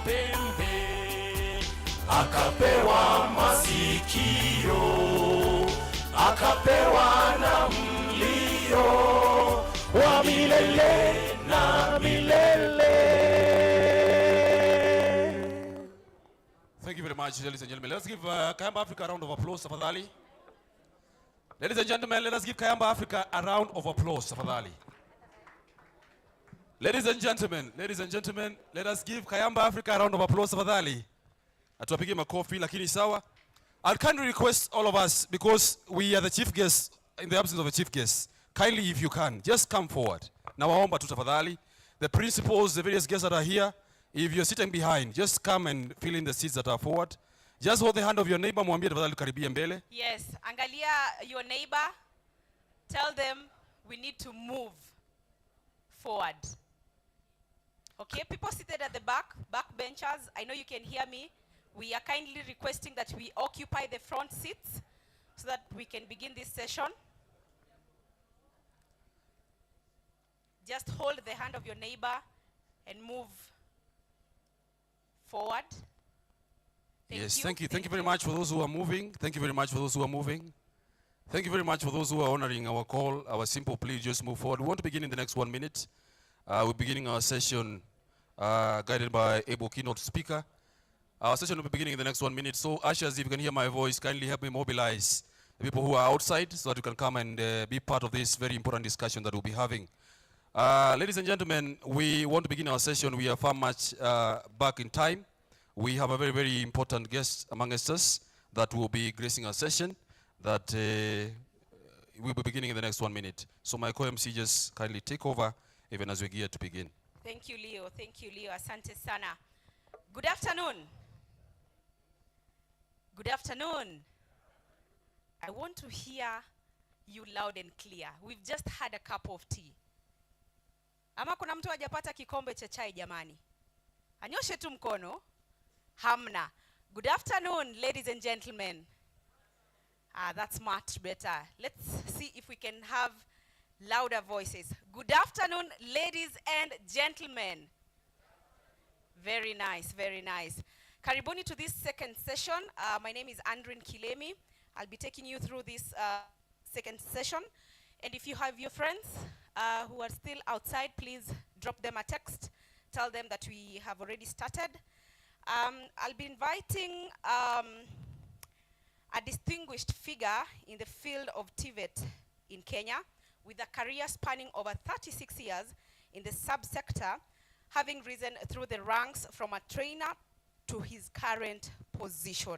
pembe, akapewa masikio, akapewa na mlio wa milele na milele. Thank you very much, ladies and gentlemen. Let's give Kayamba Africa a round of applause, tafadhali. Ladies and gentlemen, let us give Kayamba Africa a round of applause, tafadhali. Ladies and gentlemen, let us give Kayamba Africa a round of applause, tafadhali. Atuwapige makofi, lakini sawa. I'll kindly request all of us, because we are the chief guests, in the absence of a chief guest, kindly, if you can, just come forward. Na waomba tu tafadhali. The principals, the various guests that are here, if you're sitting behind, just come and fill in the seats that are forward. Just hold the hand of your neighbor, mwambie tafadhali karibia mbele. Yes, angalia your neighbor. Tell them we need to move forward. Okay, people seated at the back benchers, I know you can hear me. We are kindly requesting that we occupy the front seats so that we can begin this session. Just hold the hand of your neighbor and move forward. Thank you very much for those who are moving. Thank you very much for those who are moving. Thank you very much for those who are honoring our call, our simple plea, just move forward. We want to begin in the next 1 minute. We're beginning our session guided by able keynote speaker. Our session will be beginning in the next 1 minute. So, ushers, if you can hear my voice, kindly help me mobilize the people who are outside so that you can come and be part of this very important discussion that we'll be having. Ladies and gentlemen, we want to begin our session. We are far much back in time. We have a very, very important guest amongst us that will be gracing our session that will be beginning in the next 1 minute. So my co-MC just kindly take over even as we gear to begin. Thank you, Leo. Thank you, Leo. Asante sana. Good afternoon. Good afternoon. I want to hear you loud and clear. We've just had a cup of tea. Ama kuna mtu hajapata kikombe cha chai jamani? Anyoshe tu mkono. Hamna. Good afternoon, ladies and gentlemen. That's much better. Let's see if we can have louder voices. Good afternoon, ladies and gentlemen. Very nice, very nice. Karibuni to this second session. My name is Andrin Kilemi. I'll be taking you through this second session. And if you have your friends who are still outside, please drop them a text. Tell them that we have already started. I'll be inviting a distinguished figure in the field of TVET in Kenya with a career spanning over 36 years in the subsector, having risen through the ranks from a trainer to his current position.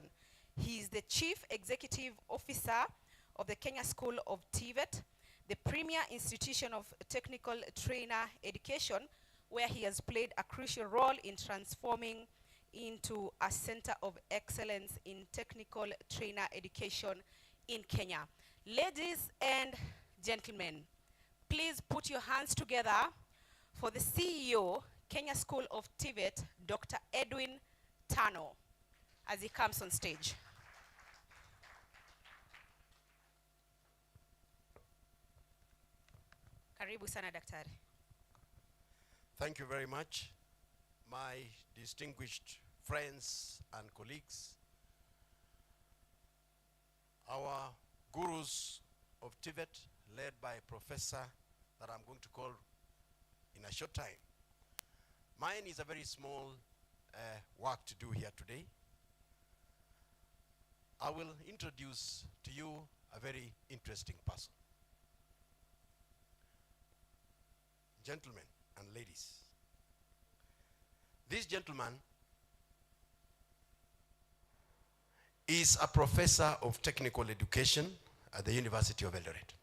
He is the Chief Executive Officer of the Kenya School of TVET, the premier institution of technical trainer education, where he has played a crucial role in transforming into a center of excellence in technical trainer education in Kenya. Ladies and gentlemen, please put your hands together for the CEO, Kenya School of TVET, Dr. Edwin Tano, as he comes on stage. Karibu sana daktari. Thank you very much, my distinguished friends and colleagues, our gurus of TVET, led by a professor that I'm going to call in a short time. Mine is a very small work to do here today. I will introduce to you a very interesting person. Gentlemen and ladies, this gentleman is a professor of technical education at the University of Eldoret,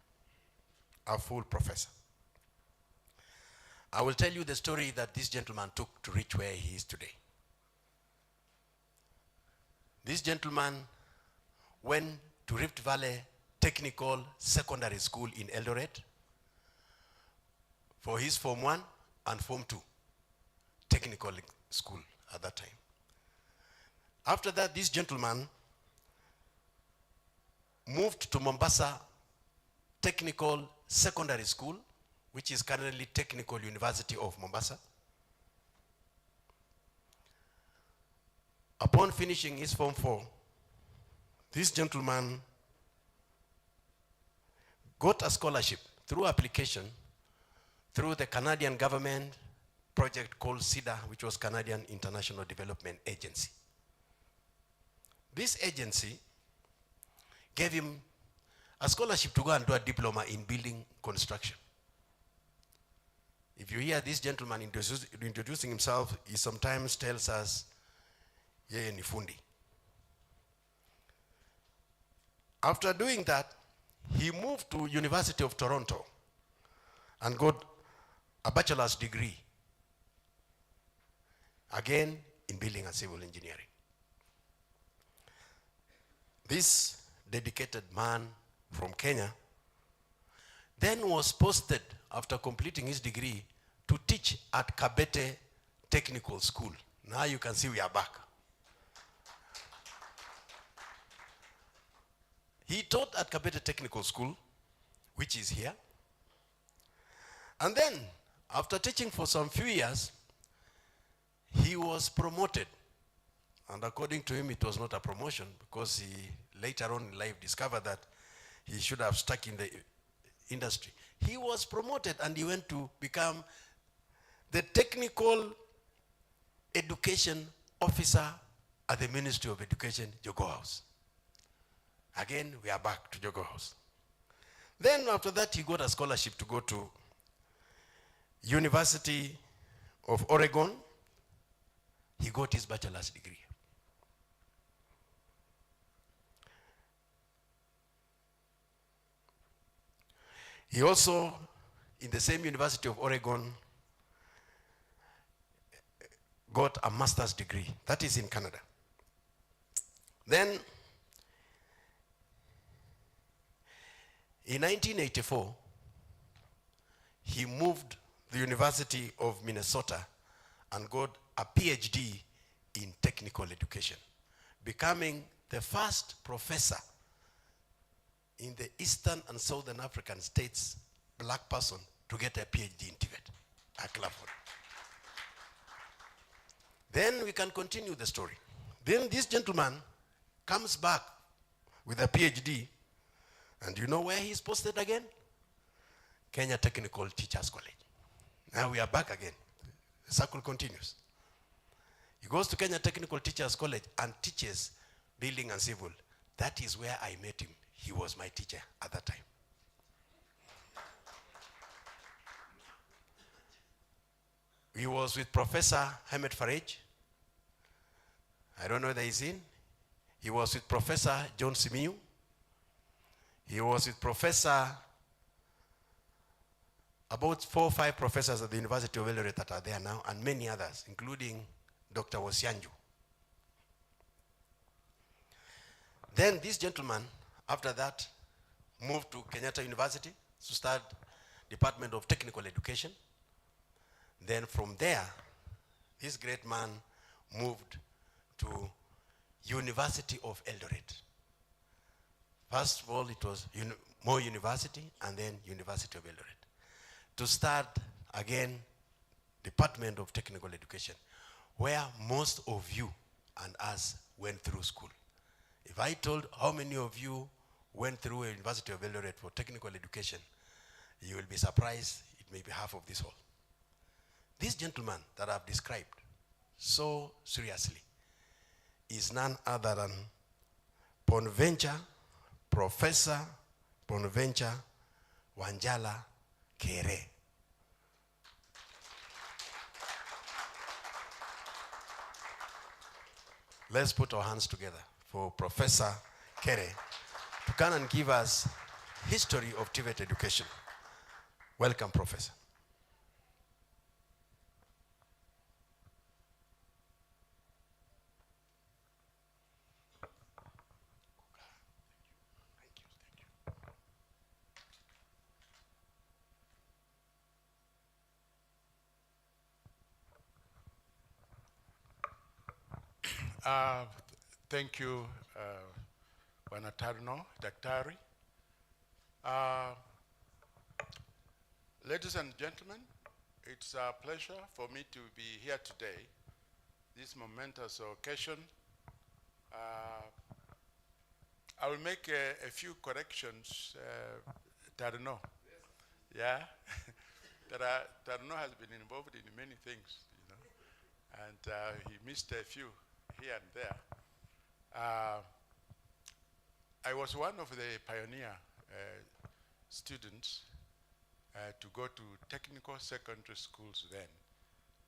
a full professor. I will tell you the story that this gentleman took to reach where he is today. This gentleman went to Rift Valley Technical Secondary School in Eldoret for his Form 1 and Form 2 technical school at that time. After that, this gentleman moved to Mombasa Technical Secondary School, which is currently Technical University of Mombasa. Upon finishing his Form 4, this gentleman got a scholarship through application through the Canadian government project called CIDA, which was Canadian International Development Agency. This agency gave him a scholarship to go and do a diploma in building construction. If you hear this gentleman introducing himself, he sometimes tells us, yeye ni fundi. After doing that, he moved to University of Toronto and got a bachelor's degree, again in building and civil engineering. This dedicated man from Kenya then was posted after completing his degree to teach at Kabete Technical School. Now you can see we are back. He taught at Kabete Technical School, which is here. And then, after teaching for some few years, he was promoted. And according to him, it was not a promotion because he later on in life discovered that he should have stuck in the industry. He was promoted and he went to become the technical education officer at the Ministry of Education, Jogo House. Again, we are back to Jogo House. Then after that, he got a scholarship to go to University of Oregon. He got his bachelor's degree. He also, in the same University of Oregon, got a master's degree. That is in Canada. Then, in 1984, he moved the University of Minnesota and got a PhD in technical education, becoming the first professor in the Eastern and Southern African states, black person, to get a PhD in TVET. A clap for it. Then we can continue the story. Then this gentleman comes back with a PhD, and you know where he's posted again? Kenya Technical Teachers College. Now we are back again. The circle continues. He goes to Kenya Technical Teachers College and teaches building and civil. That is where I met him. He was my teacher at that time. He was with Professor Hamed Farage. I don't know whether he's in. He was with Professor John Simiyu. He was with Professor, about 4 or 5 professors at the University of Eldoret that are there now, and many others, including Dr. Wosianju. Then this gentleman, after that, moved to Kenyatta University to start Department of Technical Education. Then from there, this great man moved to University of Eldoret. First of all, it was Moi University and then University of Eldoret, to start again Department of Technical Education, where most of you and us went through school. If I told how many of you went through a University of Eldoret for technical education, you will be surprised. It may be half of this hall. This gentleman that I've described so seriously is none other than Bonaventure, Professor Bonaventure Wanjala Kere. Let's put our hands together for Professor Kere to come and give us history of TVET education. Welcome, Professor. Thank you, Bwana Tarno, Daktari. Ladies and gentlemen, it's a pleasure for me to be here today, this momentous occasion I will make a few corrections. Tarno. Yeah. Tarno has been involved in many things, you know, and he missed a few here and there. I was one of the pioneer students to go to technical secondary schools then,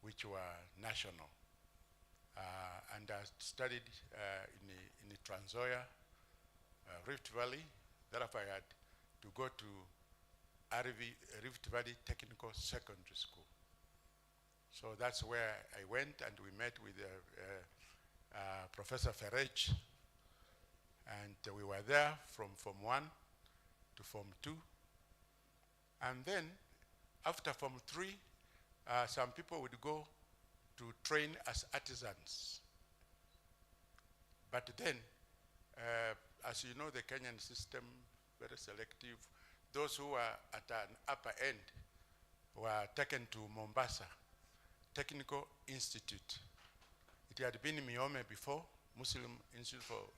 which were national. And I studied in the Trans-Nzoia, Rift Valley. Therefore, I had to go to Rift Valley Technical Secondary School. So that's where I went, and we met with Professor Ferrej, and we were there from Form 1 to Form 2. And then, after Form 3, some people would go to train as artisans. But then, as you know, the Kenyan system, very selective. Those who are at an upper end were taken to Mombasa Technical Institute. It had been Miome before, Muslim Institute for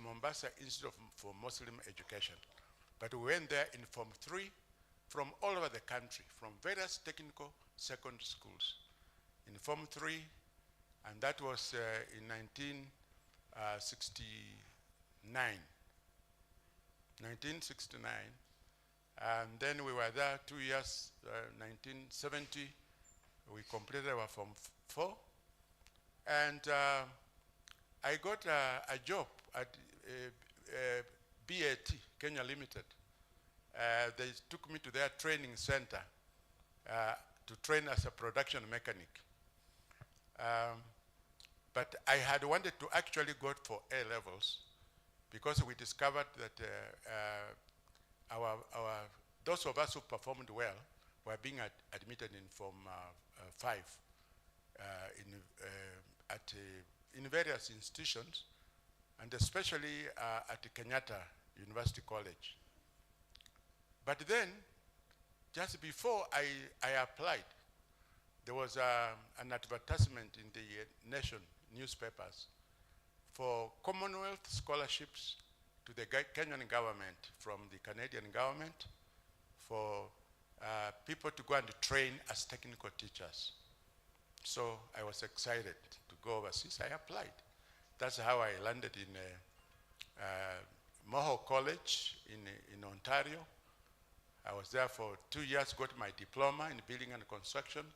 Mombasa Institute for Muslim Education. But we went there in Form 3 from all over the country, from various technical secondary schools. In Form 3, and that was in 1969. 1969, and then we were there 2 years, 1970, we completed our Form 4, and I got a job at BAT, Kenya Limited. They took me to their training center to train as a production mechanic. But I had wanted to actually go for A-levels because we discovered that those of us who performed well were being admitted in Form 5 in various institutions, and especially at Kenyatta University College. But then, just before I applied, there was an advertisement in the Nation newspapers for Commonwealth scholarships to the Kenyan government from the Canadian government for people to go and train as technical teachers. So I was excited to go overseas. I applied. That's how I landed in Mohawk College in Ontario. I was there for 2 years, got my diploma in building and construction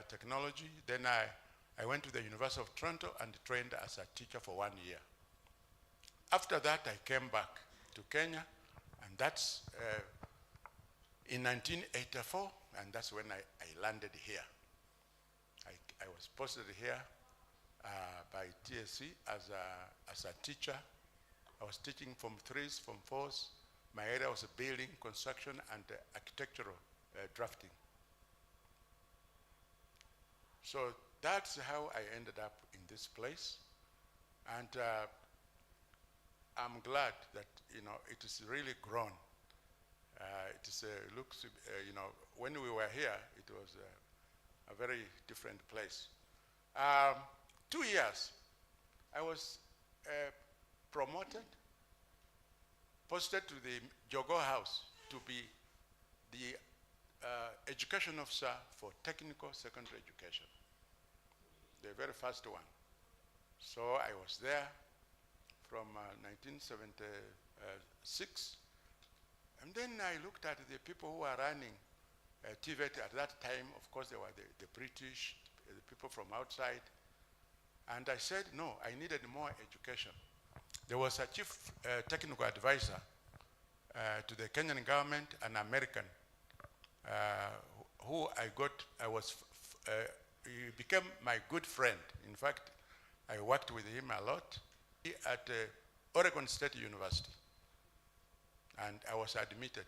technology. Then I went to the University of Toronto and trained as a teacher for 1 year. After that, I came back to Kenya, and that's in 1984, and that's when I landed here. I was posted here by TSC as a teacher. I was teaching Form 3s, Form 4s. My area was building, construction, and architectural drafting. So that's how I ended up in this place. And I'm glad that, you know, it is really grown. It is, looks, you know, when we were here, it was a very different place. 2 years, I was promoted, posted to the Jogo House to be the education officer for technical secondary education, the very first one. So I was there from 1976. And then I looked at the people who were running TVET at that time. Of course, they were the British, the people from outside. And I said, no, I needed more education. There was a chief technical advisor to the Kenyan government, an American, who he became my good friend. In fact, I worked with him a lot at Oregon State University. And I was admitted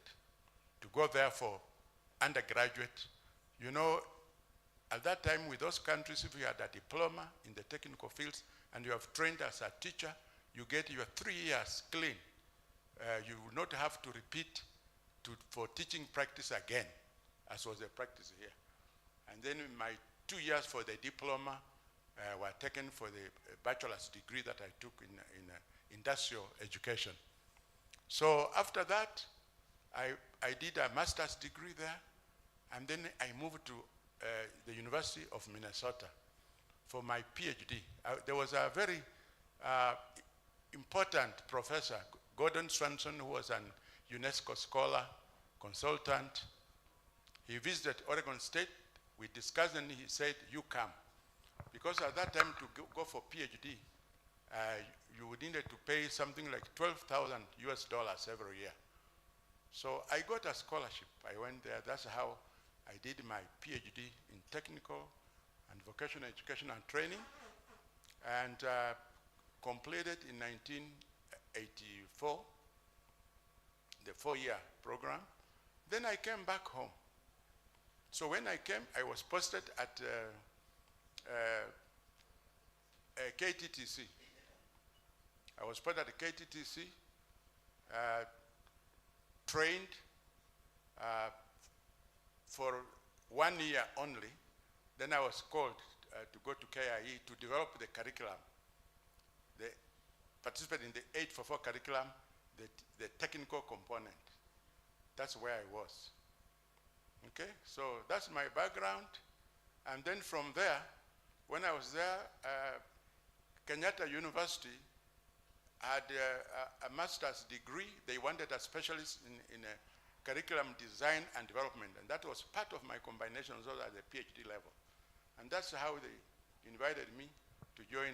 to go there for undergraduate. You know, at that time with those countries, if you had a diploma in the technical fields and you have trained as a teacher, you get your 3 years clean. You will not have to repeat for teaching practice again, as was the practice here. And then in my 2 years for the diploma, were taken for the bachelor's degree that I took in industrial education. So after that, I did a master's degree there, and then I moved to the University of Minnesota for my PhD. There was a very important professor, Gordon Swanson, who was an UNESCO scholar, consultant. He visited Oregon State. We discussed, and he said, you come. Because at that time, to go for PhD, you would need to pay something like $12,000 US every year. So I got a scholarship. I went there. That's how I did my PhD in technical and vocational education and training, and completed in 1984, the 4-year program. Then I came back home. So when I came, I was posted at KTTC. I was put at the KTTC, trained for 1 year only. Then I was called to go to KIE to develop the curriculum, participate in the 844 curriculum, the technical component. That's where I was. Okay, so that's my background. And then from there, when I was there, Kenyatta University had a master's degree. They wanted a specialist in curriculum design and development, and that was part of my combination also at the PhD level. And that's how they invited me to join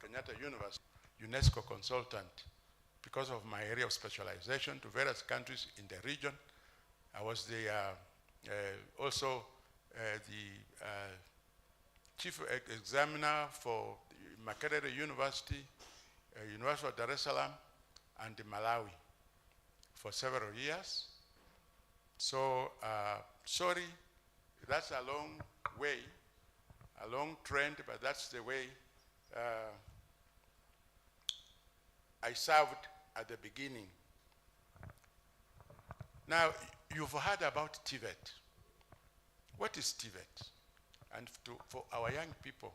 Kenyatta University, UNESCO consultant, because of my area of specialization to various countries in the region. I was the also the chief examiner for Makerere University, University of Dar es Salaam, and Malawi for several years. So, sorry, that's a long way, a long trend, but that's the way I served at the beginning. Now, you've heard about TVET. What is TVET? And for our young people,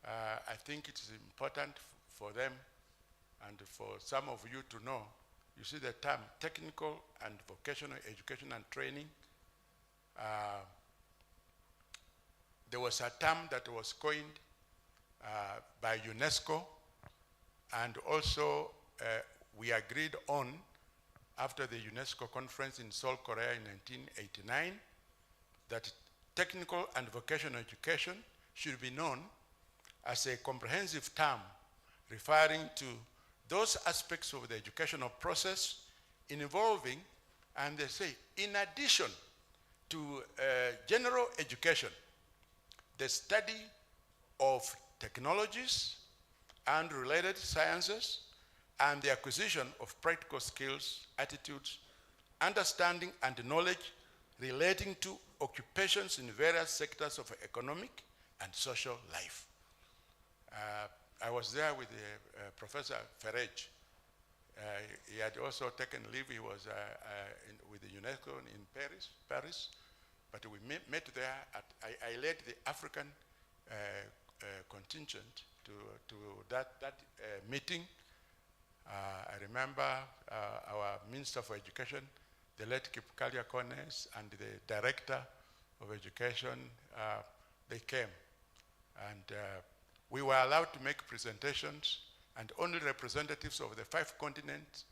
I think it is important for them and for some of you to know. You see the term technical and vocational education and training. There was a term that was coined by UNESCO, and also we agreed on after the UNESCO conference in Seoul, Korea in 1989, that technical and vocational education should be known as a comprehensive term referring to those aspects of the educational process involving, and they say, in addition to general education, the study of technologies and related sciences, and the acquisition of practical skills, attitudes, understanding, and knowledge relating to occupations in various sectors of economic and social life. I was there with Professor Ferrej. He had also taken leave. He was with the UNESCO in Paris. But we met there. I led the African contingent to that meeting. I remember our Minister for Education, the late Kipkalia Kones, and the Director of Education, they came. And we were allowed to make presentations, and only representatives of the 5 continents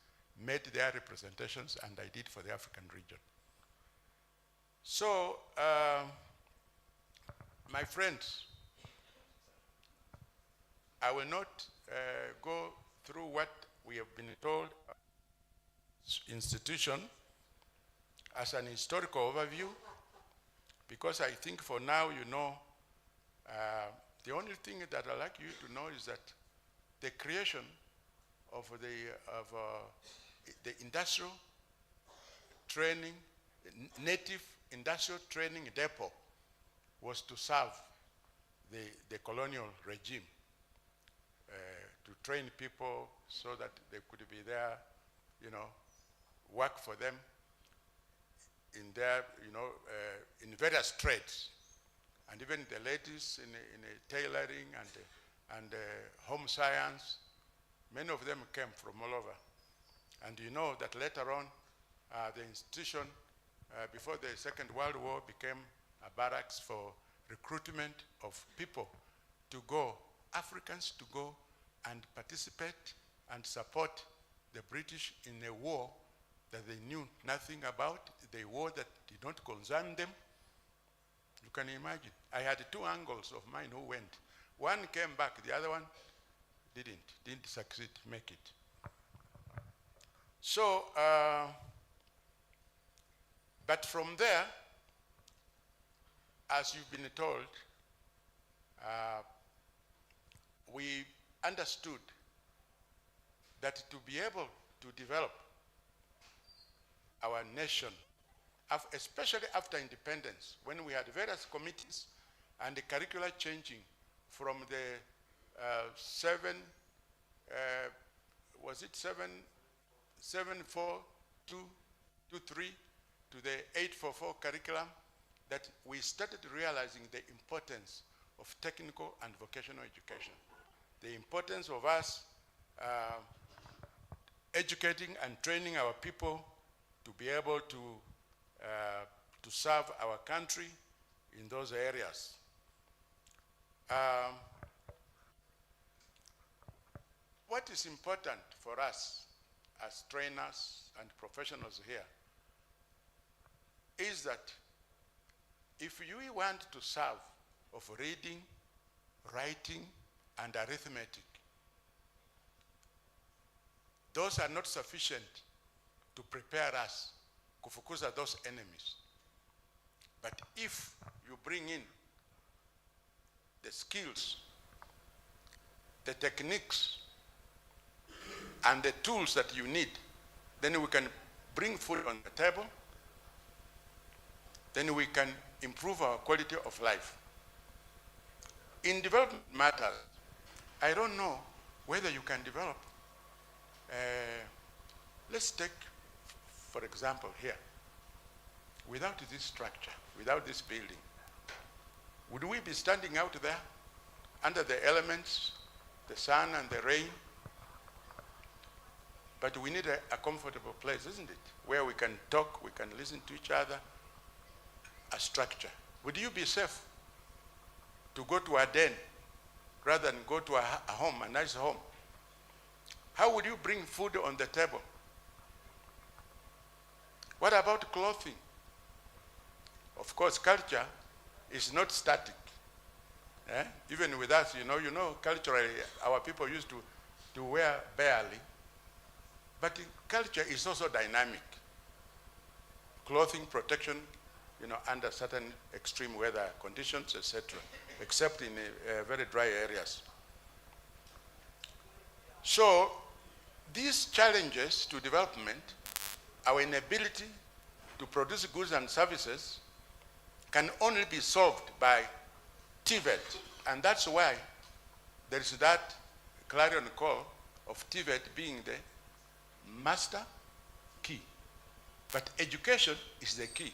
made their representations, and I did for the African region. So, my friends, I will not go through what we have been told institution as an historical overview, because I think for now, you know, the only thing that I'd like you to know is that the creation of the industrial training, native industrial training depot was to serve the colonial regime, to train people so that they could be there, you know, work for them in their, you know, in various trades. And even the ladies in tailoring and home science, many of them came from all over. And you know that later on, the institution, before the Second World War, became a barracks for recruitment of people to go, Africans to go and participate and support the British in a war that they knew nothing about, the war that did not concern them. You can imagine. I had two uncles of mine who went. One came back, the other one didn't succeed, make it. So, but from there, as you've been told, we understood that to be able to develop our nation, especially after independence, when we had various committees and the curricula changing from the 74223 to the 844 curriculum, that we started realizing the importance of technical and vocational education. The importance of us educating and training our people to be able to serve our country in those areas. What is important for us as trainers and professionals here is that if you want to serve of reading, writing, and arithmetic, those are not sufficient to prepare us kufukuza those enemies. But if you bring in the skills, the techniques, and the tools that you need, then we can bring food on the table, then we can improve our quality of life. In development matters, I don't know whether you can develop. Let's take, for example, here. Without this structure, without this building, would we be standing out there under the elements, the sun and the rain? But we need a comfortable place, isn't it? Where we can talk, we can listen to each other, a structure. Would you be safe to go to a den rather than go to a home, a nice home? How would you bring food on the table? What about clothing? Of course, culture is not static. Even with us, you know, culturally, our people used to wear barely. But culture is also dynamic. Clothing protection, under certain extreme weather conditions, etc., except in very dry areas. So these challenges to development, our inability to produce goods and services, can only be solved by TVET. And that's why there is that clarion call of TVET being the master key. But education is the key.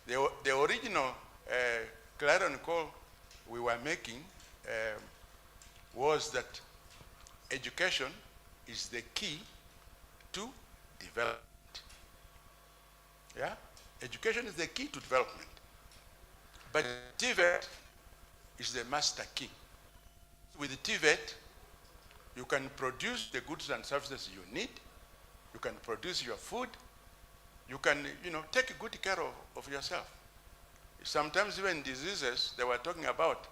The original clarion call we were making was that education is the key to development. Yeah? Education is the key to development. But TVET is the master key. With TVET, you can produce the goods and services you need. You can produce your food. You can, take good care of yourself. Sometimes even diseases they were talking about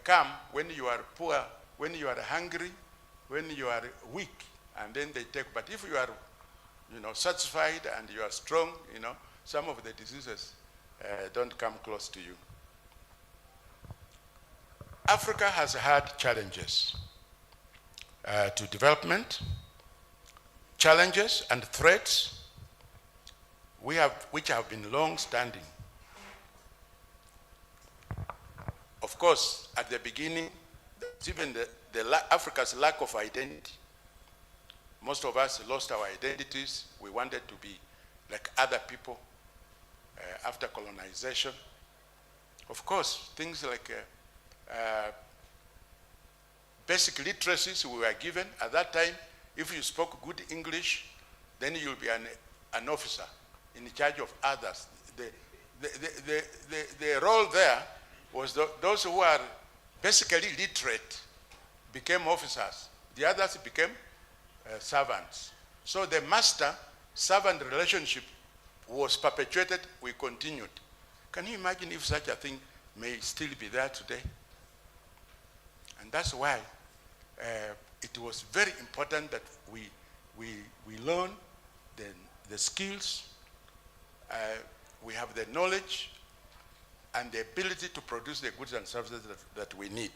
come when you are poor, when you are hungry, when you are weak, and then they take. But if you are, satisfied and you are strong, some of the diseases don't come close to you. Africa has had challenges to development, challenges and threats which have been long-standing. Of course, at the beginning, even Africa's lack of identity. Most of us lost our identities. We wanted to be like other people after colonization. Of course, things like basic literacies we were given. At that time, if you spoke good English, then you'll be an officer in charge of others. The role there was those who are basically literate became officers. The others became servants. So the master-servant relationship was perpetuated, we continued. Can you imagine if such a thing may still be there today? And that's why it was very important that we learn the skills, we have the knowledge and the ability to produce the goods and services that we need.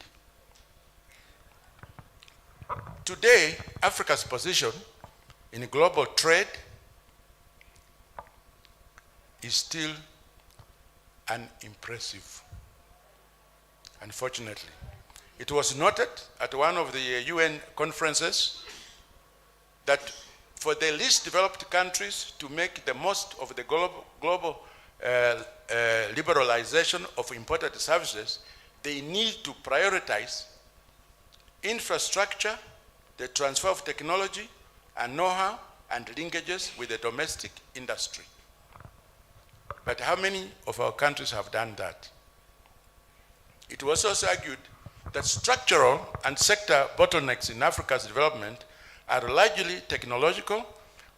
Today, Africa's position in global trade is still unimpressive, unfortunately. It was noted at one of the UN conferences that for the least developed countries to make the most of the global liberalization of imported services, they need to prioritize infrastructure, the transfer of technology and know-how and linkages with the domestic industry. But how many of our countries have done that? It was also argued that structural and sector bottlenecks in Africa's development are largely technological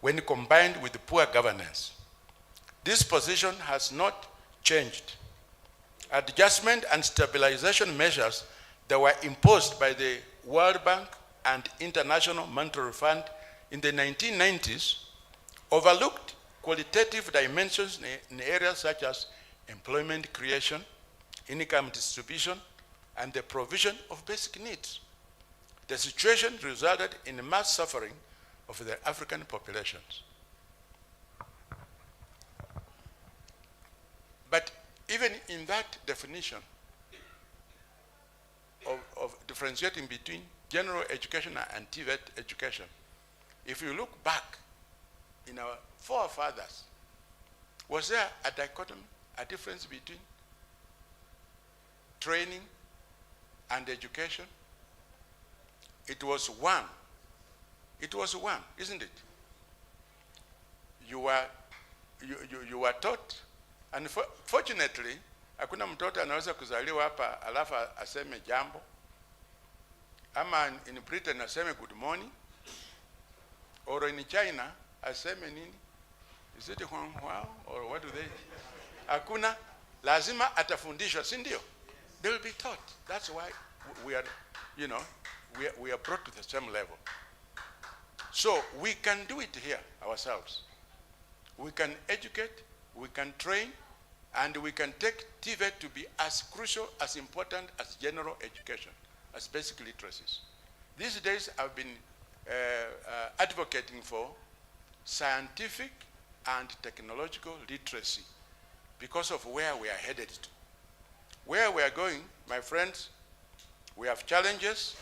when combined with poor governance. This position has not changed. Adjustment and stabilization measures that were imposed by the World Bank and International Monetary Fund in the 1990s overlooked qualitative dimensions in areas such as employment creation, income distribution, and the provision of basic needs. The situation resulted in mass suffering of the African populations. But even in that definition of differentiating between general education and TVET education, if you look back in our forefathers, was there a dichotomy, a difference between training and education? It was one. It was one, isn't it? You were taught, and fortunately, hakuna mtoto anaweza kuzaliwa hapa alafu aseme jambo, ama in Britain aseme good morning, or in China aseme nini? Is it Huang Hua, or what do they? Hakuna, lazima atafundishwa, si ndio? They will be taught. That's why we are, you know, we are brought to the same level. So we can do it here ourselves. We can educate, we can train, and we can take TVET to be as crucial, as important as general education, as basic literacies. These days I've been advocating for scientific and technological literacy because of where we are headed to. Where we are going, my friends, we have challenges,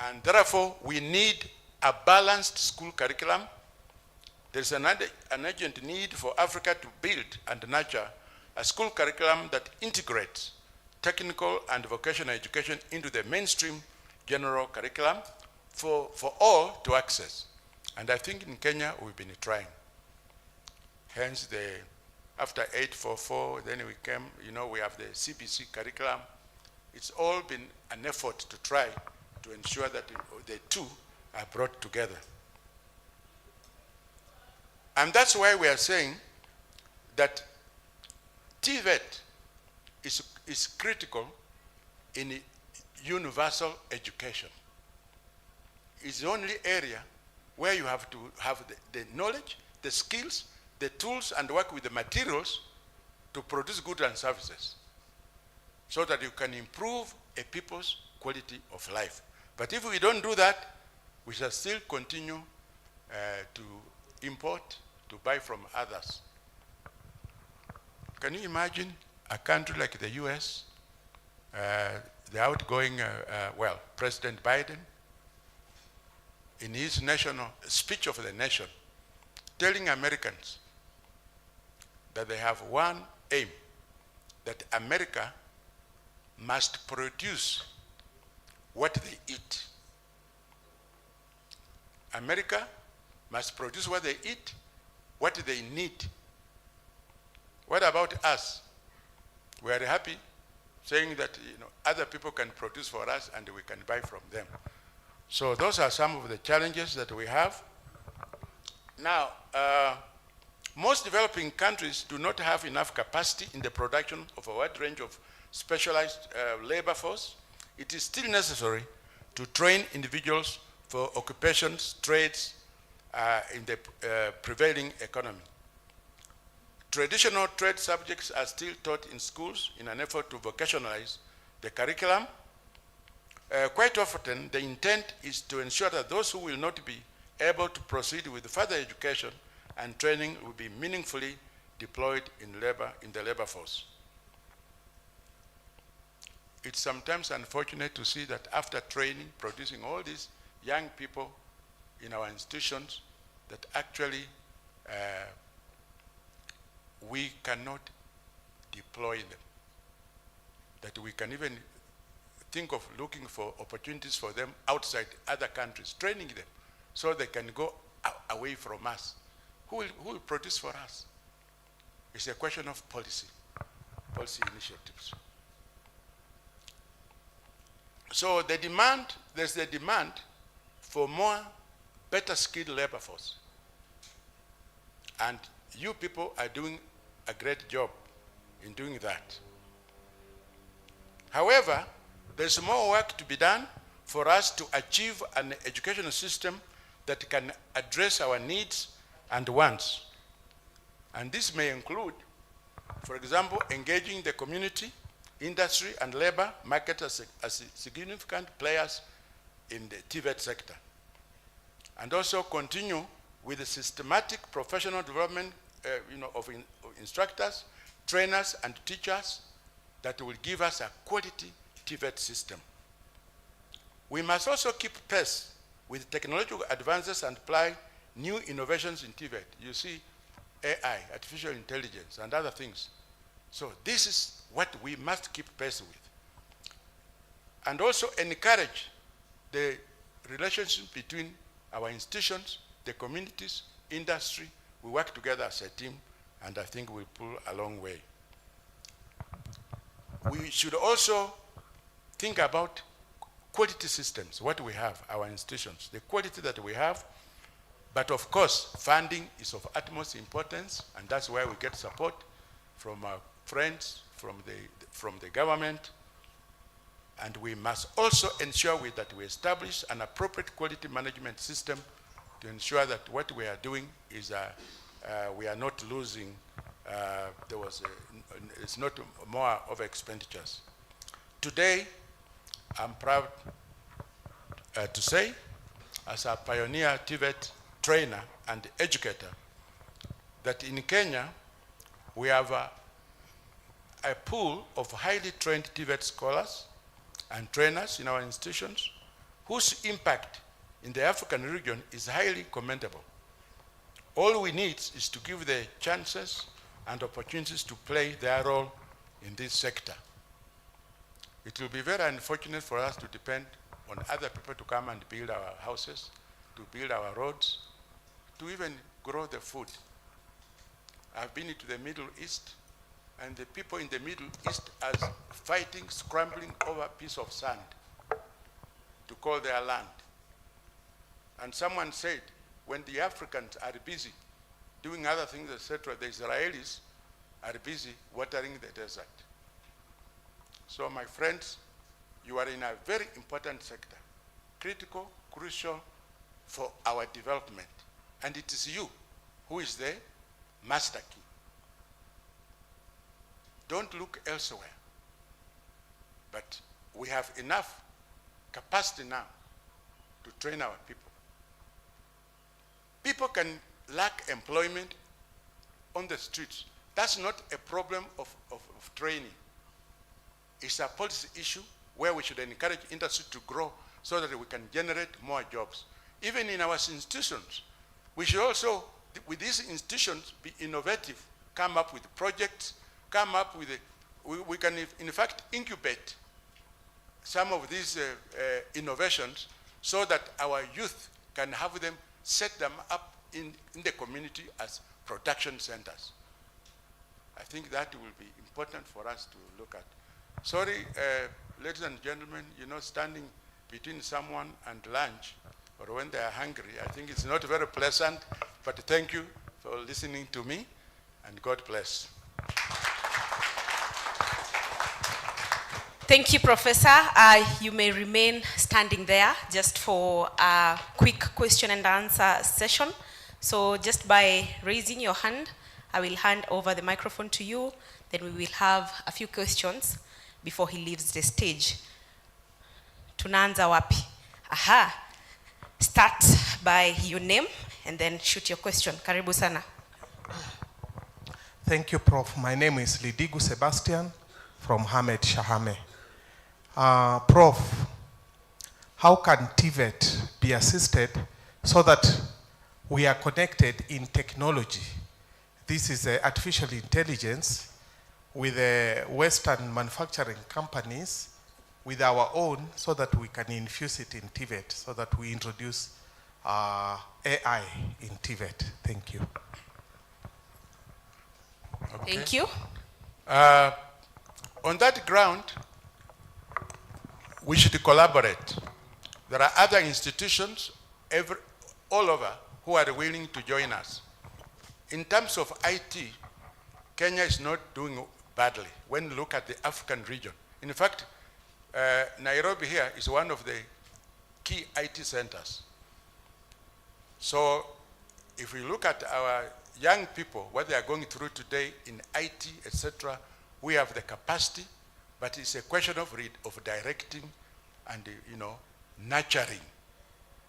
and therefore we need a balanced school curriculum. There's an urgent need for Africa to build and nurture a school curriculum that integrates technical and vocational education into the mainstream general curriculum for all to access. And I think in Kenya we've been trying. Hence after 844, then we came, you know, we have the CBC curriculum. It's all been an effort to try to ensure that the two are brought together. And that's why we are saying that TVET is critical in universal education. It's the only area where you have to have the knowledge, the skills, the tools, and work with the materials to produce goods and services so that you can improve a people's quality of life. But if we don't do that, we shall still continue to import, to buy from others. Can you imagine a country like the US, the outgoing, President Biden, in his national speech of the nation, telling Americans that they have one aim, that America must produce what they eat. America must produce what they eat, what they need. What about us? We are happy saying that other people can produce for us and we can buy from them. So those are some of the challenges that we have. Now, most developing countries do not have enough capacity in the production of a wide range of specialized labor force. It is still necessary to train individuals for occupations, trades in the prevailing economy. Traditional trade subjects are still taught in schools in an effort to vocationalize the curriculum. Quite often, the intent is to ensure that those who will not be able to proceed with further education and training will be meaningfully deployed in the labor force. It's sometimes unfortunate to see that after training, producing all these young people in our institutions, that actually we cannot deploy them. That we can even think of looking for opportunities for them outside other countries, training them so they can go away from us. Who will produce for us? It's a question of policy initiatives. So there's the demand for more better skilled labor force. And you people are doing a great job in doing that. However, there's more work to be done for us to achieve an educational system that can address our needs and wants. And this may include, for example, engaging the community, industry, and labor market as significant players in the TVET sector. And also continue with the systematic professional development of instructors, trainers, and teachers that will give us a quality TVET system. We must also keep pace with technological advances and apply new innovations in TVET. You see, AI, artificial intelligence, and other things. So this is what we must keep pace with. And also encourage the relationship between our institutions, the communities, industry. We work together as a team, and I think we'll pull a long way. We should also think about quality systems, what we have, our institutions, the quality that we have. But of course, funding is of utmost importance, and that's where we get support from our friends, from the government. And we must also ensure that we establish an appropriate quality management system to ensure that what we are doing is we are not losing, it's not more of expenditures. Today, I'm proud to say, as a pioneer TVET trainer and educator, that in Kenya, we have a pool of highly trained TVET scholars and trainers in our institutions whose impact in the African region is highly commendable. All we need is to give the chances and opportunities to play their role in this sector. It will be very unfortunate for us to depend on other people to come and build our houses, to build our roads, to even grow the food. I've been to the Middle East, and the people in the Middle East are fighting, scrambling over a piece of sand to call their land. And someone said, when the Africans are busy doing other things, etc., the Israelis are busy watering the desert. So my friends, you are in a very important sector, critical, crucial for our development. And it is you who is the master key. Don't look elsewhere. But we have enough capacity now to train our people. People can lack employment on the streets. That's not a problem of training. It's a policy issue where we should encourage industry to grow so that we can generate more jobs. Even in our institutions, we should also, with these institutions, be innovative, come up with projects, come up with we can, in fact, incubate some of these innovations so that our youth can have them, set them up in the community as production centers. I think that will be important for us to look at. Sorry, ladies and gentlemen, you know, standing between someone and lunch, or when they are hungry, I think it's not very pleasant, but thank you for listening to me, and God bless. Thank you, Professor. You may remain standing there just for a quick question and answer session. So just by raising your hand, I will hand over the microphone to you. Then we will have a few questions before he leaves the stage. Tunaanza wapi? Aha. Start by your name and then shoot your question. Karibu sana. Thank you, Prof. My name is Lidigu Sebastian from Hamed Shahame. Prof, how can TVET be assisted so that we are connected in technology? This is artificial intelligence with Western manufacturing companies, with our own, so that we can infuse it in TVET, so that we introduce AI in TVET. Thank you. Okay. Thank you. On that ground, we should collaborate. There are other institutions all over who are willing to join us. In terms of IT, Kenya is not doing badly when you look at the African region. In fact, Nairobi here is one of the key IT centers. So if we look at our young people, what they are going through today in IT, etc., we have the capacity, but it's a question of directing and, you know, nurturing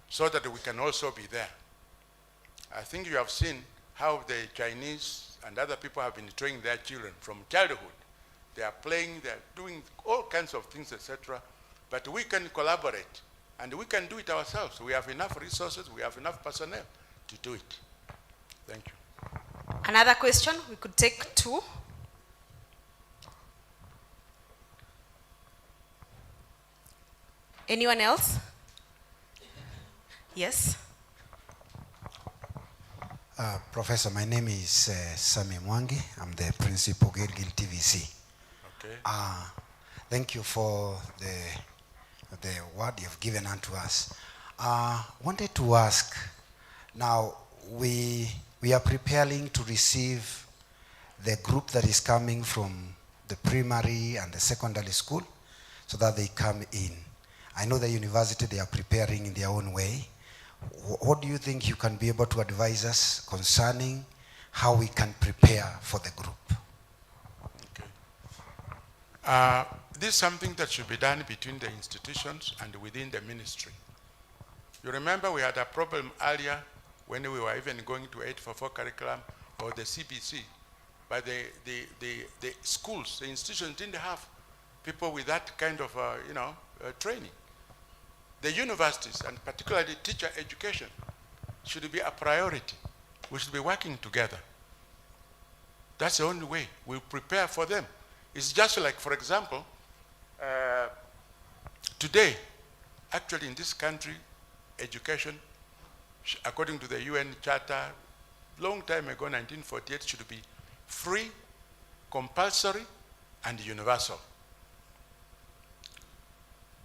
so that we can also be there. I think you have seen how the Chinese and other people have been training their children from childhood. They are playing, they are doing all kinds of things, etc. But we can collaborate, and we can do it ourselves. We have enough resources, we have enough personnel to do it. Thank you. Another question, we could take two. Anyone else? Yes. Professor, my name is Sami Mwangi. I'm the principal Gilgil TVC. Okay. Thank you for the word you've given unto us. Wanted to ask, now we are preparing to receive the group that is coming from the primary and the secondary school so that they come in. I know the university, they are preparing in their own way. What do you think you can be able to advise us concerning how we can prepare for the group? Okay. This is something that should be done between the institutions and within the ministry. You remember we had a problem earlier when we were even going to 844 curriculum or the CBC, but the schools, the institutions didn't have people with that kind of training. The universities, and particularly teacher education, should be a priority. We should be working together. That's the only way we prepare for them. It's just like, for example, today, actually in this country, education, according to the UN Charter, long time ago, 1948, should be free, compulsory, and universal.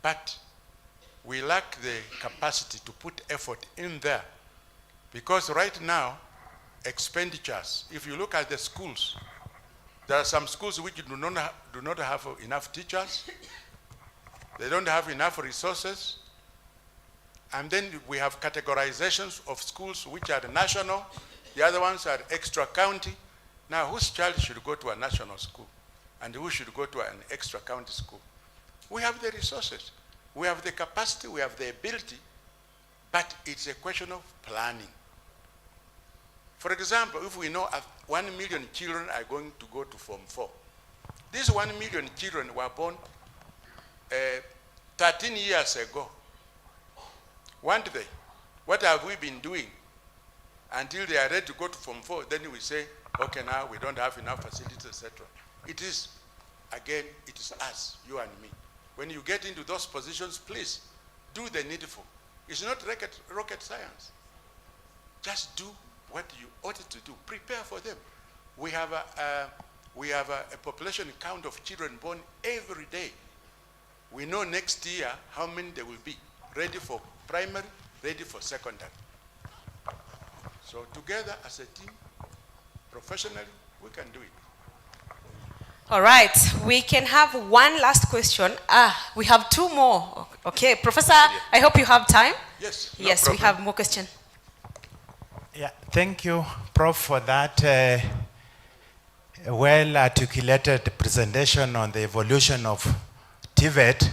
But we lack the capacity to put effort in there, because right now, expenditures, if you look at the schools, there are some schools which do not have enough teachers, they don't have enough resources, and then we have categorizations of schools which are national, the other ones are extra county. Now, whose child should go to a national school, and who should go to an extra county school? We have the resources. We have the capacity, we have the ability, but it's a question of planning. For example, if we know 1 million children are going to go to Form 4, these 1 million children were born 13 years ago. Weren't they? What have we been doing until they are ready to go to Form 4? Then we say, okay, now we don't have enough facilities, etc. It is again, it is us, you and me. When you get into those positions, please do the needful. It's not rocket science. Just do what you ought to do. Prepare for them. We have a population count of children born every day. We know next year how many there will be, ready for primary, ready for secondary. So together as a team, professionally, we can do it. All right, we can have one last question. We have two more. Okay, Professor, I hope you have time. Yes. Yes, No we have more questions. Yeah, thank you, Prof, for that well-articulated presentation on the evolution of TVET,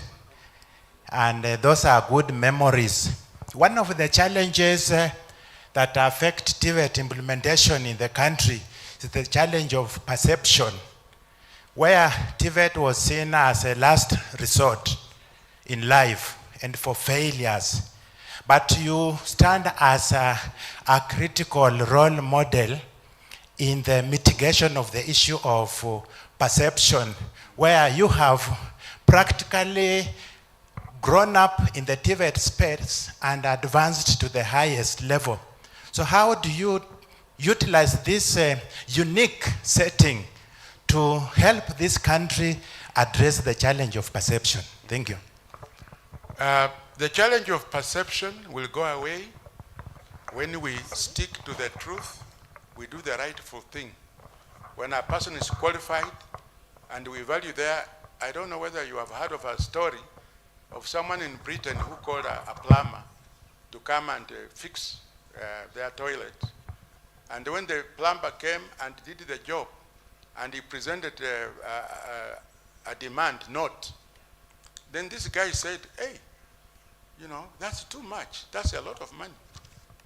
and those are good memories. One of the challenges that affect TVET implementation in the country is the challenge of perception, where TVET was seen as a last resort in life and for failures. But you stand as a critical role model in the mitigation of the issue of perception, where you have practically grown up in the TVET space and advanced to the highest level. So how do you utilize this unique setting to help this country address the challenge of perception? Thank you. The challenge of perception will go away when we stick to the truth, we do the rightful thing. When a person is qualified and we value their, I don't know whether you have heard of a story of someone in Britain who called a plumber to come and fix their toilet. And when the plumber came and did the job, and he presented a demand note, then this guy said, hey, you know, that's too much. That's a lot of money.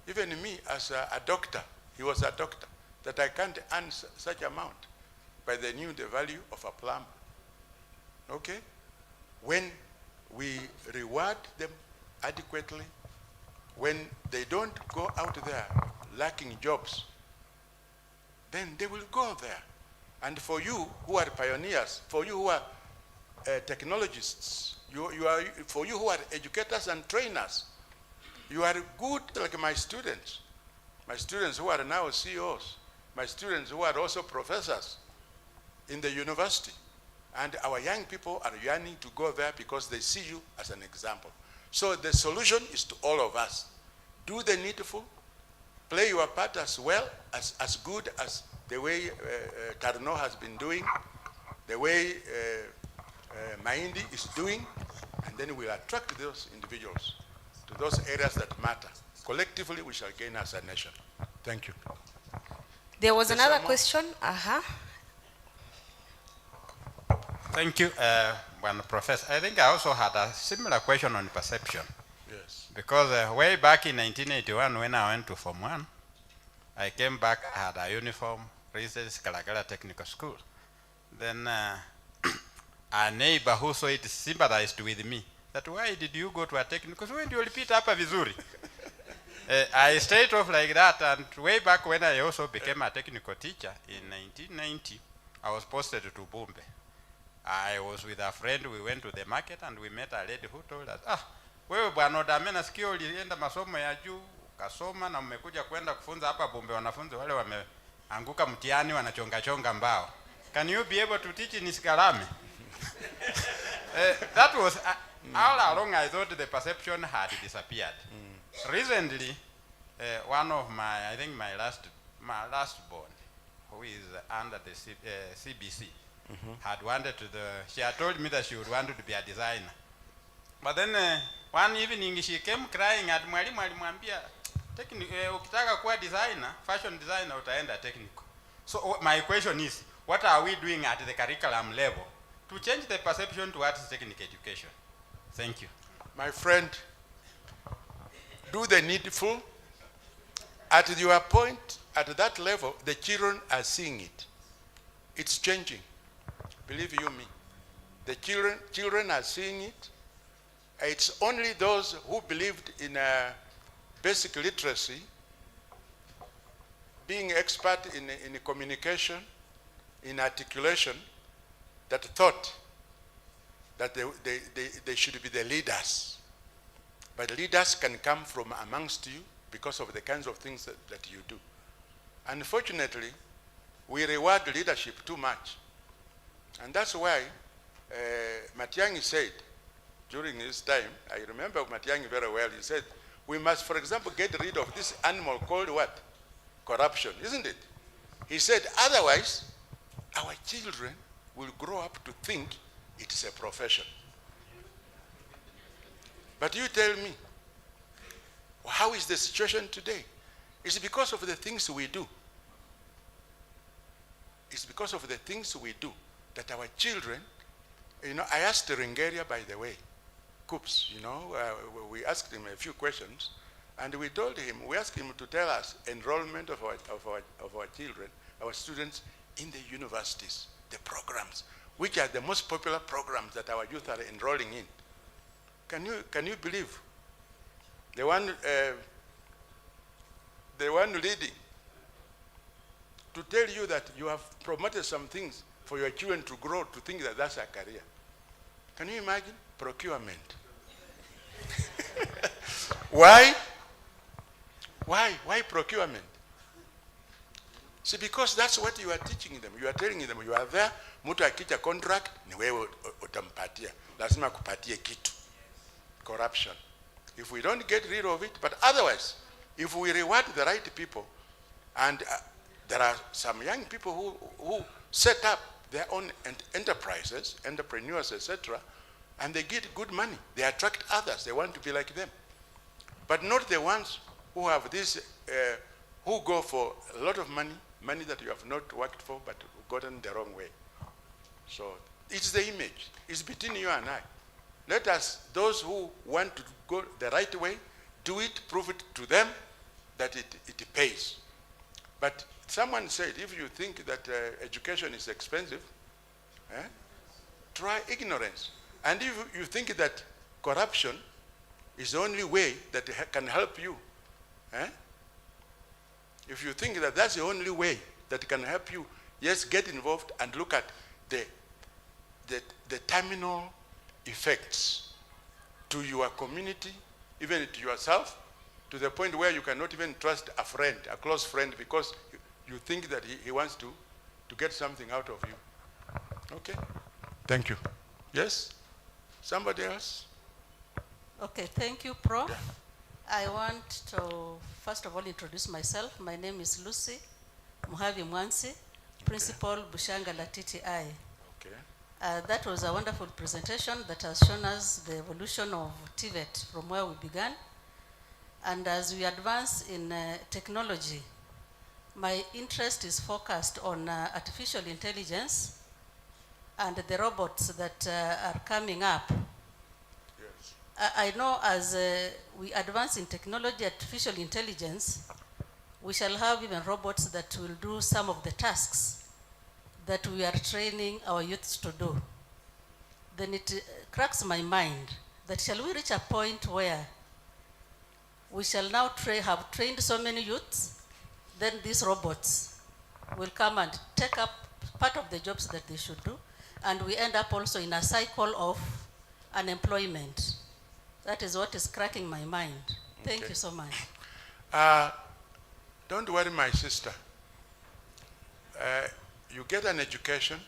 Even me as a doctor, he was a doctor, that I can't earn such amount. But they knew the value of a plumber. Okay? When we reward them adequately, when they don't go out there lacking jobs, then they will go there. And for you who are pioneers, for you who are technologists, for you who are educators and trainers, you are good like my students who are now CEOs, my students who are also professors in the university. And our young people are yearning to go there because they see you as an example. So the solution is to all of us. Do the needful, play your part as well, as good as the way Carnot has been doing, the way Mahindi is doing, and then we'll attract those individuals to those areas that matter. Collectively, we shall gain as a nation. Thank you. There was another question. Thank you, Professor. I think I also had a similar question on perception. Yes. Because way back in 1981, when I went to Form 1, I came back, I had a uniform, research Kalagala Technical School. Then a neighbor who saw it sympathized with me. That why did you go to a technical? Because when you repeat hapa vizuri. I stayed off like that, and way back when I also became a technical teacher in 1990, I was posted to Bumbe. I was with a friend, we went to the market and we met a lady who told us, wewe bwana Odame nasikia ulienda masomo ya juu, kasoma na umekuja kwenda kufunza hapa Bumbe wanafunzi wale wameanguka mtihani wanachonga mbao. Can you be able to teach in Isikalame? That was, all along I thought the perception had disappeared. Recently, one of my, I think my last born, who is under the CBC, had wanted she had told me that she would want to be a designer. But then one evening she came crying at mwalimu alimwambia, ukitaka kuwa designer, fashion designer utaenda technical. So my question is, what are we doing at the curriculum level to change the perception towards technical education? Thank you. My friend, do the needful. At your point, at that level, the children are seeing it. It's changing. Believe you me. The children are seeing it. It's only those who believed in basic literacy, being expert in communication, in articulation, that thought that they should be the leaders. But leaders can come from amongst you because of the kinds of things that you do. Unfortunately, we reward leadership too much. And that's why Matiang'i said during his time, I remember Matiang'i very well, he said, we must, for example, get rid of this animal called what? Corruption, isn't it? He said, otherwise, our children will grow up to think it's a profession. But you tell me, how is the situation today? It's because of the things we do. It's because of the things we do that our children, you know, I asked Ringeria, by the way, Coops, you know, we asked him a few questions, and we told him, we asked him to tell us enrollment of our children, our students in the universities, the programs, which are the most popular programs that our youth are enrolling in. Can you believe? The one leading to tell you that you have promoted some things for your children to grow, to think that that's a career. Can you imagine? Procurement. Why? Why procurement? See, because that's what you are teaching them. You are telling them, you are there, mtu akicha contract, ni wewe utampatia. Lazima kupatie kitu. Corruption. If we don't get rid of it, but otherwise, if we reward the right people, and there are some young people who set up their own enterprises, entrepreneurs, etc., and they get good money. They attract others. They want to be like them. But not the ones who have this, who go for a lot of money that you have not worked for, but gotten the wrong way. So it's the image. It's between you and I. Let us, those who want to go the right way, do it, prove it to them that it pays. But someone said, if you think that education is expensive, try ignorance. And if you think that corruption is the only way that can help you, if you think that that's the only way that can help you, yes, get involved and look at the terminal effects to your community, even to yourself, to the point where you cannot even trust a friend, a close friend, because you think that he wants to get something out of you. Okay? Thank you. Yes? Somebody else? Okay, thank you, Prof. Yeah. I want to, first of all, introduce myself. My name is Lucy Muhavi Mwansi, Principal Bushanga la TTI. Okay. That was a wonderful presentation that has shown us the evolution of TVET from where we began. And as we advance in technology, my interest is focused on artificial intelligence and the robots that are coming up. Yes. I know as we advance in technology, artificial intelligence, we shall have even robots that will do some of the tasks that we are training our youths to do. Then it cracks my mind that shall we reach a point where we shall now have trained so many youths, then these robots will come and take up part of the jobs that they should do, and we end up also in a cycle of unemployment. That is what is cracking my mind. Thank you so much. Don't worry, my sister. You get an education,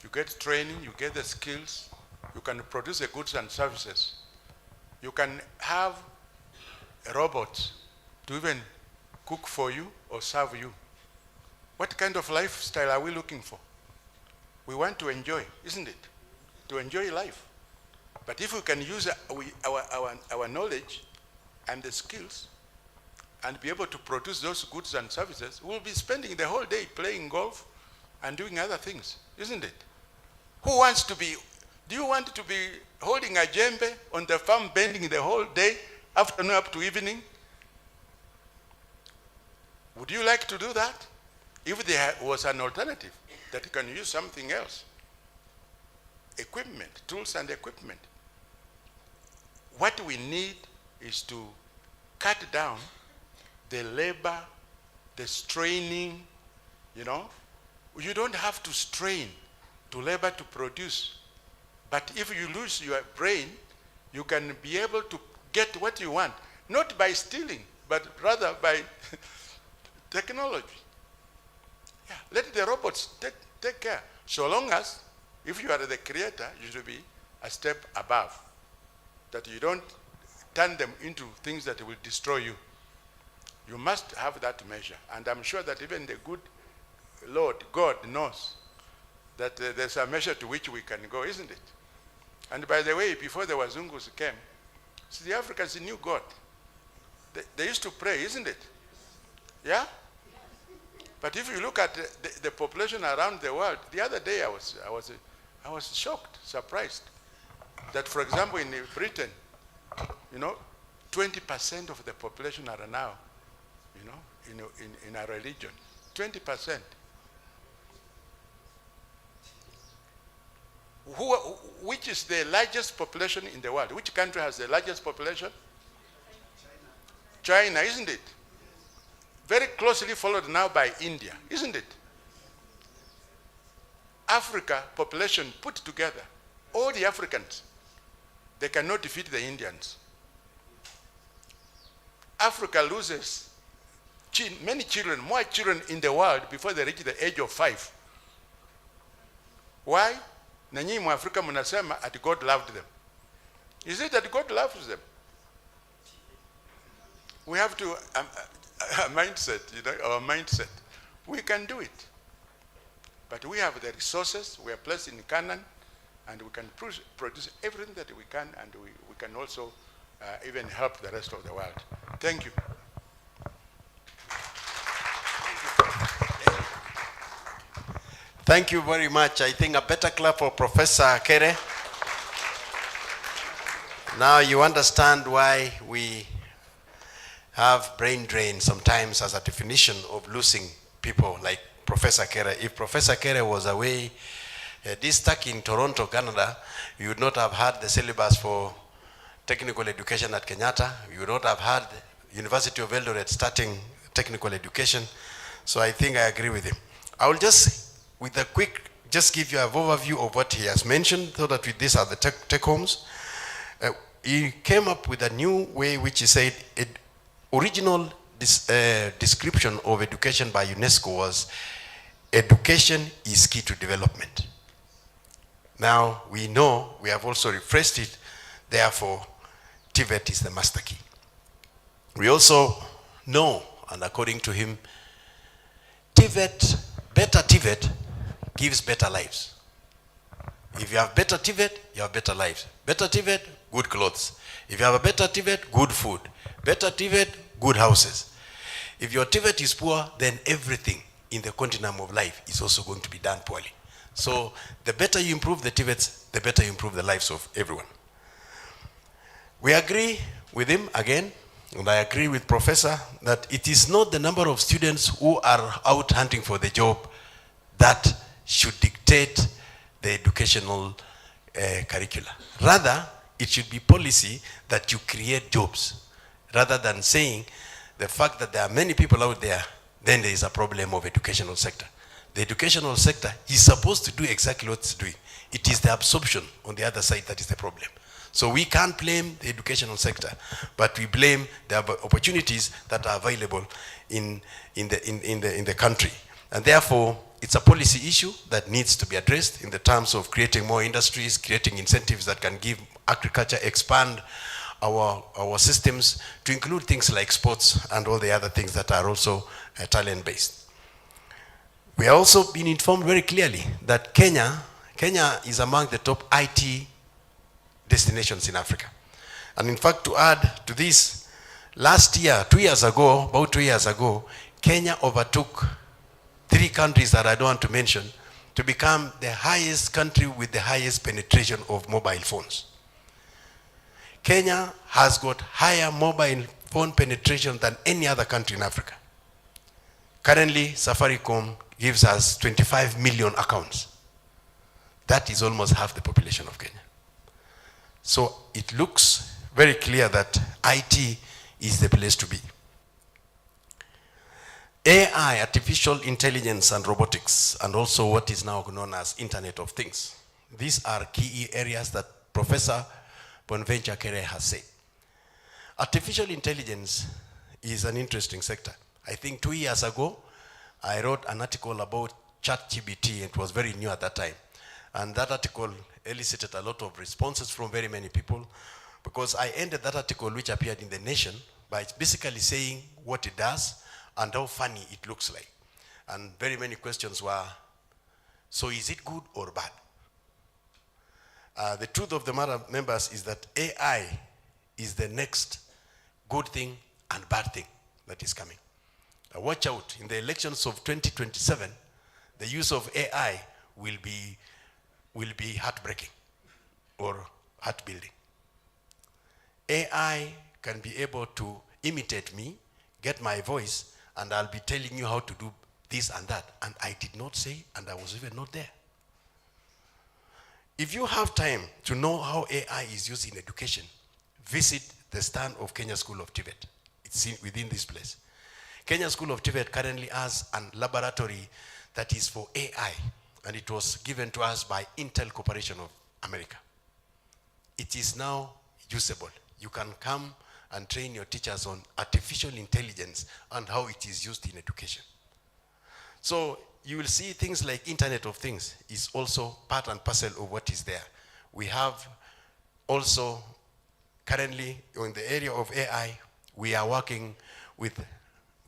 you get training, you get the skills, you can produce the goods and services. You can have a robot to even cook for you or serve you. What kind of lifestyle are we looking for? We want to enjoy, isn't it? To enjoy life. But if we can use our knowledge and the skills and be able to produce those goods and services, we'll be spending the whole day playing golf and doing other things, isn't it? Who wants to be, do you want to be holding a djembe on the farm bending the whole day, afternoon up to evening? Would you like to do that? If there was an alternative that can use something else, equipment, tools and equipment. What we need is to cut down the labor, the straining, you know. You don't have to strain to labor to produce. But if you lose your brain, you can be able to get what you want, not by stealing, but rather by technology. Yeah, let the robots take care. So long as, if you are the creator, you should be a step above, that you don't turn them into things that will destroy you. You must have that measure. And I'm sure that even the good Lord, God, knows that there's a measure to which we can go, isn't it? And by the way, before the Wazungus came, the Africans knew God. They used to pray, isn't it? Yeah? But if you look at the population around the world, the other day I was shocked, surprised, that for example in Britain, 20% of the population are now, in a religion. 20%. Which is the largest population in the world? Which country has the largest population? China, isn't it? Very closely followed now by India, isn't it? Africa population put together, all the Africans, they cannot defeat the Indians. Africa loses many children, more children in the world before they reach the age of 5. Why? Na nyinyi Mwafrika mnasema that God loved them. Is it that God loves them? We have to, a mindset, our mindset. We can do it. But we have the resources, we are placed in Canaan, and we can produce everything that we can, and we can also even help the rest of the world. Thank you. Thank you very much. I think a better clap for Professor Kere. Now you understand why we have brain drain sometimes as a definition of losing people like Professor Kere. If Professor Kere was away, this stuck in Toronto, Canada, you would not have had the syllabus for technical education at Kenyatta. You would not have had the University of Eldoret starting technical education. So I think I agree with him. I will just, with a quick, just give you an overview of what he has mentioned, so that these are the take homes. He came up with a new way, which he said, original description of education by UNESCO was, education is key to development. Now we know, we have also refreshed it, therefore TVET is the master key. We also know, and according to him, TVET, better TVET gives better lives. If you have better TVET, you have better lives. Better TVET, good clothes. If you have a better TVET, good food. Better TVET, good houses. If your TVET is poor, then everything in the continuum of life is also going to be done poorly. So the better you improve the TVETs, the better you improve the lives of everyone. We agree with him again, and I agree with Professor, that it is not the number of students who are out hunting for the job that should dictate the educational curricula. Rather, it should be policy that you create jobs, rather than saying the fact that there are many people out there, then there is a problem of educational sector. The educational sector is supposed to do exactly what it's doing. It is the absorption on the other side that is the problem. So we can't blame the educational sector, but we blame the opportunities that are available in the country. And therefore, it's a policy issue that needs to be addressed in the terms of creating more industries, creating incentives that can give agriculture, expand our systems to include things like sports and all the other things that are also talent-based. We have also been informed very clearly that Kenya is among the top IT destinations in Africa. And in fact, to add to this, last year, about 2 years ago, Kenya overtook 3 countries that I don't want to mention to become the highest country with the highest penetration of mobile phones. Kenya has got higher mobile phone penetration than any other country in Africa. Currently, Safaricom gives us 25 million accounts. That is almost half the population of Kenya. So it looks very clear that IT is the place to be. AI, artificial intelligence and robotics, and also what is now known as Internet of Things. These are key areas that Professor Bonaventure Kere has said. Artificial intelligence is an interesting sector. I think 2 years ago, I wrote an article about ChatGPT. It was very new at that time. And that article elicited a lot of responses from very many people, because I ended that article, which appeared in The Nation, by basically saying what it does and how funny it looks like. And very many questions were, so is it good or bad? The truth of the matter, members, is that AI is the next good thing and bad thing that is coming. Watch out, in the elections of 2027, the use of AI will be heartbreaking or heart-building. AI can be able to imitate me, get my voice, and I'll be telling you how to do this and that. And I did not say, and I was even not there. If you have time to know how AI is used in education, visit the stand of Kenya School of TVET. It's within this place. Kenya School of TVET currently has a laboratory that is for AI, and it was given to us by Intel Corporation of America. It is now usable. You can come and train your teachers on artificial intelligence and how it is used in education. So you will see things like Internet of Things is also part and parcel of what is there. We have also currently in the area of AI, we are working with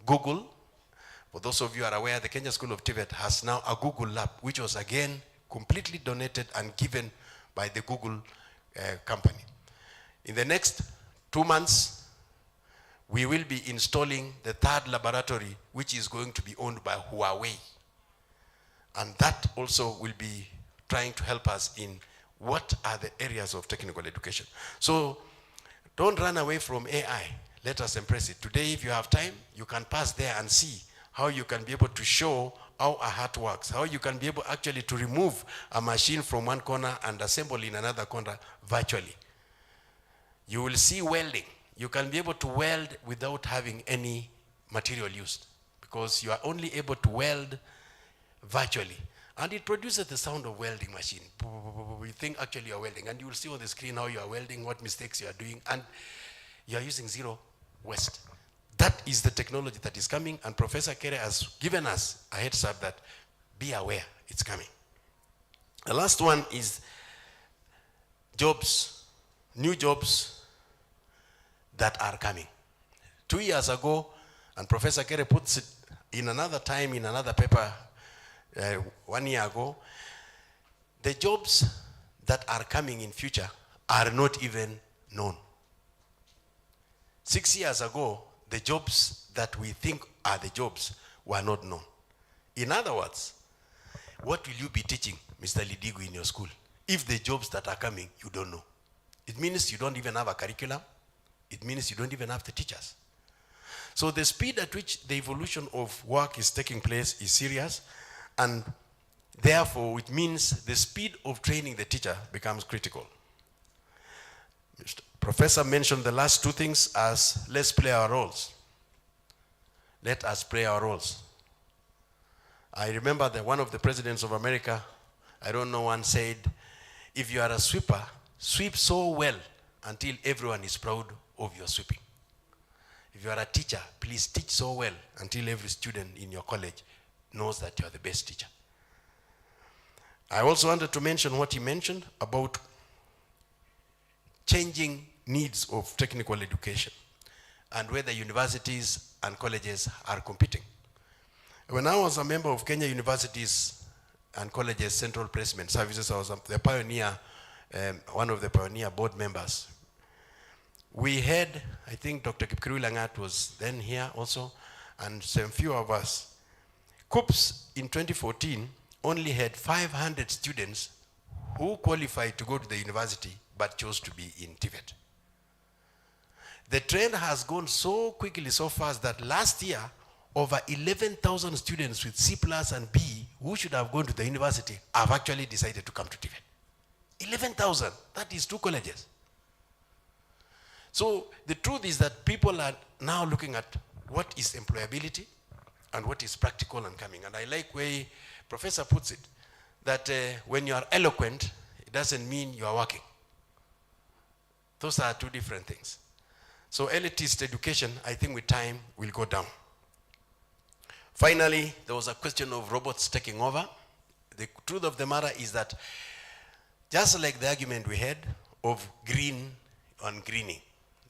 Google. For those of you who are aware, the Kenya School of TVET has now a Google lab, which was again completely donated and given by the Google company. In the next 2 months, we will be installing the third laboratory, which is going to be owned by Huawei. And that also will be trying to help us in what are the areas of technical education. So don't run away from AI. Let us embrace it. Today, if you have time, you can pass there and see how you can be able to show how a heart works, how you can be able actually to remove a machine from one corner and assemble in another corner virtually. You will see welding. You can be able to weld without having any material used, because you are only able to weld virtually. And it produces the sound of welding machine. You think actually you're welding, and you will see on the screen how you are welding, what mistakes you are doing, and you are using zero waste. That is the technology that is coming, and Professor Kere has given us a heads up that be aware, it's coming. The last one is jobs, new jobs that are coming. 2 years ago, and Professor Kere puts it in another time, in another paper 1 year ago, the jobs that are coming in future are not even known. 6 years ago, the jobs that we think are the jobs were not known. In other words, what will you be teaching, Mr. Lidigu, in your school, if the jobs that are coming you don't know? It means you don't even have a curriculum. It means you don't even have the teachers. So the speed at which the evolution of work is taking place is serious, and therefore it means the speed of training the teacher becomes critical. Mr. Professor mentioned the last two things as let's play our roles. Let us play our roles. I remember that one of the presidents of America, I don't know, once said, if you are a sweeper, sweep so well until everyone is proud of your sweeping. If you are a teacher, please teach so well until every student in your college knows that you are the best teacher. I also wanted to mention what he mentioned about changing needs of technical education and whether universities and colleges are competing. When I was a member of Kenya Universities and Colleges Central Placement Services, I was the pioneer, one of the pioneer board members. We had, I think Dr. Kipkirui Langat was then here also, and some few of us. COOPS in 2014 only had 500 students who qualified to go to the university but chose to be in TVET. The trend has gone so quickly, so fast, that last year, over 11,000 students with C+ and B who should have gone to the university have actually decided to come to TVET. 11,000, that is 2 colleges. So the truth is that people are now looking at what is employability, and what is practical and coming. And I like where Professor puts it, that when you are eloquent, it doesn't mean you are working. Those are two different things. So elitist education, I think with time, will go down. Finally, there was a question of robots taking over. The truth of the matter is that just like the argument we had of green on greening,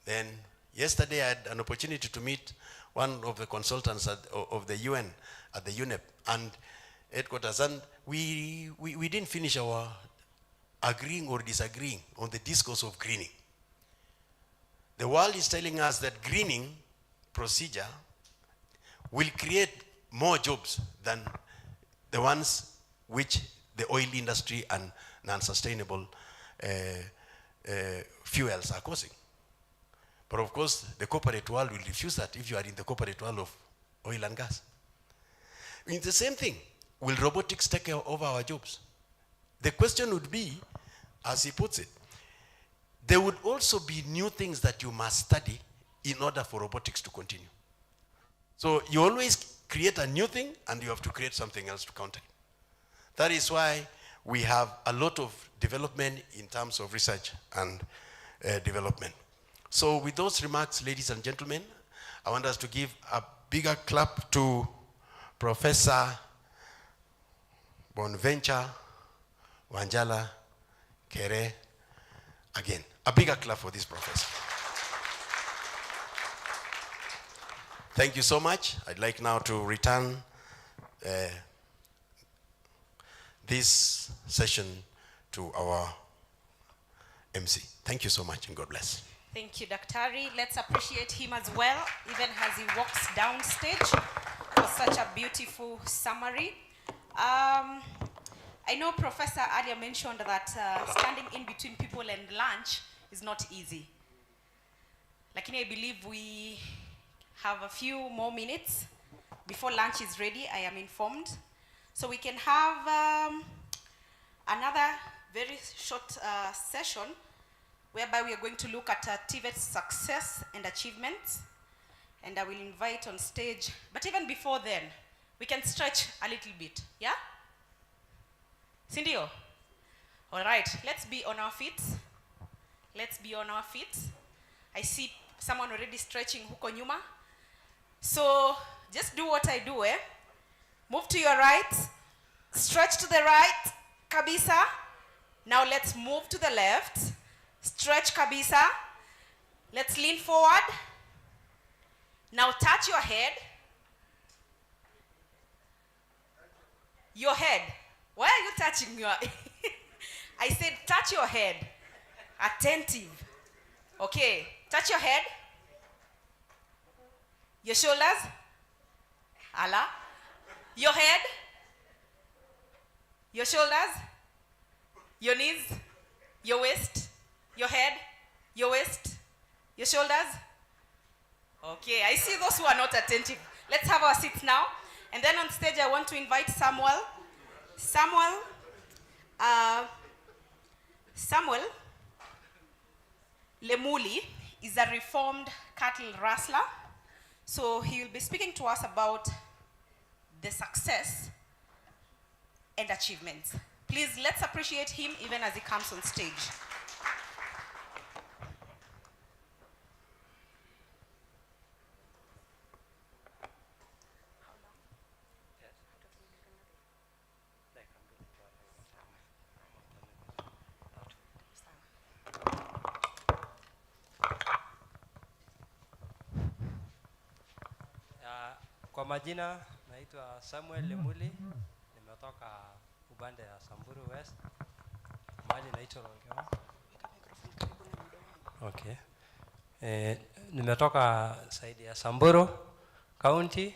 then yesterday I had an opportunity to meet one of the consultants of the UN at the UNEP and headquarters, and we didn't finish our agreeing or disagreeing on the discourse of greening. The world is telling us that greening procedure will create more jobs than the ones which the oil industry and non-sustainable fuels are causing. But of course, the corporate world will refuse that if you are in the corporate world of oil and gas. It's the same thing. Will robotics take over our jobs? The question would be, as he puts it, there would also be new things that you must study in order for robotics to continue. So you always create a new thing and you have to create something else to counter it. That is why we have a lot of development in terms of research and development. So with those remarks, ladies and gentlemen, I want us to give a bigger clap to Professor Bonaventure Wanjala Kere. Again, a bigger clap for this professor. Thank you so much. I'd like now to return this session to our MC. Thank you so much and God bless. Thank you, Daktari. Let's appreciate him as well, even as he walks downstage for such a beautiful summary. I know Professor earlier mentioned that standing in between people and lunch is not easy. Lakini I believe we have a few more minutes before lunch is ready, I am informed. So we can have another very short session whereby we are going to look at TVET's success and achievements. And I will invite on stage, but even before then, we can stretch a little bit, yeah? Sindio? All right, let's be on our feet. Let's be on our feet. I see someone already stretching huko nyuma. So just do what I do, Move to your right, stretch to the right, kabisa. Now let's move to the left, stretch kabisa. Let's lean forward. Now touch your head. Your head. Why are you touching your I said touch your head. Attentive. Okay. Touch your head. Your shoulders. Allah. Your head. Your shoulders. Your knees. Your waist. Your head. Your waist. Your shoulders. Okay. I see those who are not attentive. Let's have our seats now. And then on stage I want to invite Samuel. Samuel Lemuli is a reformed cattle rustler. So he will be speaking to us about the success and achievements. Please, let's appreciate him even as he comes on stage. Kwa majina naitwa Samuel Lemuli, nimetoka upande ya Samburu West, mahali naitwa Longewa. Okay. Nimetoka saidi ya Samburu County,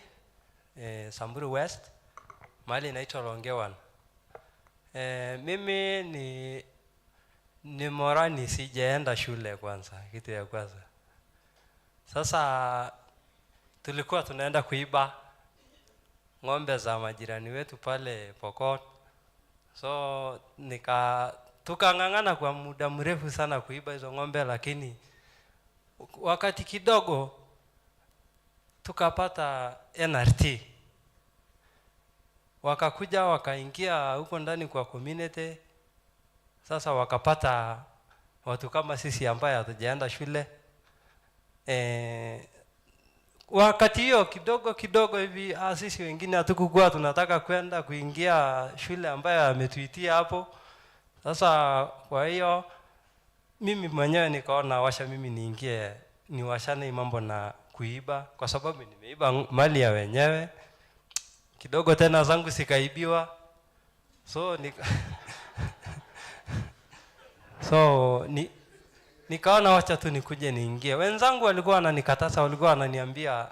Samburu West, mahali naitwa Longewa. Mimi ni morani, sijaenda shule kwanza, kitu ya kwanza. Sasa tulikuwa tunaenda kuiba ng'ombe za majirani wetu pale Pokot. So tukang'ang'ana kwa muda mrefu sana kuiba hizo ng'ombe, lakini wakati kidogo tukapata NRT wakakuja wakaingia huko ndani kwa community. Sasa wakapata watu kama sisi ambaye hatujaenda shule. Wakati hiyo kidogo hivi sisi wengine hatukukuwa tunataka kwenda kuingia shule ambayo ametuitia hapo. Sasa kwa hiyo mimi mwenyewe nikaona washa mimi niingie niwashane mambo na kuiba, kwa sababu nimeiba mali ya wenyewe. Kidogo tena zangu sikaibiwa. So nikaona wacha tu nikuje niingie. Wenzangu walikuwa wananikataza, walikuwa wananiambia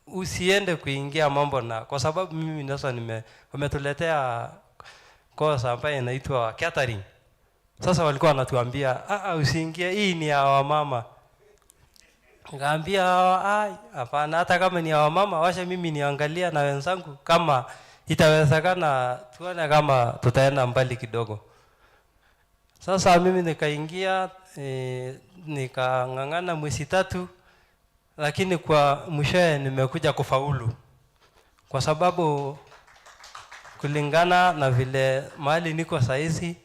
usiende kuingia mambo na, kwa sababu mimi sasa wametuletea kosa ambayo inaitwa catering. Sasa walikuwa wanatuambia usiingie, hii ni ya wamama. Ngambia hapana, hata kama ni ya wamama washa mimi niangalia na wenzangu kama itawezekana, tuone kama tutaenda mbali kidogo. Sasa mimi nikaingia, nikang'ang'ana mwezi 3, lakini kwa mwishowe nimekuja kufaulu. Kwa sababu kulingana na vile mahali niko saizi,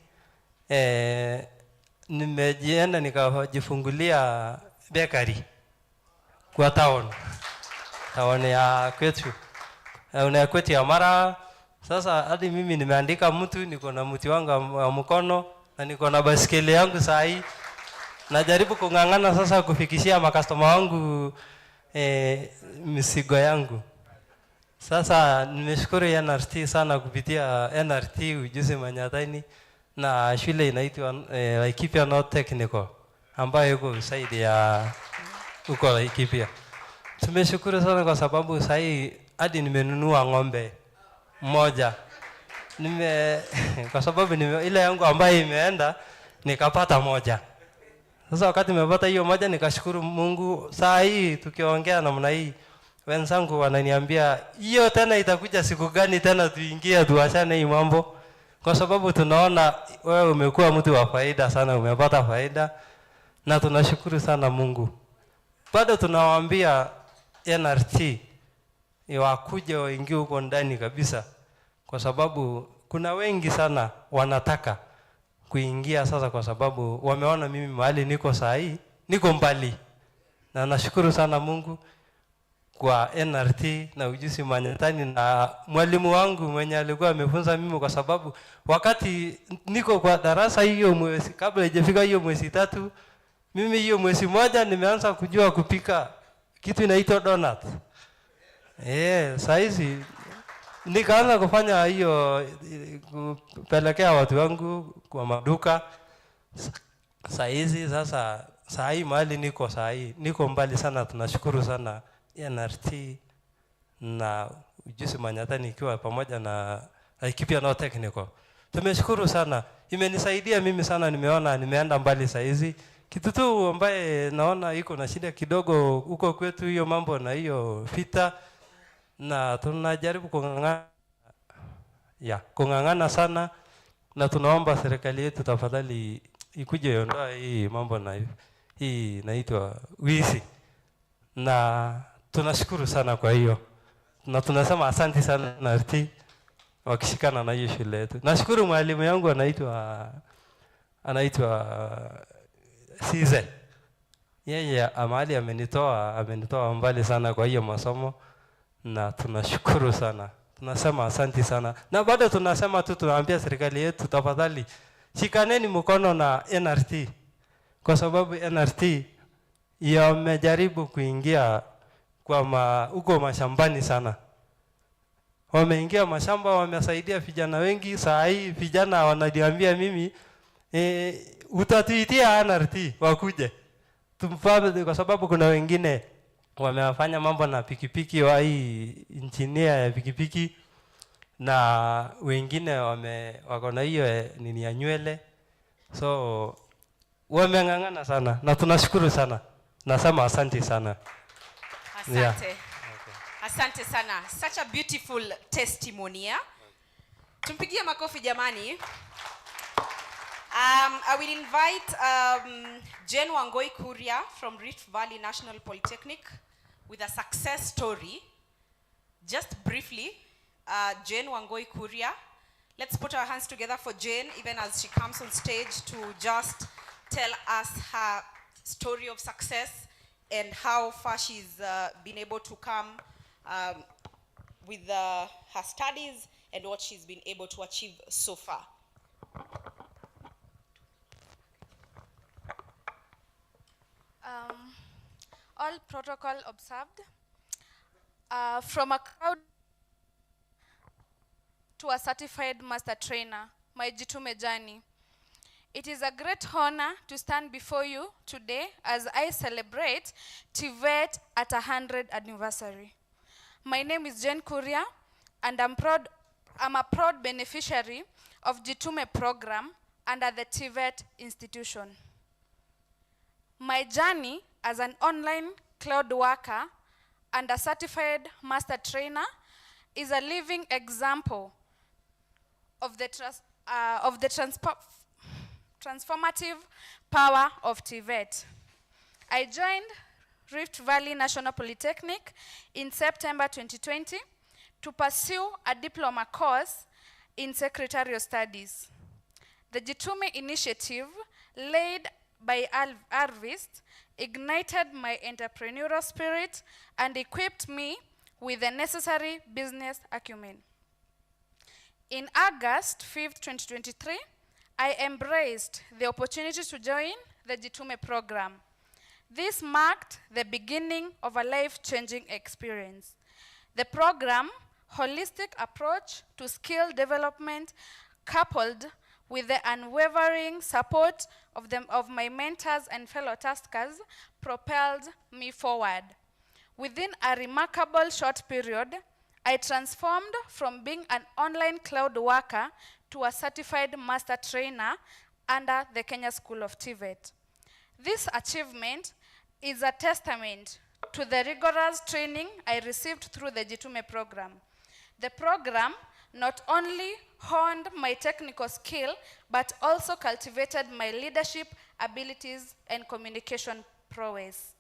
nimejienda nikajifungulia bakery kwa town ya kwetu. Una kwetu ya Mara. Sasa hadi mimi nimeandika mtu, niko na mti wangu wa mkono na niko na basikeli yangu saa hii. Najaribu kung'ang'ana sasa kufikishia makastoma wangu misigo yangu. Sasa nimeshukuru NRT sana, kupitia NRT ujuzi Manyataini na shule inaitwa Laikipia North Technical ambayo iko saidi ya uko Laikipia. Tumeshukuru sana kwa sababu sasa hii hadi nimenunua ng'ombe moja. Kwa sababu ile yangu ambayo imeenda nikapata moja. Sasa wakati nimepata hiyo moja nikashukuru Mungu. Saa hii tukiongea namna hii wenzangu wananiambia hiyo tena itakuja siku gani tena tuingie tuachane hii mambo, kwa sababu tunaona wewe umekuwa mtu wa faida sana, umepata faida na tunashukuru sana Mungu. Bado tunawaambia NRT wakuje waingie huko ndani kabisa, kwa sababu kuna wengi sana wanataka kuingia sasa, kwa sababu wameona mimi mahali niko saa hii niko mbali. Na nashukuru sana Mungu kwa NRT na ujuzi Manyatani na mwalimu wangu mwenye alikuwa amefunza mimi, kwa sababu wakati niko kwa darasa hiyo mwezi, kabla haijafika hiyo mwezi 3, mimi hiyo mwezi 1 nimeanza kujua kupika kitu inaitwa donut. Saizi nikaanza kufanya hiyo, kupelekea watu wangu kwa maduka. Saizi sasa saa hii mahali niko saa hii niko mbali sana. Tunashukuru sana NRT na ujuzi Manyatani ikiwa pamoja na Laikipia North Technical. Tumeshukuru sana. Imenisaidia mimi sana, nimeona nimeenda mbali saizi. Kitu tu ambaye naona iko na shida kidogo huko kwetu hiyo mambo na hiyo vita, na tunajaribu kung'ang'ana sana, na tunaomba serikali yetu tafadhali ikuje iondoa hii mambo na hii inaitwa wizi. Na tunashukuru sana kwa hiyo. Na tunasema asante sana NRT wakishikana na hiyo shule yetu. Nashukuru mwalimu yangu anaitwa Size. Yeye amali amenitoa mbali sana kwa hiyo masomo, na tunashukuru sana. Tunasema asante sana. Na bado tunasema tu, tunaambia serikali yetu tafadhali shikaneni mkono na NRT, kwa sababu NRT yamejaribu kuingia kwa huko mashambani sana. Wameingia mashamba, wamesaidia vijana wengi. Saa hii vijana wananiambia mimi utatuitia NRT wakuje tumfabe, kwa sababu kuna wengine wamefanya mambo na pikipiki wa hii engineer ya pikipiki, na wengine wako na hiyo nini ya nywele. So wameng'ang'ana sana na tunashukuru sana. Nasema asante sana. Asante. Asante sana. Such a beautiful testimony. Tumpigie makofi jamani. I will invite Jen Wangoi Kuria from Rift Valley National Polytechnic with a success story. Just briefly, Jane Wangoi Kuria. Let's put our hands together for Jane, even as she comes on stage to just tell us her story of success and how far she's been able to come with her studies and what she's been able to achieve so far. All protocol observed. From a crowd to a certified master trainer, my Jitume journey. It is a great honor to stand before you today as I celebrate TVET at 100th anniversary. My name is Jane Kuria, and I'm a proud beneficiary of Jitume program under the TVET institution. My journey as an online cloud worker and a certified master trainer is a living example of the transformative power of TVET. I joined Rift Valley National Polytechnic in September 2020 to pursue a diploma course in secretarial studies. The Jitume initiative, led by Arvist, ignited my entrepreneurial spirit and equipped me with the necessary business acumen. In August 5th, 2023, I embraced the opportunity to join the Jitume program. This marked the beginning of a life-changing experience. The program, holistic approach to skill development, coupled with the unwavering support of my mentors and fellow taskers, propelled me forward. Within a remarkable short period, I transformed from being an online cloud worker to a certified master trainer under the Kenya School of TVET. This achievement is a testament to the rigorous training I received through the Jitume program. The program not only honed my technical skill, but also cultivated my leadership abilities and communication prowess.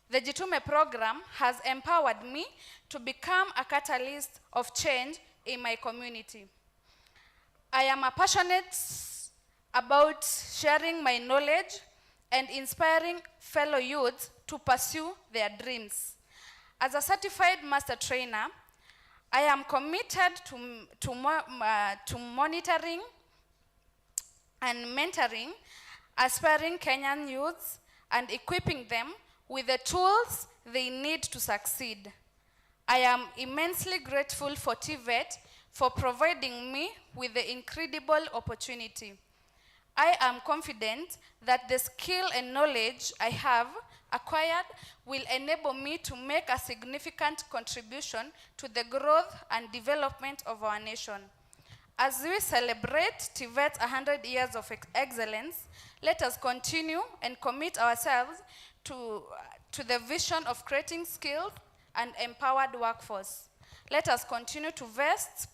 The Jitume program has empowered me to become a catalyst of change in my community. I am passionate about sharing my knowledge and inspiring fellow youths to pursue their dreams. As a certified master trainer, I am committed to monitoring and mentoring aspiring Kenyan youths and equipping them with the tools they need to succeed. I am immensely grateful for TVET for providing me with the incredible opportunity. I am confident that the skill and knowledge I have acquired will enable me to make a significant contribution to the growth and development of our nation. As we celebrate TVET's 100 years of excellence, let us continue and commit ourselves to the vision of creating skilled and empowered workforce. Let us continue to invest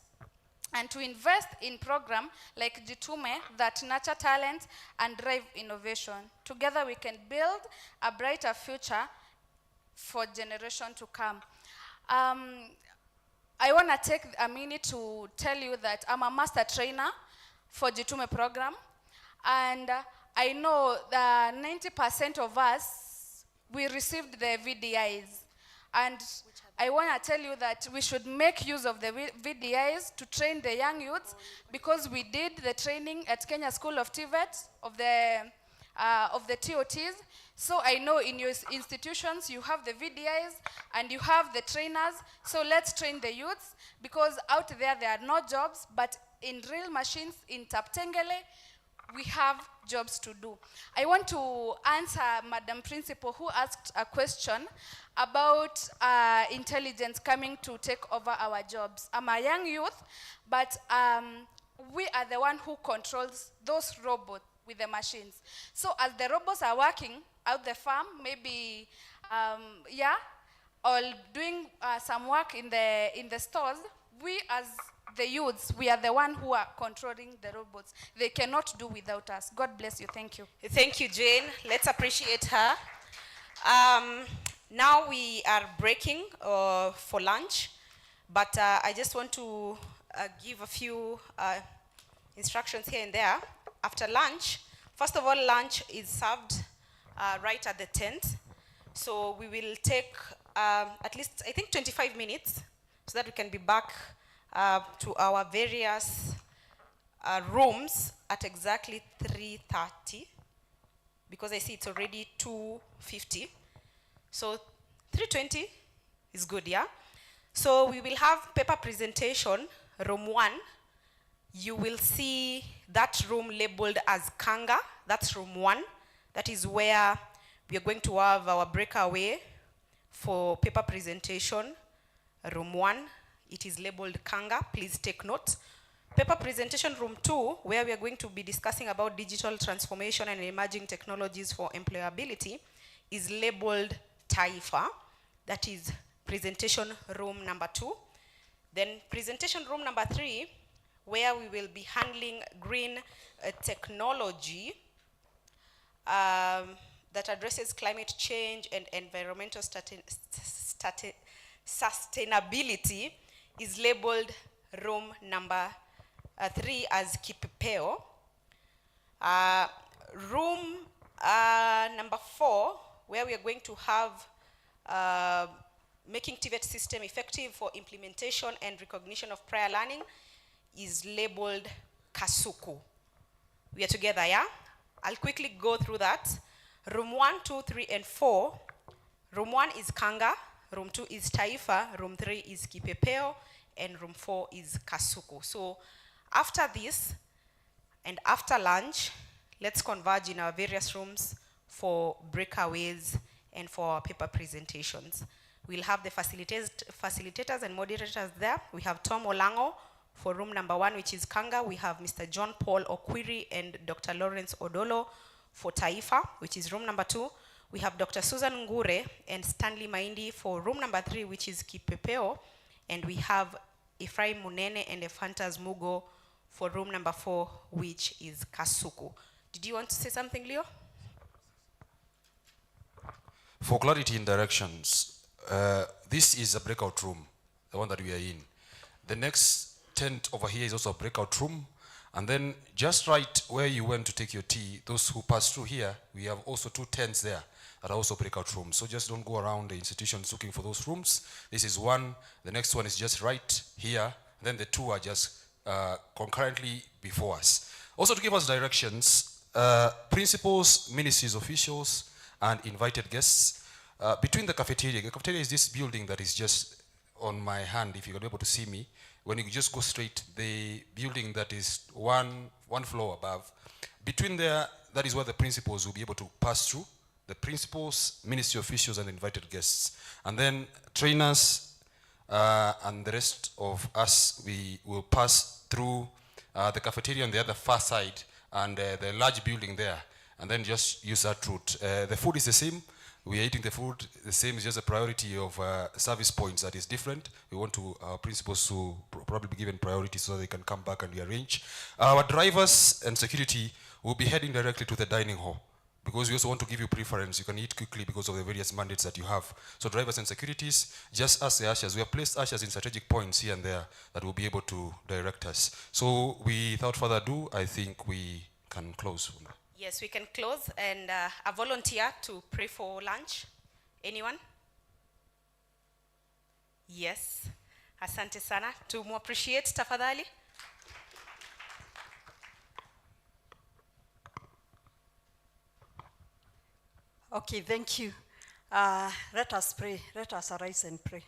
in programs like Jitume that nurture talent and drive innovation. Together we can build a brighter future for generations to come. I want to take a minute to tell you that I'm a master trainer for Jitume program, and I know that 90% of us, we received the VDIs, and I want to tell you that we should make use of the VDIs to train the young youths, because we did the training at Kenya School of TVET of the TOTs. So I know in your institutions you have the VDIs and you have the trainers. So let's train the youths, because out there are no jobs, but in real machines in Taptengele, we have jobs to do. I want to answer Madam Principal, who asked a question about intelligence coming to take over our jobs. I'm a young youth, but we are the one who controls those robots with the machines. So as the robots are working out the farm, maybe, or doing some work in the stores, we as the youths, we are the one who are controlling the robots. They cannot do without us. God bless you. Thank you. Thank you, Jane. Let's appreciate her. Now we are breaking for lunch. But I just want to give a few instructions here and there. After lunch, first of all, lunch is served right at the tent. So we will take at least, I think, 25 minutes so that we can be back to our various rooms at exactly 3:30, because I see it's already 2:50. So 3:20 is good, yeah? So we will have paper presentation, room 1. You will see that room labeled as Kanga. That's room 1. That is where we are going to have our breakaway for paper presentation. Room 1, it is labeled Kanga. Please take note. Paper presentation room 2, where we are going to be discussing about digital transformation and emerging technologies for employability, is labeled Taifa. That is presentation room number 2. Then presentation room number 3, where we will be handling green technology that addresses climate change and environmental sustainability, is labeled room number 3 as Kipipeo. Room number 4, where we are going to have making TVET system effective for implementation and recognition of prior learning, is labeled Kasuku. We are together, yeah? I'll quickly go through that. Room 1, 2, 3, and 4. Room 1 is Kanga, room 2 is Taifa, room 3 is Kipepeo, and room 4 is Kasuku. So after this, and after lunch, let's converge in our various rooms for breakaways and for our paper presentations. We'll have the facilitators and moderators there. We have Tom Olango for room number 1, which is Kanga. We have Mr. John Paul Okwiri and Dr. Lawrence Odolo for Taifa, which is room number 2. We have Dr. Susan Ngure and Stanley Maindi for room number 3, which is Kipepeo. And we have Ephraim Munene and Ephantas Mugo for room number 4, which is Kasuku. Did you want to say something, Leo? For clarity in directions, this is a breakout room, the one that we are in. The next tent over here is also a breakout room. And then just right where you went to take your tea, those who pass through here, we have also 2 tents there that are also breakout rooms. So just don't go around the institutions looking for those rooms. This is one. The next one is just right here. Then the 2 are just concurrently before us. Also to give us directions, principals, ministries officials, and invited guests. Between the cafeteria is this building that is just on my hand, if you're able to see me. When you just go straight, the building that is one floor above. Between there, that is where the principals will be able to pass through. The principals, ministry officials, and invited guests. And then trainers and the rest of us, we will pass through the cafeteria on the other far side and the large building there. And then just use that route. The food is the same. We are eating the food the same. It's just a priority of service points that is different. We want our principals to probably be given priority so they can come back and rearrange. Our drivers and security will be heading directly to the dining hall because we also want to give you preference. You can eat quickly because of the various mandates that you have. So drivers and securities, just as the ushers, we have placed ushers in strategic points here and there that will be able to direct us. So without further ado, I think we can close. Yes, we can close, and a volunteer to pray for lunch. Anyone? Yes. Asante sana. To more appreciate, tafadhali. Okay, thank you. Let us pray. Let us arise and pray.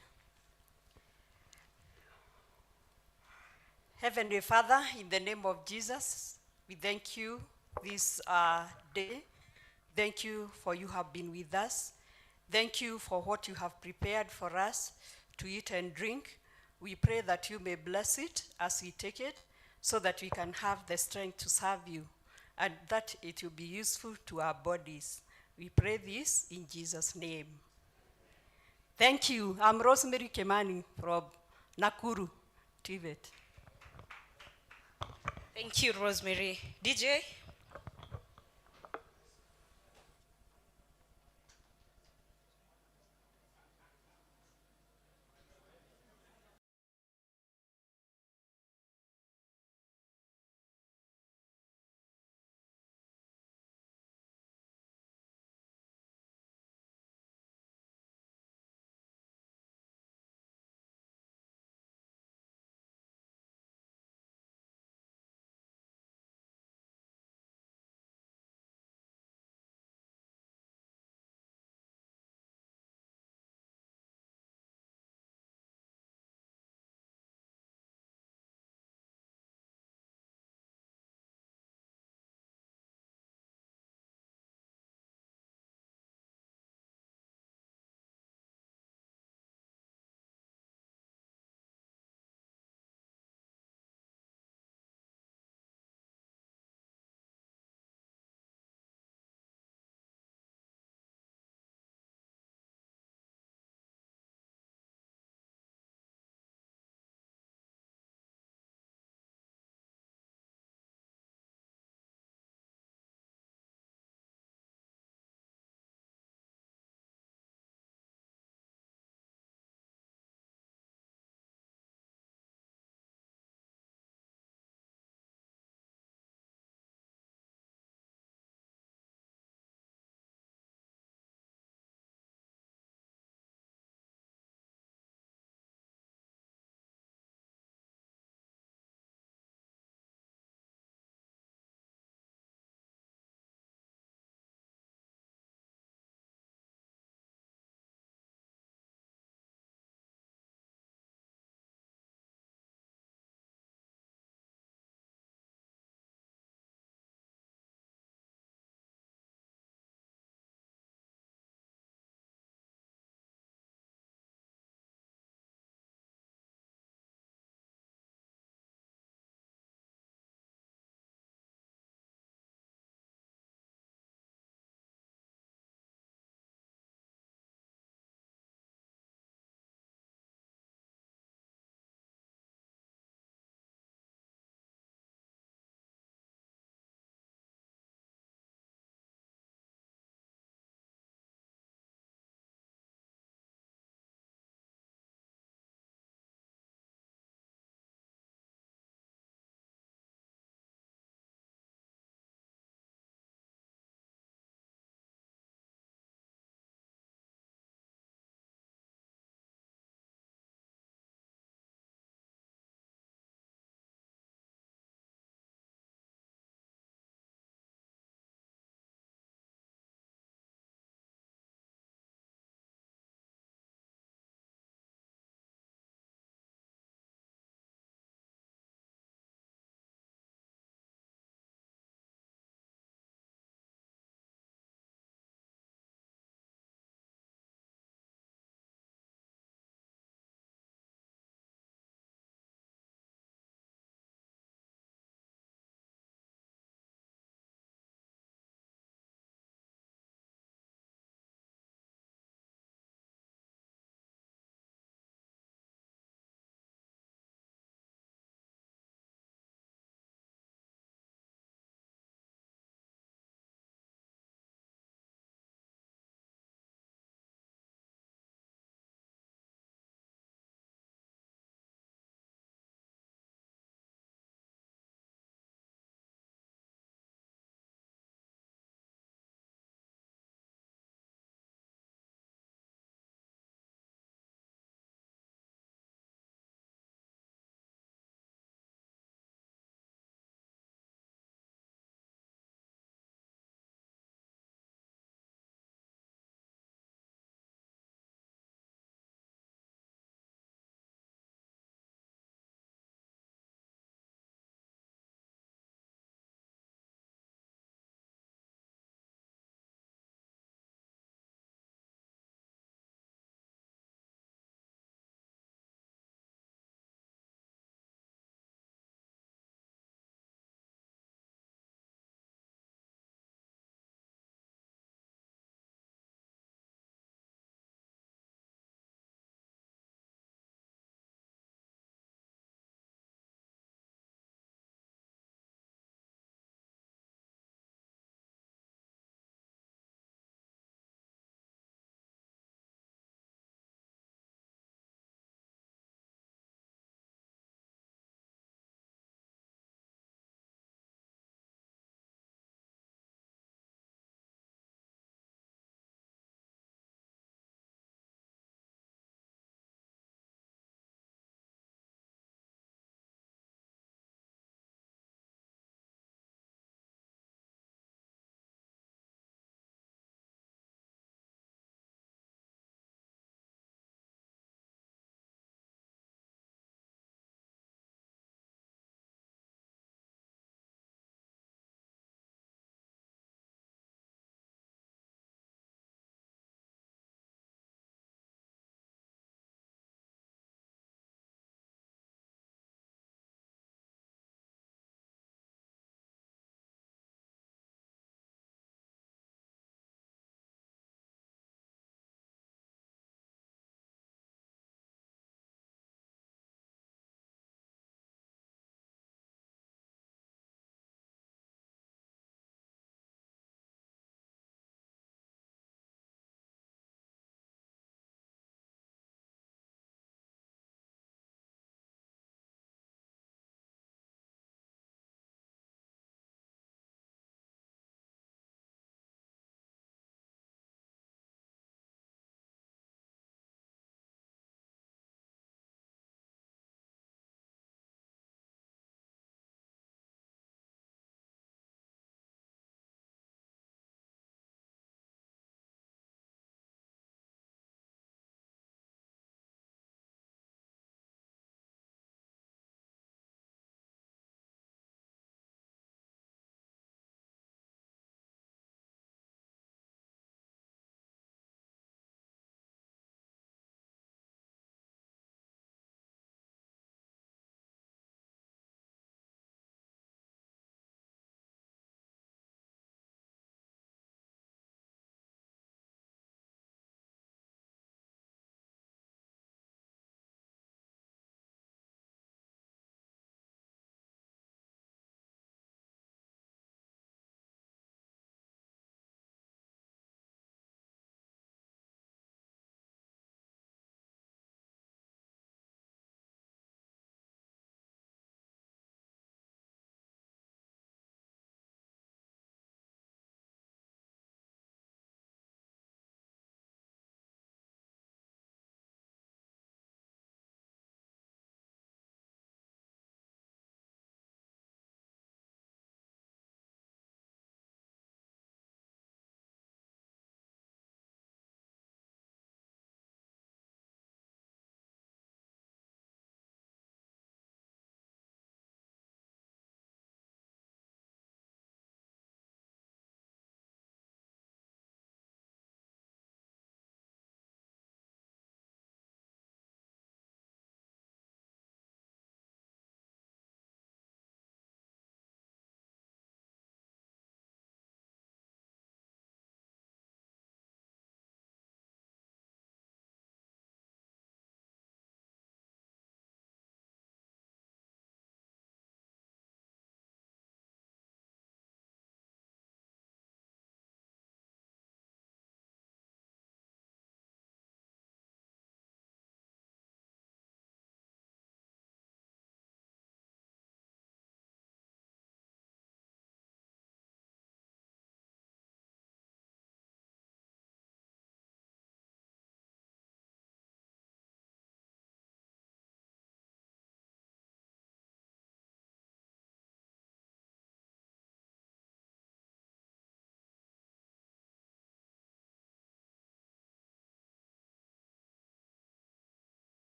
Heavenly Father, in the name of Jesus, we thank you this day. Thank you for you have been with us. Thank you for what you have prepared for us to eat and drink. We pray that you may bless it as we take it so that we can have the strength to serve you and that it will be useful to our bodies. We pray this in Jesus' name. Thank you. I'm Rosemary Kemani from Nakuru, TVET. Thank you, Rosemary. DJ?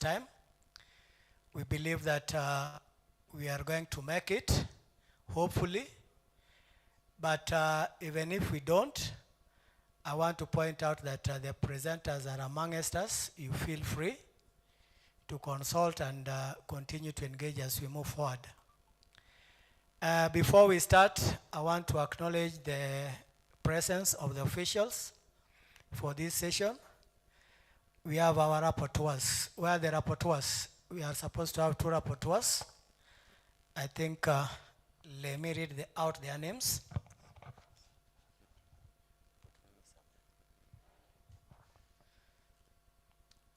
time. We believe that we are going to make it, hopefully. But even if we don't, I want to point out that the presenters are amongst us. You feel free to consult and continue to engage as we move forward. Before we start, I want to acknowledge the presence of the officials for this session. We have our rapporteurs. Where are the rapporteurs? We are supposed to have 2 rapporteurs. I think, let me read out their names.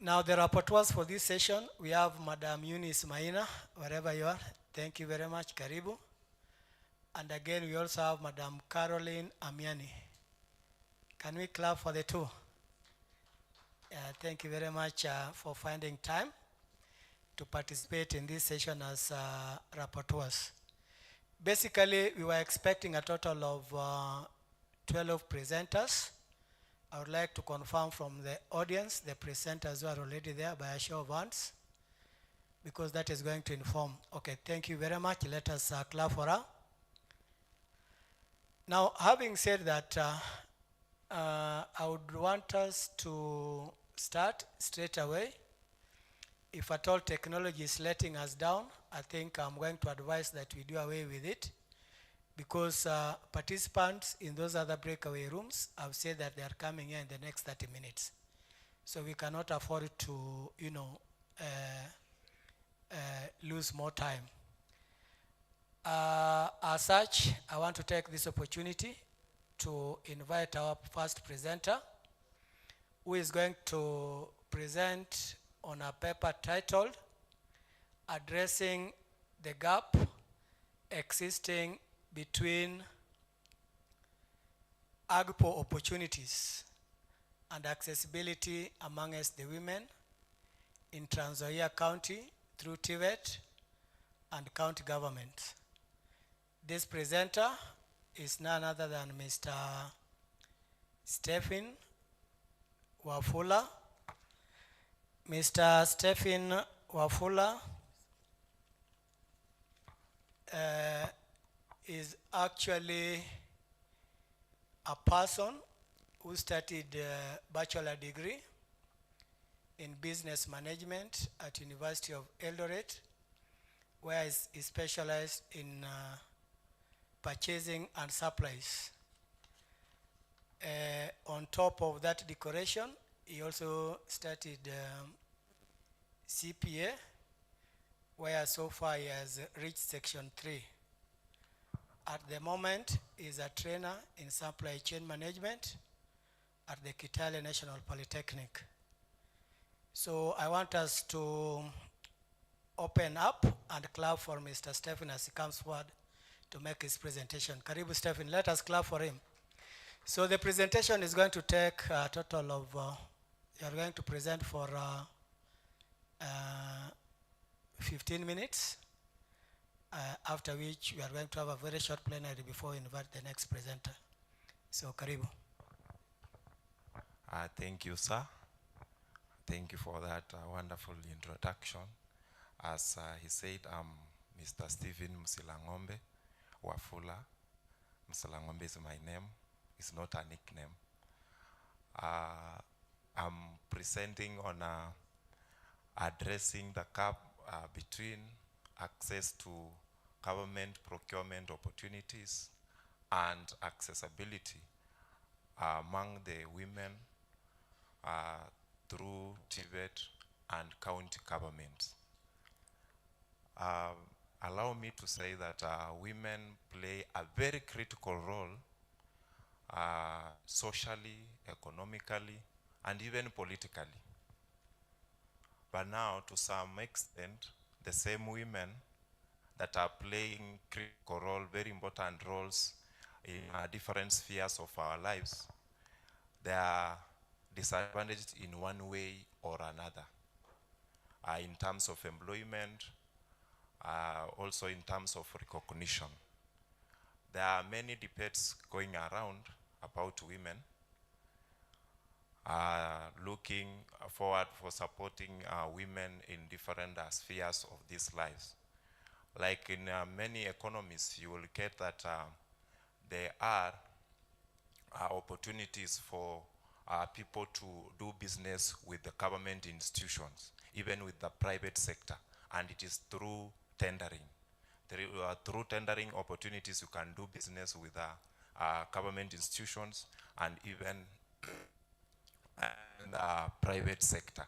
Now, the rapporteurs for this session, we have Madam Eunice Maina, wherever you are. Thank you very much, Karibu. And again, we also have Madam Caroline Amiani. Can we clap for the 2? Thank you very much for finding time to participate in this session as rapporteurs. Basically, we were expecting a total of 12 presenters. I would like to confirm from the audience, the presenters who are already there by a show of hands, because that is going to inform. Okay, thank you very much. Let us clap for her. Now, having said that, I would want us to start straight away. If at all technology is letting us down, I think I'm going to advise that we do away with it, because participants in those other breakaway rooms have said that they are coming here in the next 30 minutes. So we cannot afford to, lose more time. As such, I want to take this opportunity to invite our first presenter, who is going to present on a paper titled Addressing the Gap Existing Between AGPO Opportunities and Accessibility Amongst the Women in Trans Nzoia County through TVET and county government. This presenter is none other than Mr. Stephen Wafula. Mr. Stephen Wafula is actually a person who studied a bachelor degree in business management at University of Eldoret, where he specialized in purchasing and supplies. On top of that decoration, he also studied CPA, where so far he has reached Section 3. At the moment, he is a trainer in supply chain management at the Kitale National Polytechnic. So I want us to open up and clap for Mr. Stephen as he comes forward to make his presentation. Karibu Stephen, let us clap for him. So the presentation is going to take a total of, you are going to present for 15 minutes, after which we are going to have a very short plenary before we invite the next presenter. So Karibu. Thank you, sir. Thank you for that wonderful introduction. As he said, I'm Mr. Stephen Msilangombe Wafula. Msilangombe is my name. It's not a nickname. I'm presenting on addressing the gap between access to government procurement opportunities and accessibility among the women through TVET and county governments. Allow me to say that women play a very critical role socially, economically, and even politically. But now, to some extent, the same women that are playing critical role, very important roles in different spheres of our lives, they are disadvantaged in one way or another, in terms of employment, also in terms of recognition. There are many debates going around about women. looking forward for supporting women in different spheres of these lives. Like in many economies, you will get that there are opportunities for people to do business with the government institutions, even with the private sector, and it is through tendering. Through tendering opportunities, you can do business with government institutions and even private sector.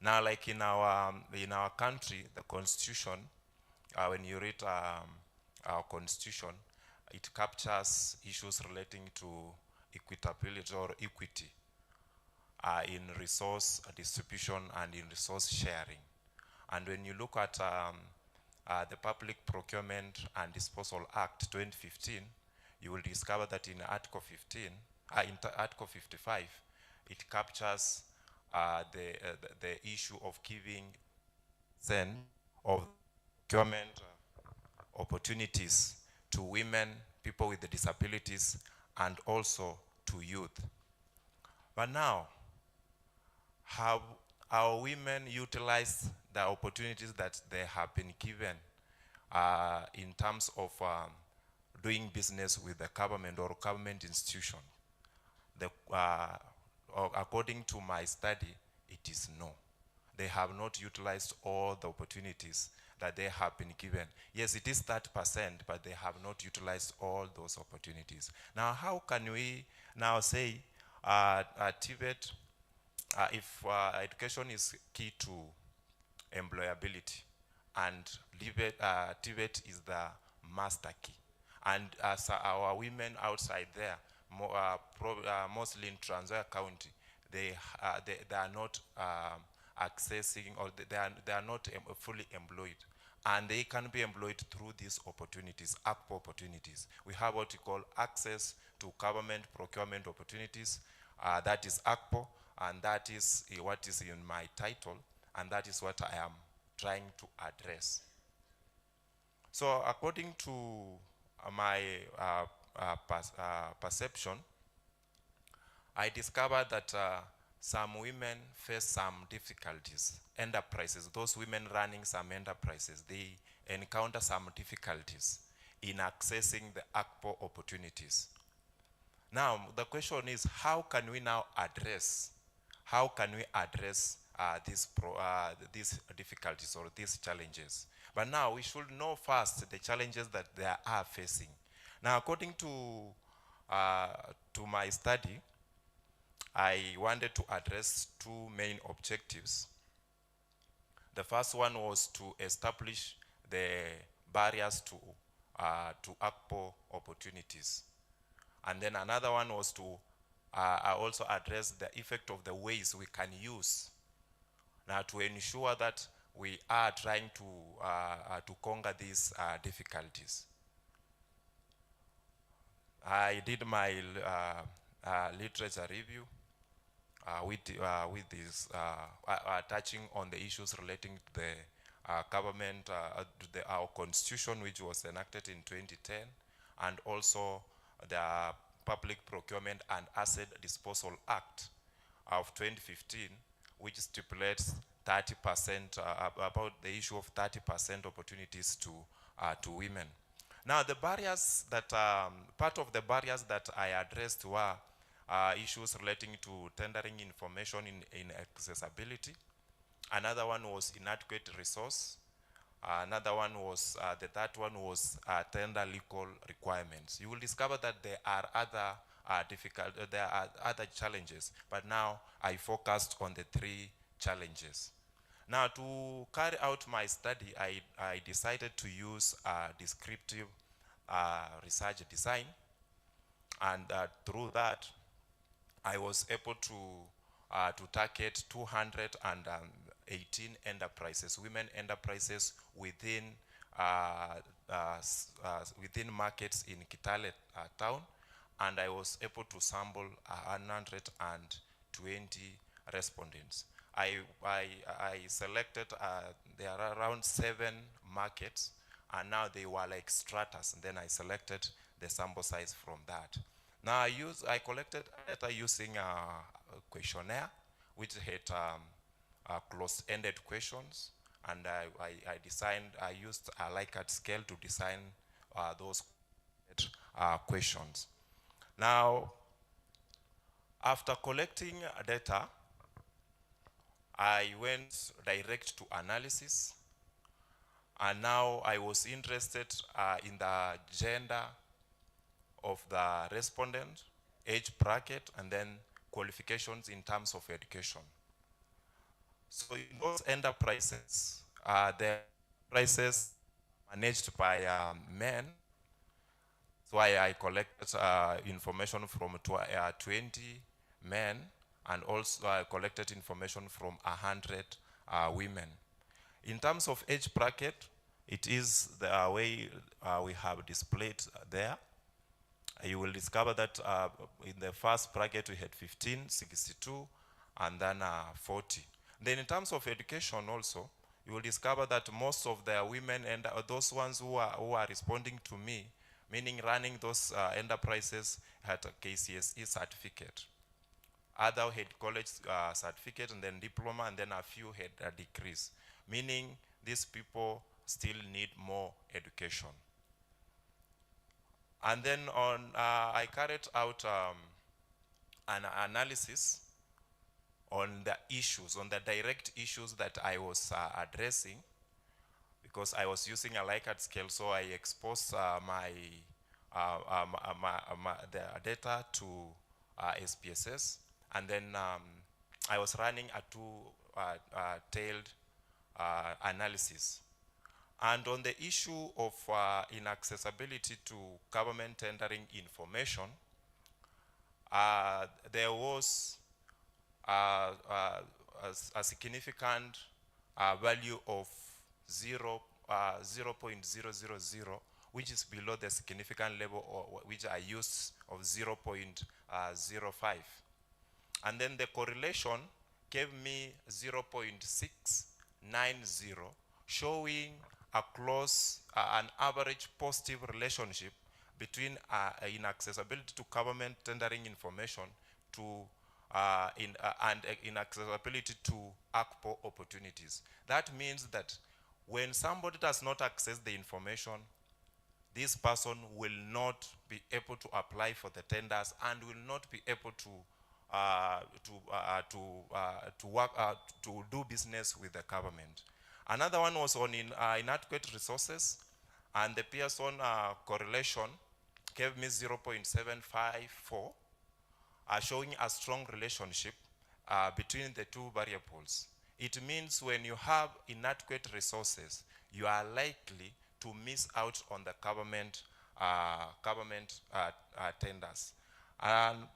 Now, like in our country, the constitution, when you read our constitution, it captures issues relating to equitability or equity in resource distribution and in resource sharing. And when you look at the Public Procurement and Disposal Act 2015, you will discover that in Article 15, in Article 55, it captures the issue of giving of procurement opportunities to women, people with disabilities, and also to youth. But now, have our women utilized the opportunities that they have been given in terms of doing business with the government or government institution? According to my study, it is no. They have not utilized all the opportunities that they have been given. Yes, it is 30%, but they have not utilized all those opportunities. Now, how can we now say TVET, if education is key to employability, and TVET is the master key, and as our women outside there, mostly in Trans Nzoia County, they are not accessing, or they are not fully employed, and they can be employed through these opportunities, ACPO opportunities. We have what we call access to government procurement opportunities, that is ACPO, and that is what is in my title, and that is what I am trying to address. So according to my perception, I discovered that some women face some difficulties. Enterprises, those women running some enterprises, they encounter some difficulties in accessing the ACPO opportunities. Now, the question is, how can we now address these difficulties or these challenges? But now we should know first the challenges that they are facing. Now, according to my study, I wanted to address two main objectives. The first one was to establish the barriers to ACPO opportunities. And then another one was to also address the effect of the ways we can use now to ensure that we are trying to conquer these difficulties. I did my literature review with this touching on the issues relating to the government, our constitution, which was enacted in 2010, and also the Public Procurement and Asset Disposal Act of 2015, which stipulates 30% about the issue of 30% opportunities to women. Now, the barriers that part of the barriers that I addressed were issues relating to tendering information in accessibility. Another one was inadequate resource. Another one was, the third one was tender legal requirements. You will discover that there are other challenges, but now I focused on the three challenges. Now, to carry out my study, I decided to use descriptive research design, and through that, I was able to target 218 enterprises, women enterprises within markets in Kitale town, and I was able to sample 120 respondents. I selected, there are around 7 markets, and now they were like stratas, and then I selected the sample size from that. Now I collected data using questionnaire, which had close-ended questions, and I used a Likert scale to design those questions. Now, after collecting data, I went direct to analysis, and now I was interested in the gender of the respondent, age bracket, and then qualifications in terms of education. So in those enterprises, the enterprises managed by men. So I collected information from 20 men, and also I collected information from 100 women. In terms of age bracket, it is the way we have displayed there. You will discover that in the first bracket we had 15, 62, and then 40. Then in terms of education also, you will discover that most of the women and those ones who are responding to me, meaning running those enterprises, had a KCSE certificate. Other had college certificate and then diploma, and then a few had degrees, meaning these people still need more education. And then I carried out an analysis on the issues, on the direct issues that I was addressing, because I was using a Likert scale, so I exposed the data to SPSS, and then I was running a two-tailed analysis. And on the issue of inaccessibility to government tendering information, there was a significant value of 0.000, which is below the significant level which I used of 0.05. And then the correlation gave me 0.690, showing a close, an average positive relationship between inaccessibility to government tendering information and inaccessibility to ACPO opportunities. That means that when somebody does not access the information, this person will not be able to apply for the tenders and will not be able to do business with the government. Another one was on inadequate resources, and the Pearson correlation gave me 0.754, showing a strong relationship between the two variables. It means when you have inadequate resources, you are likely to miss out on the government tenders. And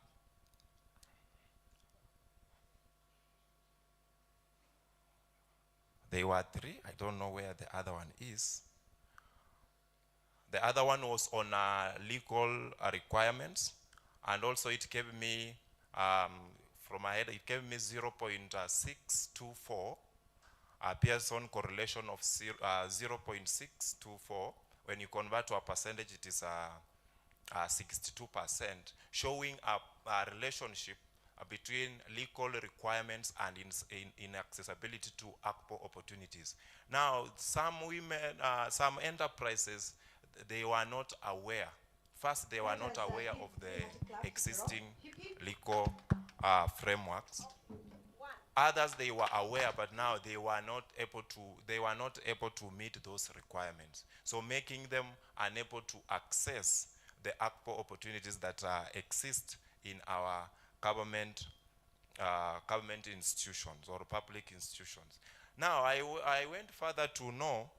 there were 3. I don't know where the other one is. The other one was on legal requirements, and also it gave me, from my head, it gave me 0.624, Pearson correlation of 0.624. When you convert to a percentage, it is 62%, showing a relationship between legal requirements and inaccessibility to ACPO opportunities. Now, some women, some enterprises, they were not aware. First, they were not aware of the existing legal frameworks. Others, they were aware, but now they were not able to meet those requirements. So making them unable to access the ACPO opportunities that exist in our government institutions or public institutions. Now, I went further to know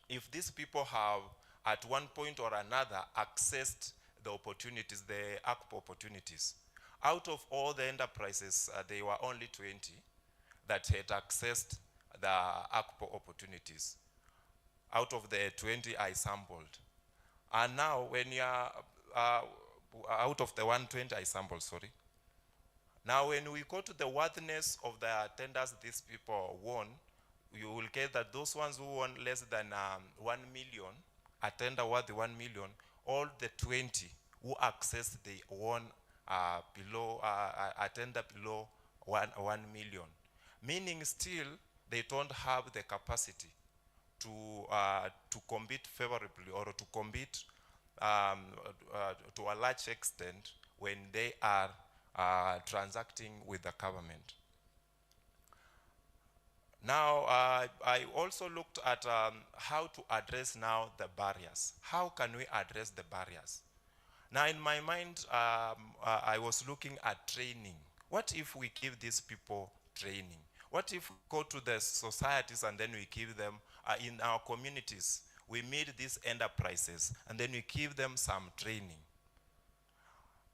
if these people have, at one point or another, accessed the opportunities, the ACPO opportunities. Out of all the enterprises, there were only 20 that had accessed the ACPO opportunities. Out of the 20 I sampled. And now, when you are, out of the 120 I sampled, sorry. Now, when we go to the worthiness of the tenders these people won, you will get that those ones who won less than 1 million, a tender worth 1 million, all the 20 who accessed, they won below, a tender below 1 million, meaning still they don't have the capacity to compete favorably or to compete to a large extent when they are transacting with the government. Now, I also looked at how to address now the barriers. How can we address the barriers? Now, in my mind, I was looking at training. What if we give these people training? What if we go to the societies and then we give them, in our communities, we meet these enterprises and then we give them some training?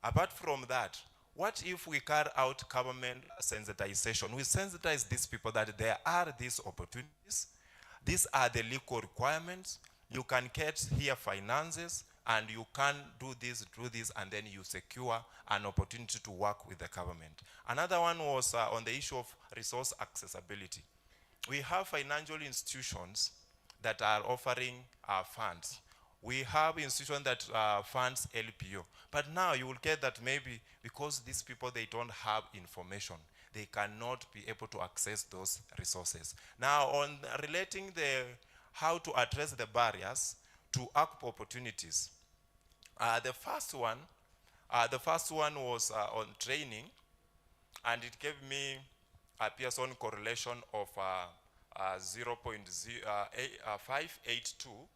Apart from that, what if we carry out government sensitization? We sensitize these people that there are these opportunities. These are the legal requirements. You can get here finances and you can do this, and then you secure an opportunity to work with the government. Another one was on the issue of resource accessibility. We have financial institutions that are offering funds. We have institutions that funds LPO. But now you will get that maybe because these people, they don't have information, they cannot be able to access those resources. Now, on relating how to address the barriers to ACP opportunities, the first one was on training, and it gave me a Pearson correlation of 0.582,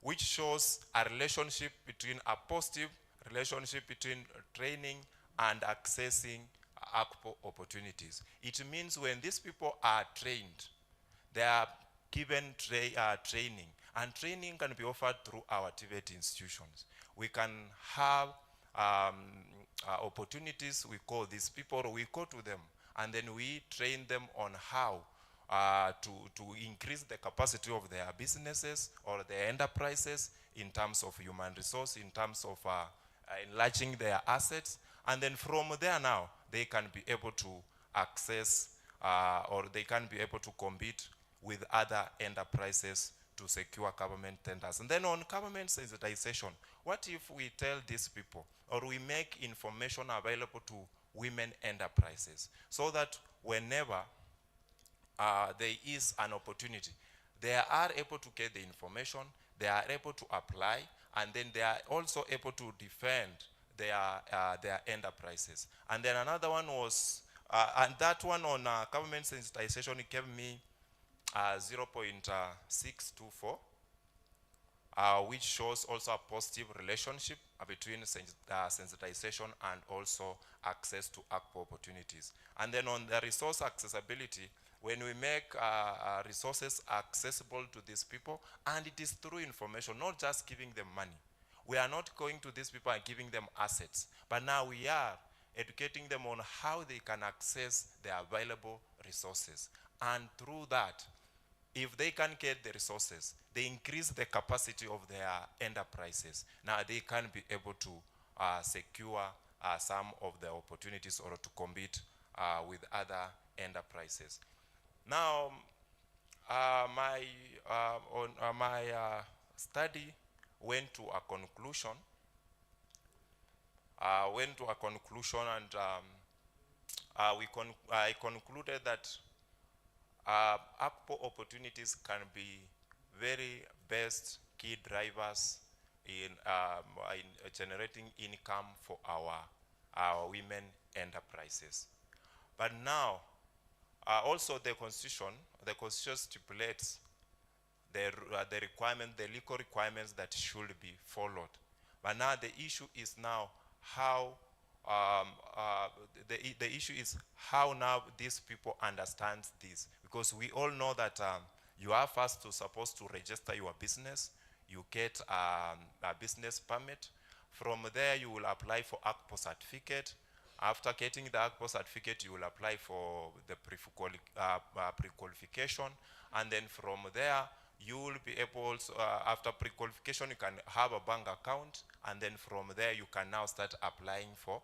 which shows a relationship between a positive relationship between training and accessing ACPO opportunities. It means when these people are trained, they are given training, and training can be offered through our TVET institutions. We can have opportunities, we call these people, we go to them, and then we train them on how to increase the capacity of their businesses or their enterprises in terms of human resource, in terms of enlarging their assets. And then from there now, they can be able to access or they can be able to compete with other enterprises to secure government tenders. And then on government sensitization, what if we tell these people or we make information available to women enterprises so that whenever there is an opportunity, they are able to get the information, they are able to apply, and then they are also able to defend their enterprises. And then another one was, and that one on government sensitization, it gave me 0.624, which shows also a positive relationship between sensitization and also access to ACPO opportunities. And then on the resource accessibility, when we make resources accessible to these people, and it is through information, not just giving them money. We are not going to these people and giving them assets, but now we are educating them on how they can access the available resources. And through that, if they can get the resources, they increase the capacity of their enterprises. Now they can be able to secure some of the opportunities or to compete with other enterprises. Now, my study went to a conclusion. And I concluded that ACPO opportunities can be very best key drivers in generating income for our women enterprises. But now, also the Constitution stipulates the legal requirements that should be followed. But now the issue is now how the issue is how now these people understand this, because we all know that you are first supposed to register your business. You get a business permit. From there, you will apply for ACPO certificate. After getting the ACPO certificate, you will apply for the pre-qualification, and then from there, you will be able to, after pre-qualification, you can have a bank account, and then from there, you can now start applying for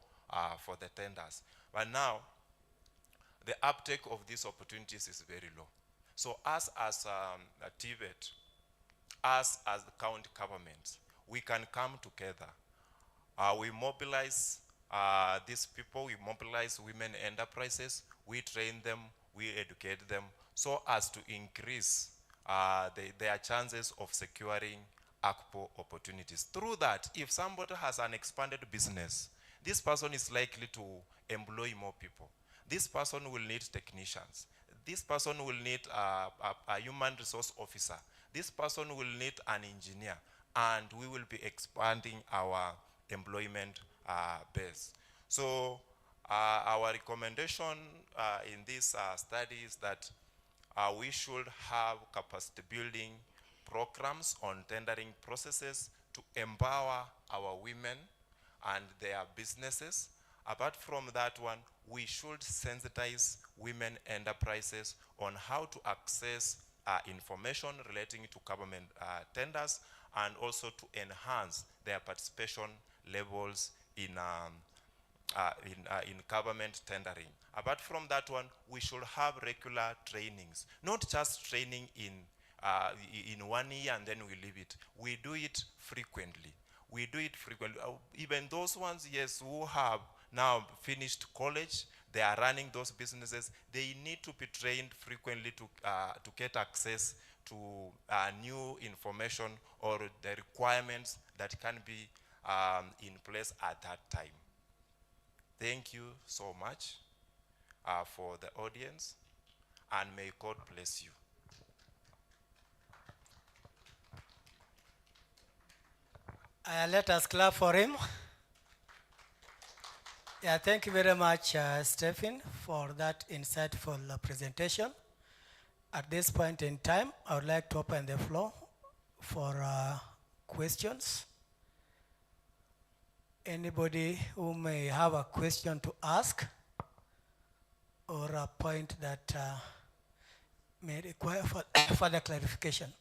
the tenders. But now, the uptake of these opportunities is very low. So us as a TVET, us as the county governments, we can come together. We mobilize these people, we mobilize women enterprises, we train them, we educate them, so as to increase their chances of securing ACPO opportunities. Through that, if somebody has an expanded business, this person is likely to employ more people. This person will need technicians. This person will need a human resource officer. This person will need an engineer, and we will be expanding our employment base. So our recommendation in this study is that we should have capacity building programs on tendering processes to empower our women and their businesses. Apart from that one, we should sensitize women enterprises on how to access information relating to government tenders, and also to enhance their participation levels in government tendering. Apart from that one, we should have regular trainings, not just training in 1 year and then we leave it. We do it frequently. We do it frequently. Even those ones, yes, who have now finished college, they are running those businesses, they need to be trained frequently to get access to new information or the requirements that can be in place at that time. Thank you so much for the audience, and may God bless you. Let us clap for him. Yeah, thank you very much, Stephen, for that insightful presentation. At this point in time, I would like to open the floor for questions. Anybody who may have a question to ask or a point that may require further clarification.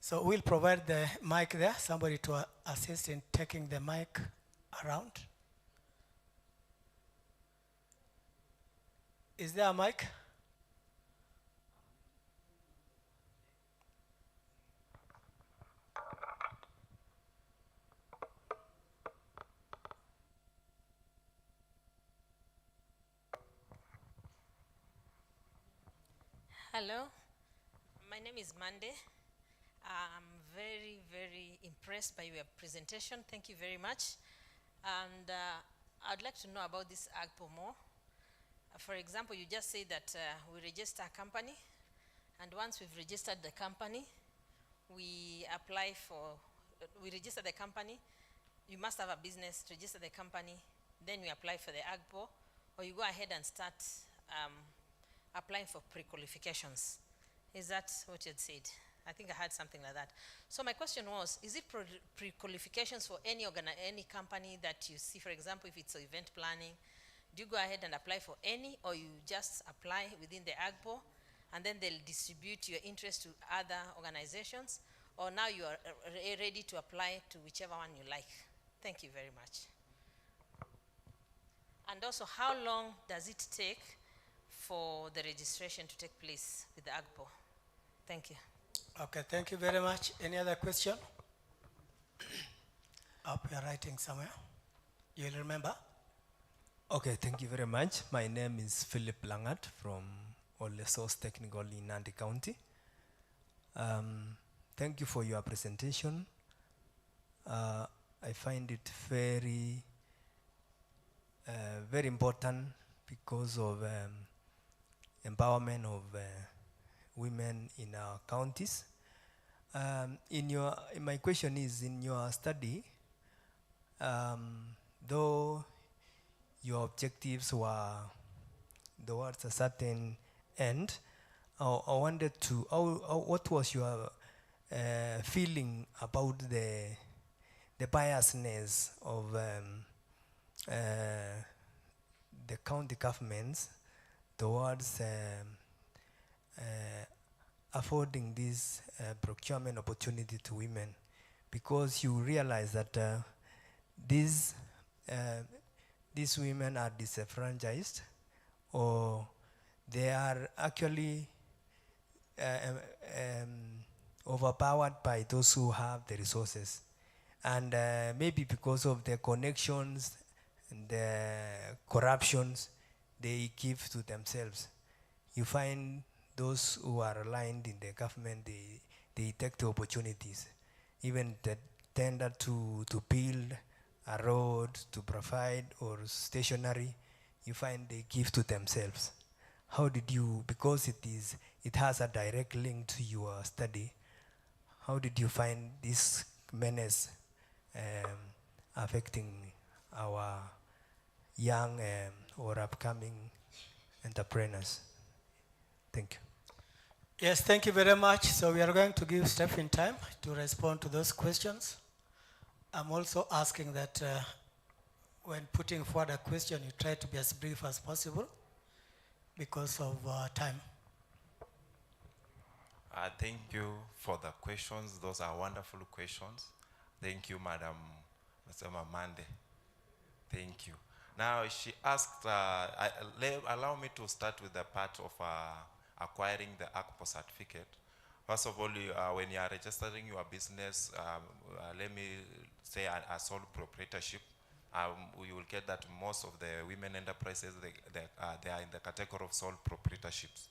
So we'll provide the mic there, somebody to assist in taking the mic around. Is there a mic? Hello, my name is Mande. I'm very, very impressed by your presentation. Thank you very much. And I'd like to know about this AGPO more. For example, you just say that we register a company, and once we've registered the company, we apply for, we register the company. You must have a business, register the company, then we apply for the AGPO, or you go ahead and start applying for pre-qualifications. Is that what you had said? I think I heard something like that. So my question was, is it pre-qualifications for any company that you see? For example, if it's event planning, do you go ahead and apply for any, or you just apply within the AGPO and then they'll distribute your interest to other organizations, or now you are ready to apply to whichever one you like? Thank you very much. And also, how long does it take for the registration to take place with the AGPO? Thank you. Okay, thank you very much. Any other question? Up you're writing somewhere. You'll remember? Okay, thank you very much. My name is Philip Langat from Ole Source Technical in Nandi County. Thank you for your presentation. I find it very, very important because of empowerment of women in our counties. My question is, in your study, though your objectives were towards a certain end, I wanted to, what was your feeling about the biasness of the county governments towards affording this procurement opportunity to women? Because you realize that these women are disenfranchised, or they are actually overpowered by those who have the resources. And maybe because of the connections and the corruptions they give to themselves, you find those who are aligned in the government, they take the opportunities, even the tender to build a road, to provide, or stationery, you find they give to themselves. How did you, because it has a direct link to your study, how did you find this menace affecting our young or upcoming entrepreneurs? Thank you. Yes, thank you very much. So we are going to give Stephen time to respond to those questions. I'm also asking that when putting forward a question, you try to be as brief as possible because of time. Thank you for the questions. Those are wonderful questions. Thank you, Madam Mande. Thank you. Now, she asked, allow me to start with the part of acquiring the ACPO certificate. First of all, when you are registering your business, let me say a sole proprietorship, you will get that most of the women enterprises, they are in the category of sole proprietorships.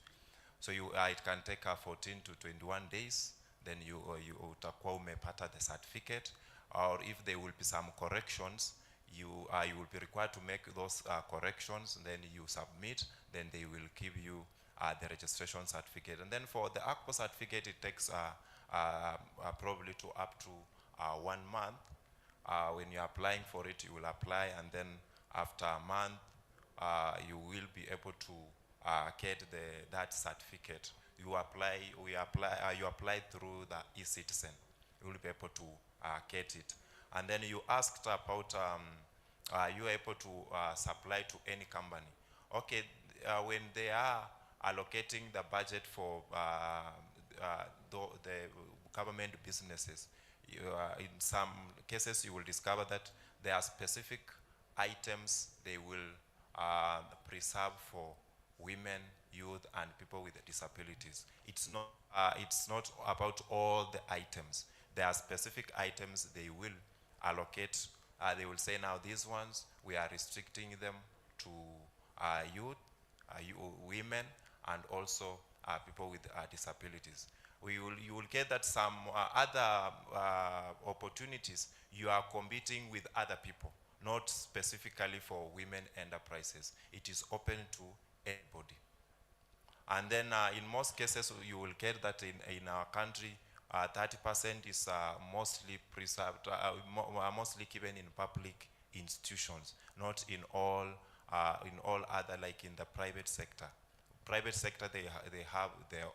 So it can take 14 to 21 days, then you utakuwa umepata the certificate, or if there will be some corrections, you will be required to make those corrections, and then you submit, then they will give you the registration certificate. And then for the ACPO certificate, it takes probably up to 1 month. When you're applying for it, you will apply, and then after a month, you will be able to get that certificate. You apply through the e-citizen. You will be able to get it. And then you asked about you are able to supply to any company. Okay, when they are allocating the budget for the government businesses, in some cases you will discover that there are specific items they will preserve for women, youth, and people with disabilities. It's not about all the items. There are specific items they will allocate. They will say, now these ones, we are restricting them to youth, women, and also people with disabilities. You will get that some other opportunities, you are competing with other people, not specifically for women enterprises. It is open to anybody. And then in most cases, you will get that in our country, 30% is mostly preserved, mostly given in public institutions, not in all other, like in the private sector. Private sector, they have their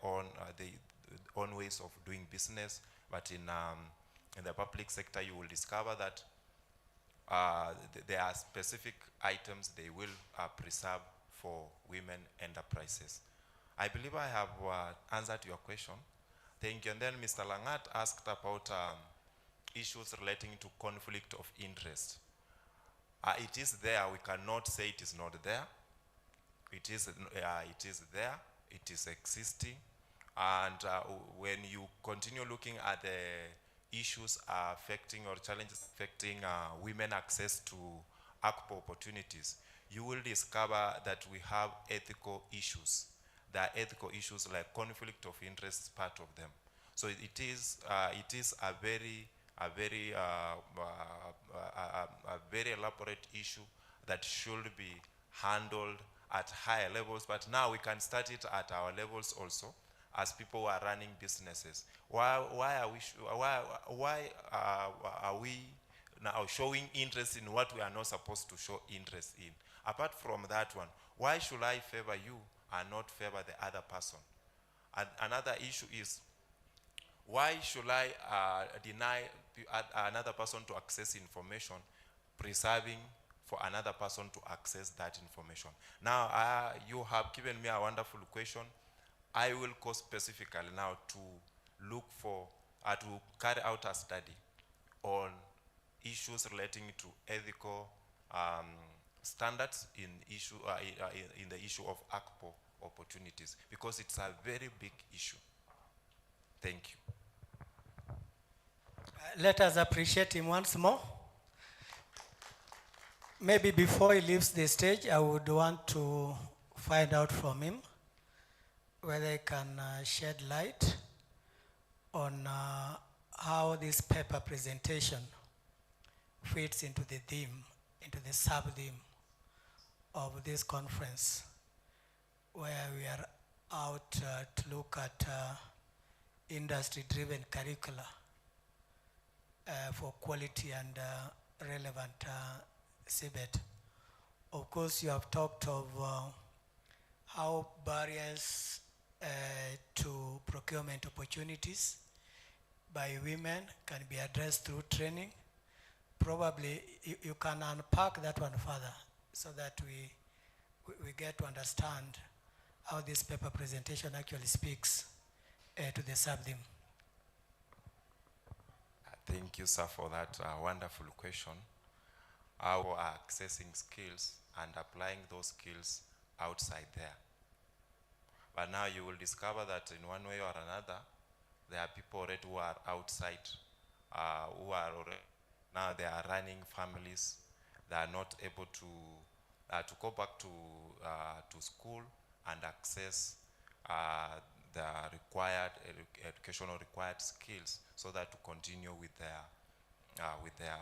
own ways of doing business, but in the public sector, you will discover that there are specific items they will preserve for women enterprises. I believe I have answered your question. Thank you. And then Mr. Langat asked about issues relating to conflict of interest. It is there. We cannot say it is not there. It is there. It is existing. And when you continue looking at the issues affecting or challenges affecting women access to ACPO opportunities, you will discover that we have ethical issues. There are ethical issues like conflict of interest, part of them. So it is a very elaborate issue that should be handled at higher levels. But now we can start it at our levels also, as people are running businesses. Why are we now showing interest in what we are not supposed to show interest in? Apart from that one, why should I favor you and not favor the other person? And another issue is, why should I deny another person to access information, preserving for another person to access that information? Now, you have given me a wonderful question. I will go specifically now to look for, to carry out a study on issues relating to ethical standards in the issue of ACPO opportunities, because it's a very big issue. Thank you. Let us appreciate him once more. Maybe before he leaves the stage, I would want to find out from him whether he can shed light on how this paper presentation fits into the theme, into the sub-theme of this conference, where we are out to look at industry-driven curricula for quality and relevant CBET. Of course, you have talked of how barriers to procurement opportunities by women can be addressed through training. Probably you can unpack that one further so that we get to understand how this paper presentation actually speaks to the sub-theme. Thank you, sir, for that wonderful question. How we are accessing skills and applying those skills outside there. But now you will discover that in one way or another, there are people already who are outside, who are already, now they are running families. They are not able to go back to school and access the required educational required skills so that to continue with their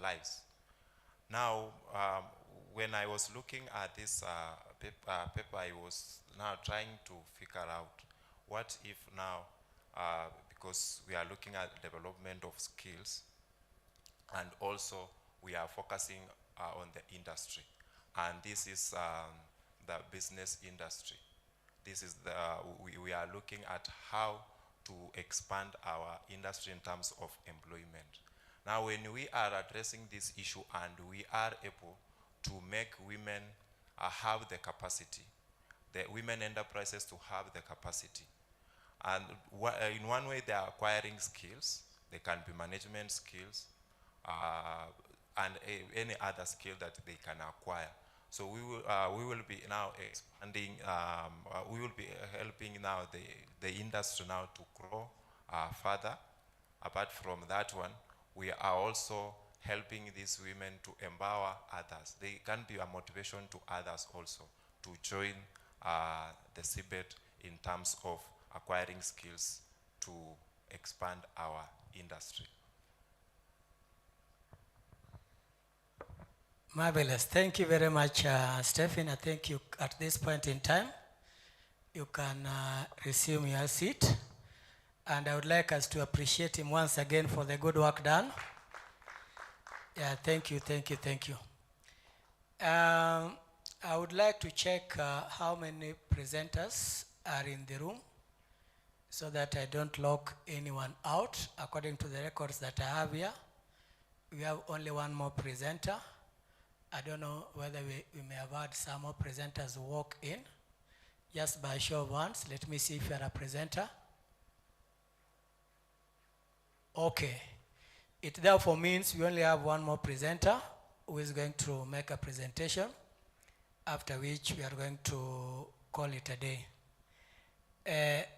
lives. Now, when I was looking at this paper, I was now trying to figure out what if now, because we are looking at development of skills, and also we are focusing on the industry, and this is the business industry. This is the we are looking at how to expand our industry in terms of employment. Now, when we are addressing this issue and we are able to make women have the capacity, the women enterprises to have the capacity, and in one way they are acquiring skills. They can be management skills and any other skill that they can acquire. So we will be now expanding, we will be helping now the industry now to grow further. Apart from that one, we are also helping these women to empower others. They can be a motivation to others also to join the CBET in terms of acquiring skills to expand our industry. Marvelous. Thank you very much, Stephen. I think you, at this point in time, you can resume your seat. And I would like us to appreciate him once again for the good work done. Yeah, thank you, thank you, thank you. I would like to check how many presenters are in the room so that I don't lock anyone out. According to the records that I have here, we have only one more presenter. I don't know whether we may have had some more presenters walk in. Just by show of hands, let me see if you are a presenter. Okay. It therefore means we only have one more presenter who is going to make a presentation, after which we are going to call it a day.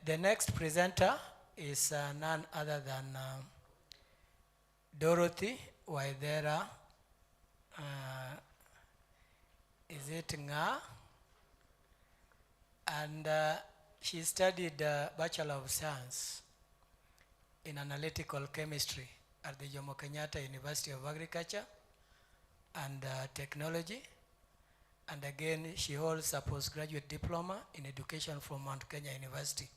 The next presenter is none other than Dorothy Waithera. Is it Nga? And she studied Bachelor of Science in Analytical Chemistry at the Jomo Kenyatta University of Agriculture and Technology. And again, she holds a postgraduate diploma in education from Mount Kenya University.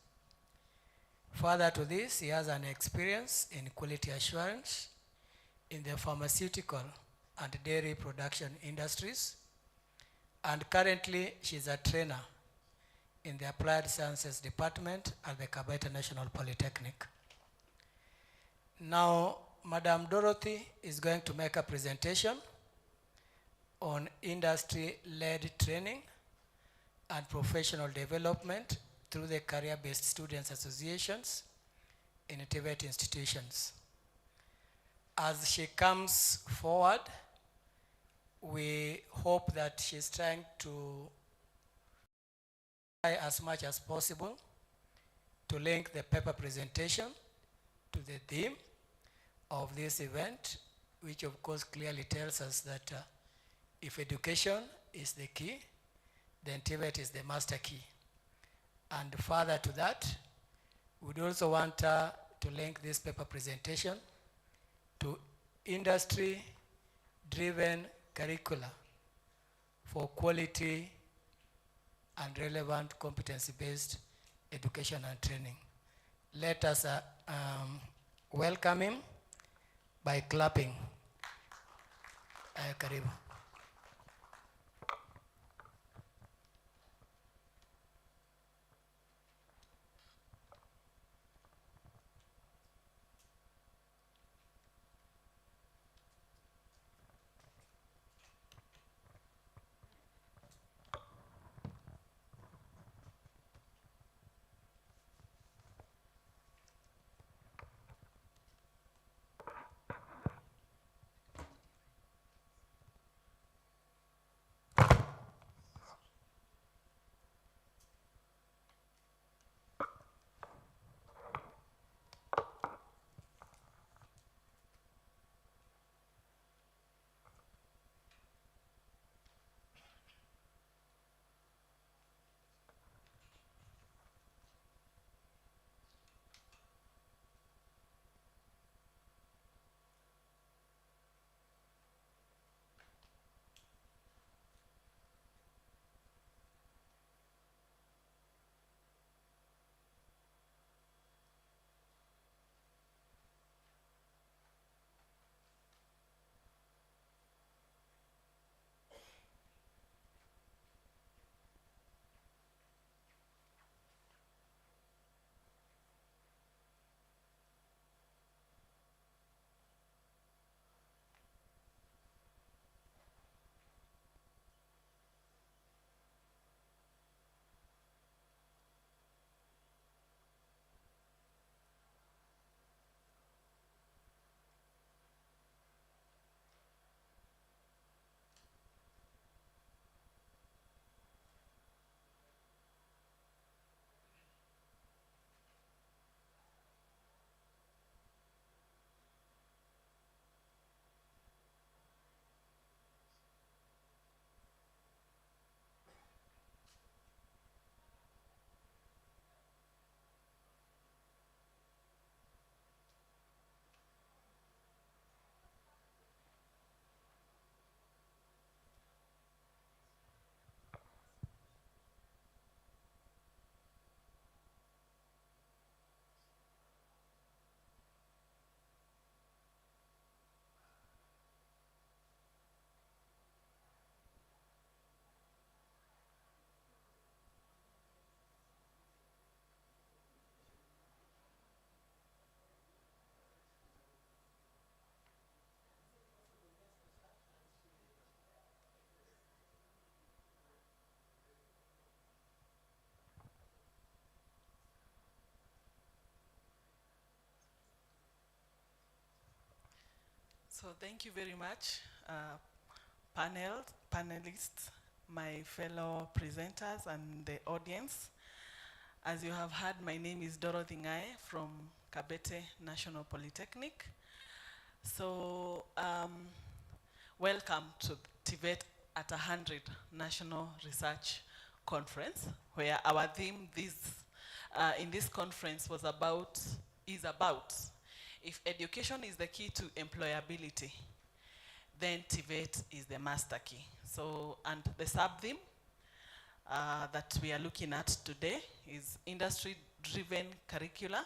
Further to this, she has an experience in quality assurance in the pharmaceutical and dairy production industries. And currently, she's a trainer in the Applied Sciences Department at the Kabete National Polytechnic. Now, Madam Dorothy is going to make a presentation on industry-led training and professional development through the career-based students associations in TVET institutions. As she comes forward, we hope that she's trying to try as much as possible to link the paper presentation to the theme of this event, which of course clearly tells us that if education is the key, then TVET is the master key. And further to that, we'd also want to link this paper presentation to industry-driven curricula for quality and relevant competency-based education and training. Let us welcome him by clapping. Karibu. So thank you very much, panelists, my fellow presenters and the audience. As you have heard, my name is Dorothy Ngae from Kabete National Polytechnic. So welcome to TVET at 100 National Research Conference, where our theme in this conference is about if education is the key to employability, then TVET is the master key. So, and the sub-theme that we are looking at today is industry-driven curricula,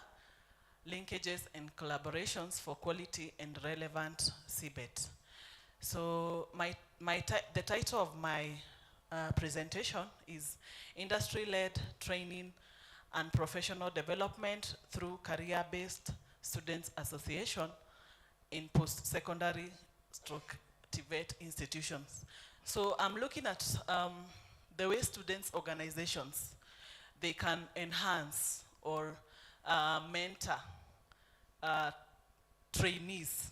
linkages and collaborations for quality and relevant CBET. So the title of my presentation is Industry-Led Training and Professional Development through Career-Based Students Association in Post-Secondary TVET institutions. So I'm looking at the way students' organizations, they can enhance or mentor trainees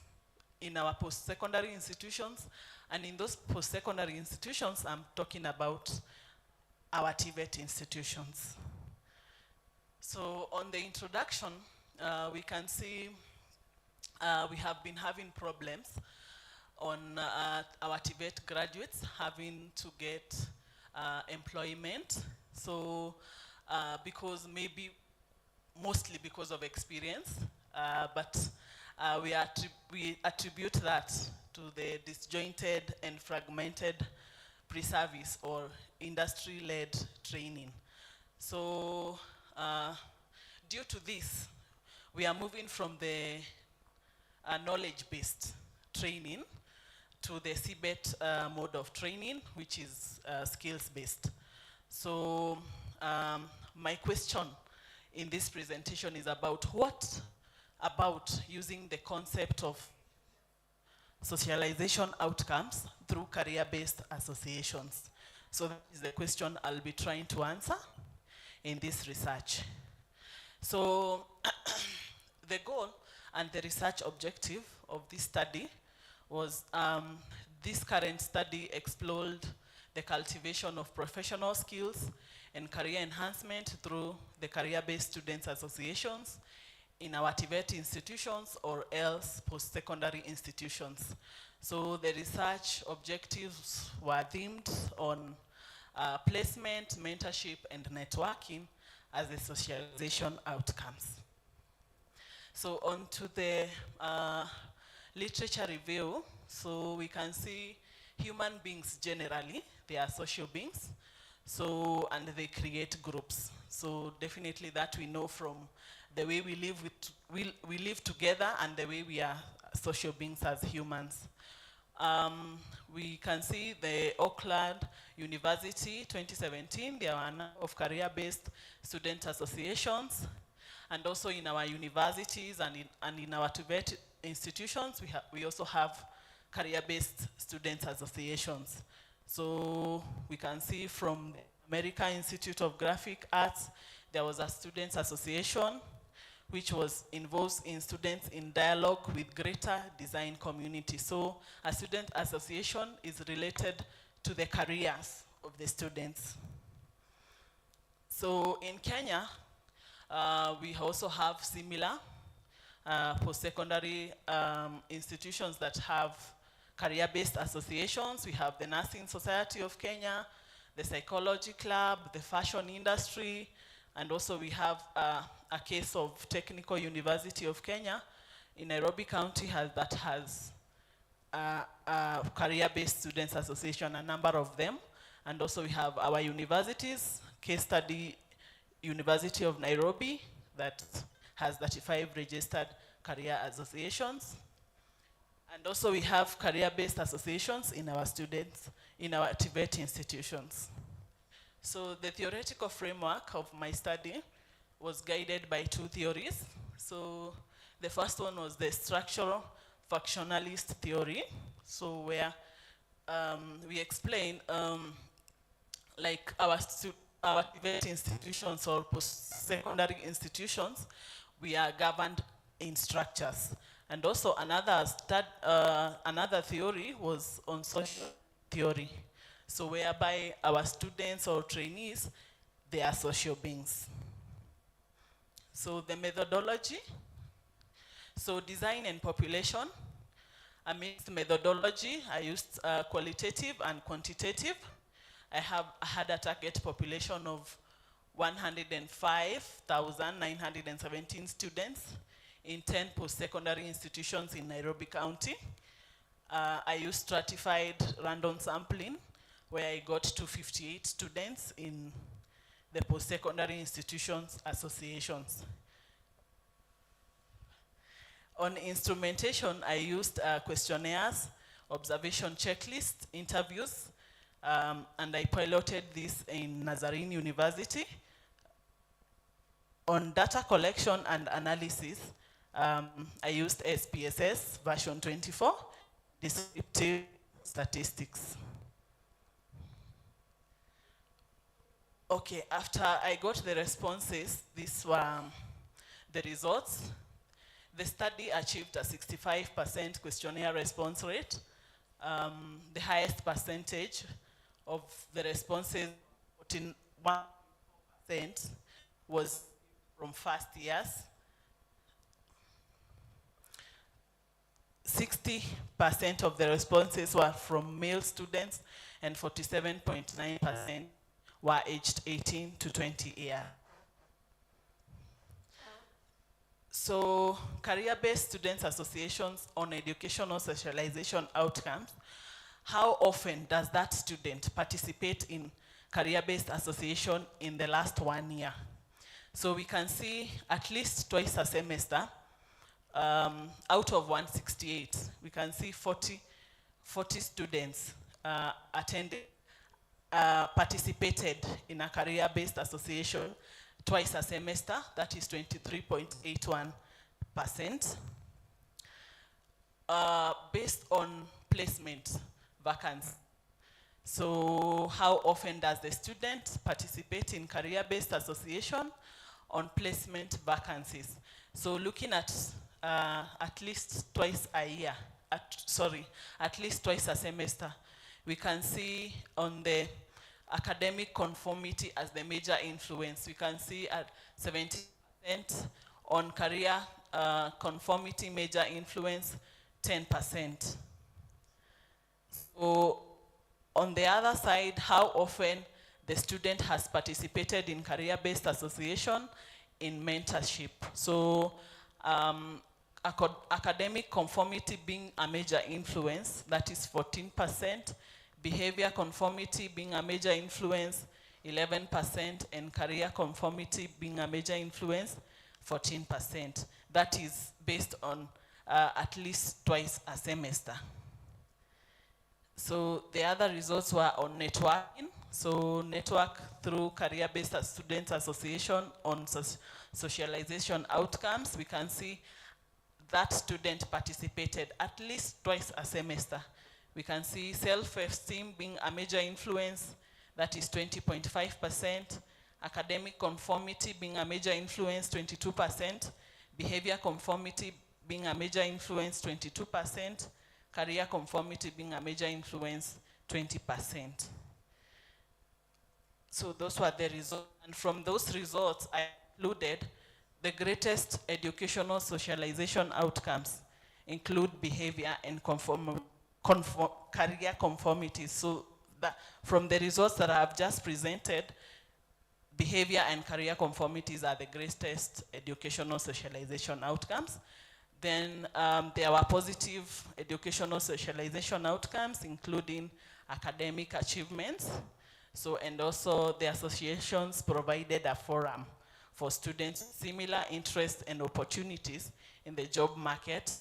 in our post-secondary institutions. And in those post-secondary institutions, I'm talking about our TVET institutions. So on the introduction, we can see we have been having problems on our TVET graduates having to get employment. So because maybe, mostly because of experience, but we attribute that to the disjointed and fragmented pre-service or industry-led training. So due to this, we are moving from the knowledge-based training to the CBET mode of training, which is skills-based. So my question in this presentation is about what about using the concept of socialization outcomes through career-based associations. So that is the question I'll be trying to answer in this research. So the goal and the research objective of this study was this current study explored the cultivation of professional skills and career enhancement through the career-based students associations in our TVET institutions or else post-secondary institutions. So the research objectives were themed on placement, mentorship, and networking as the socialization outcomes. So on to the literature review. So we can see human beings generally, they are social beings. So, and they create groups. So definitely that we know from the way we live we live together and the way we are social beings as humans. We can see the Auckland University 2017, there are a number of career-based student associations, and also in our universities and in our TVET institutions, we also have career-based student associations. So we can see from the American Institute of Graphic Arts, there was a students association which was involved in students in dialogue with greater design community. So a student association is related to the careers of the students. So in Kenya, we also have similar post-secondary institutions that have career-based associations. We have the Nursing Society of Kenya, the Psychology Club, the fashion industry, and also we have a case of Technical University of Kenya in Nairobi County that has a career-based students association, a number of them. And also we have our universities, case study University of Nairobi that has 35 registered career associations. And also we have career-based associations in our students, in our TVET institutions. So the theoretical framework of my study was guided by two theories. So the first one was the structural functionalist theory. So where we explain like our TVET institutions or post-secondary institutions, we are governed in structures. And also another theory was on social theory. So whereby our students or trainees, they are social beings. So the methodology, so design and population, a mixed methodology. I used qualitative and quantitative. I had a target population of 105,917 students in 10 post-secondary institutions in Nairobi County. I used stratified random sampling, where I got to 58 students in the post-secondary institutions associations. On instrumentation, I used questionnaires, observation checklist, interviews, and I piloted this in Nazarene University. On data collection and analysis, I used SPSS version 24, descriptive statistics. Okay, after I got the responses, these were the results. The study achieved a 65% questionnaire response rate. The highest percentage of the responses, 41%, was from first years. 60% of the responses were from male students, and 47.9% were aged 18 to 20 years. So career-based students associations on educational socialization outcomes, how often does that student participate in career-based association in the last 1 year? So we can see at least twice a semester, out of 168, we can see 40 students participated in a career-based association twice a semester, that is 23.81%. Based on placement vacancy. So how often does the student participate in career-based association on placement vacancies? So looking at least twice a year, at least twice a semester, we can see on the academic conformity as the major influence. We can see at 70% on career conformity major influence, 10%. So on the other side, how often the student has participated in career-based association in mentorship. So academic conformity being a major influence, that is 14%. Behavior conformity being a major influence, 11%, and career conformity being a major influence, 14%. That is based on at least twice a semester. So the other results were on networking. So network through career-based student association on socialization outcomes. We can see that student participated at least twice a semester. We can see self-esteem being a major influence, that is 20.5%. Academic conformity being a major influence, 22%. Behavior conformity being a major influence, 22%. Career conformity being a major influence, 20%. So those were the results. And from those results, I included the greatest educational socialization outcomes include behavior and career conformity. So that from the results that I have just presented, behavior and career conformities are the greatest educational socialization outcomes. Then there were positive educational socialization outcomes, including academic achievements. So, and also the associations provided a forum for students with similar interests and opportunities in the job market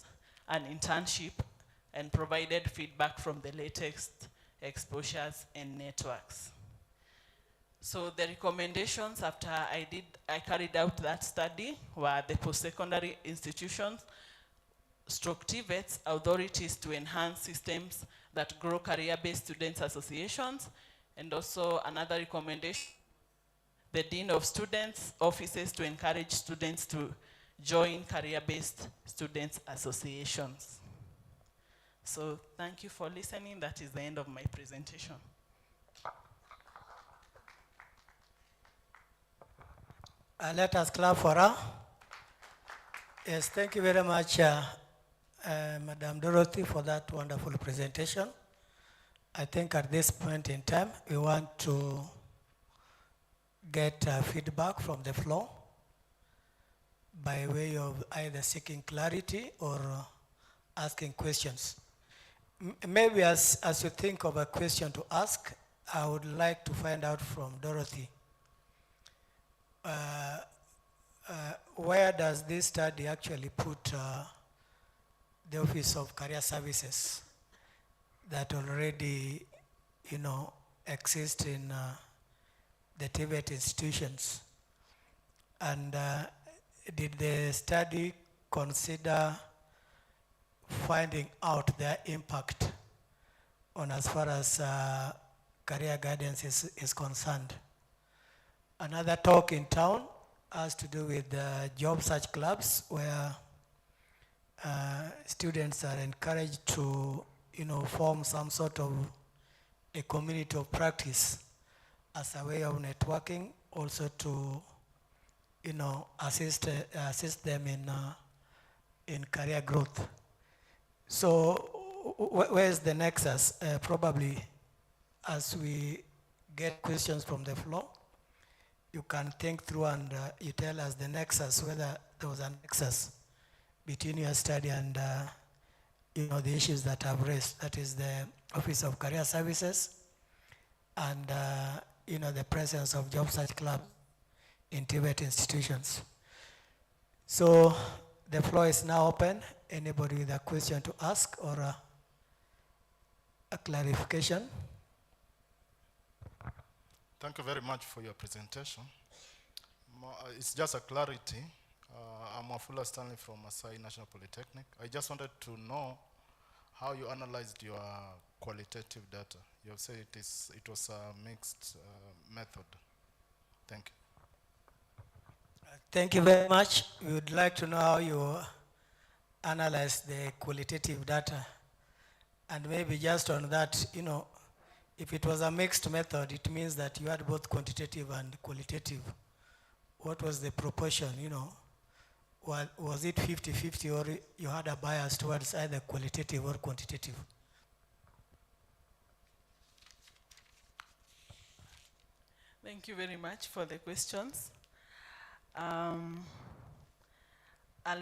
and internship, and provided feedback from the latest exposures and networks. So the recommendations after I carried out that study were the post-secondary institutions, TVETs, authorities to enhance systems that grow career-based students associations, and also another recommendation, the Dean of Students offices to encourage students to join career-based students associations. So thank you for listening. That is the end of my presentation. Let us clap for her. Yes, thank you very much, Madam Dorothy, for that wonderful presentation. I think at this point in time, we want to get feedback from the floor by way of either seeking clarity or asking questions. Maybe as you think of a question to ask, I would like to find out from Dorothy, where does this study actually put the Office of Career Services that already, exist in the TVET institutions? And did the study consider finding out their impact on as far as career guidance is concerned? Another talk in town has to do with job search clubs, where students are encouraged to form some sort of a community of practice as a way of networking, also to assist them in career growth. So where's the nexus? Probably as we get questions from the floor, you can think through and you tell us the nexus, whether there was a nexus between your study and the issues that I've raised. That is the Office of Career Services and the presence of job search clubs in TVET institutions. So the floor is now open. Anybody with a question to ask or a clarification? Thank you very much for your presentation. It's just a clarity. I'm Afula Stanley from Masai National Polytechnic. I just wanted to know how you analyzed your qualitative data. You have said it was a mixed method. Thank you. Thank you very much. We would like to know how you analyze the qualitative data. And maybe just on that, if it was a mixed method, it means that you had both quantitative and qualitative. What was the proportion, Was it 50-50 or you had a bias towards either qualitative or quantitative? Thank you very much for the questions. I'll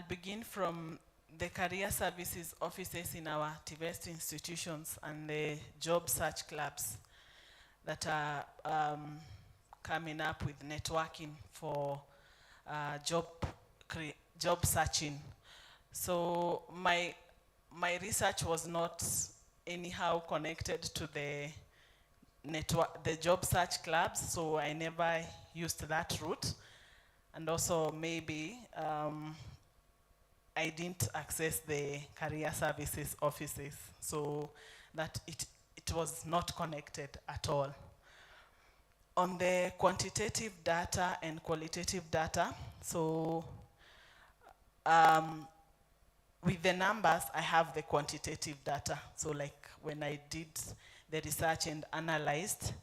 begin from the career services offices in our TVET institutions and the job search clubs that are coming up with networking for job searching. So my research was not anyhow connected to the job search clubs, so I never used that route. And also maybe I didn't access the career services offices, so that it was not connected at all. On the quantitative data and qualitative data, so with the numbers, I have the quantitative data. So like when I did the research and analyzed,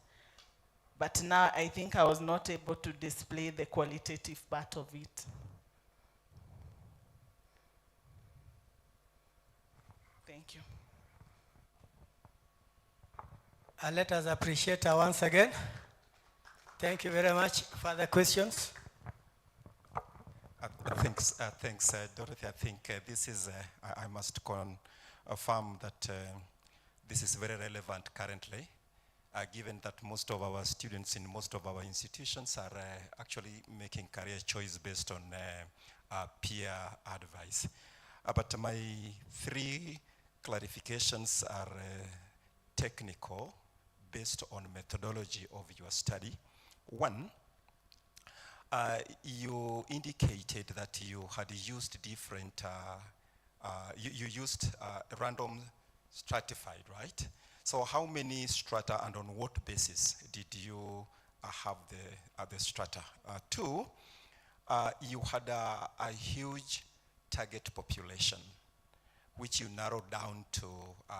but now I think I was not able to display the qualitative part of it. Thank you. Let us appreciate her once again. Thank you very much. Further questions? Thanks, Dorothy. I think this is, I must confirm that this is very relevant currently, given that most of our students in most of our institutions are actually making career choice based on peer advice. But my three clarifications are technical, based on methodology of your study. One, you indicated that you had used different, you used random stratified, right? So how many strata and on what basis did you have the strata? Two, you had a huge target population, which you narrowed down to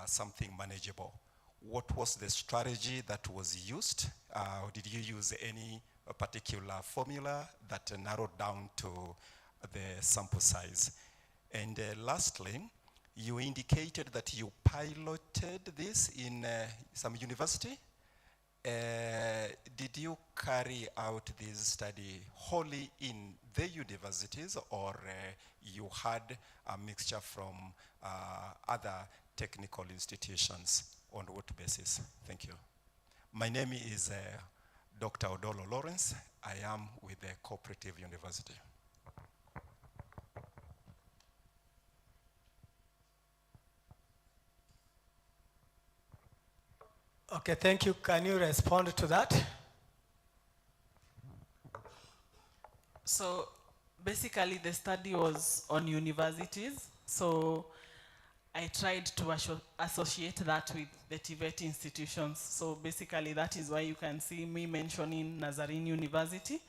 something manageable. What was the strategy that was used? Did you use any particular formula that narrowed down to the sample size? And lastly, you indicated that you piloted this in some university. Did you carry out this study wholly in the universities, or you had a mixture from other technical institutions? On what basis? Thank you. My name is Dr. Odolo Lawrence. I am with the Cooperative University. Okay, thank you. Can you respond to that? So basically the study was on universities. So I tried to associate that with the TVET institutions. So basically that is why you can see me mentioning Nazarene University.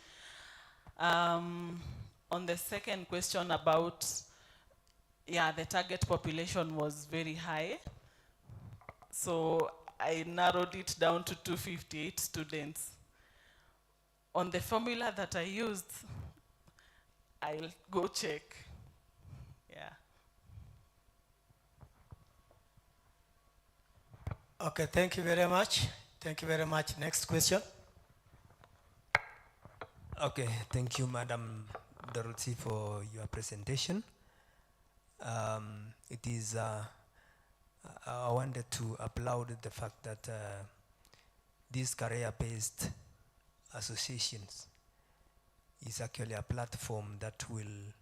On the second question about, the target population was very high. So I narrowed it down to 258 students. On the formula that I used, I'll go check. Yeah. Okay, thank you very much. Thank you very much. Next question. Okay, thank you, Madam Dorothy, for your presentation. It is, I wanted to applaud the fact that these career-based associations is actually a platform that will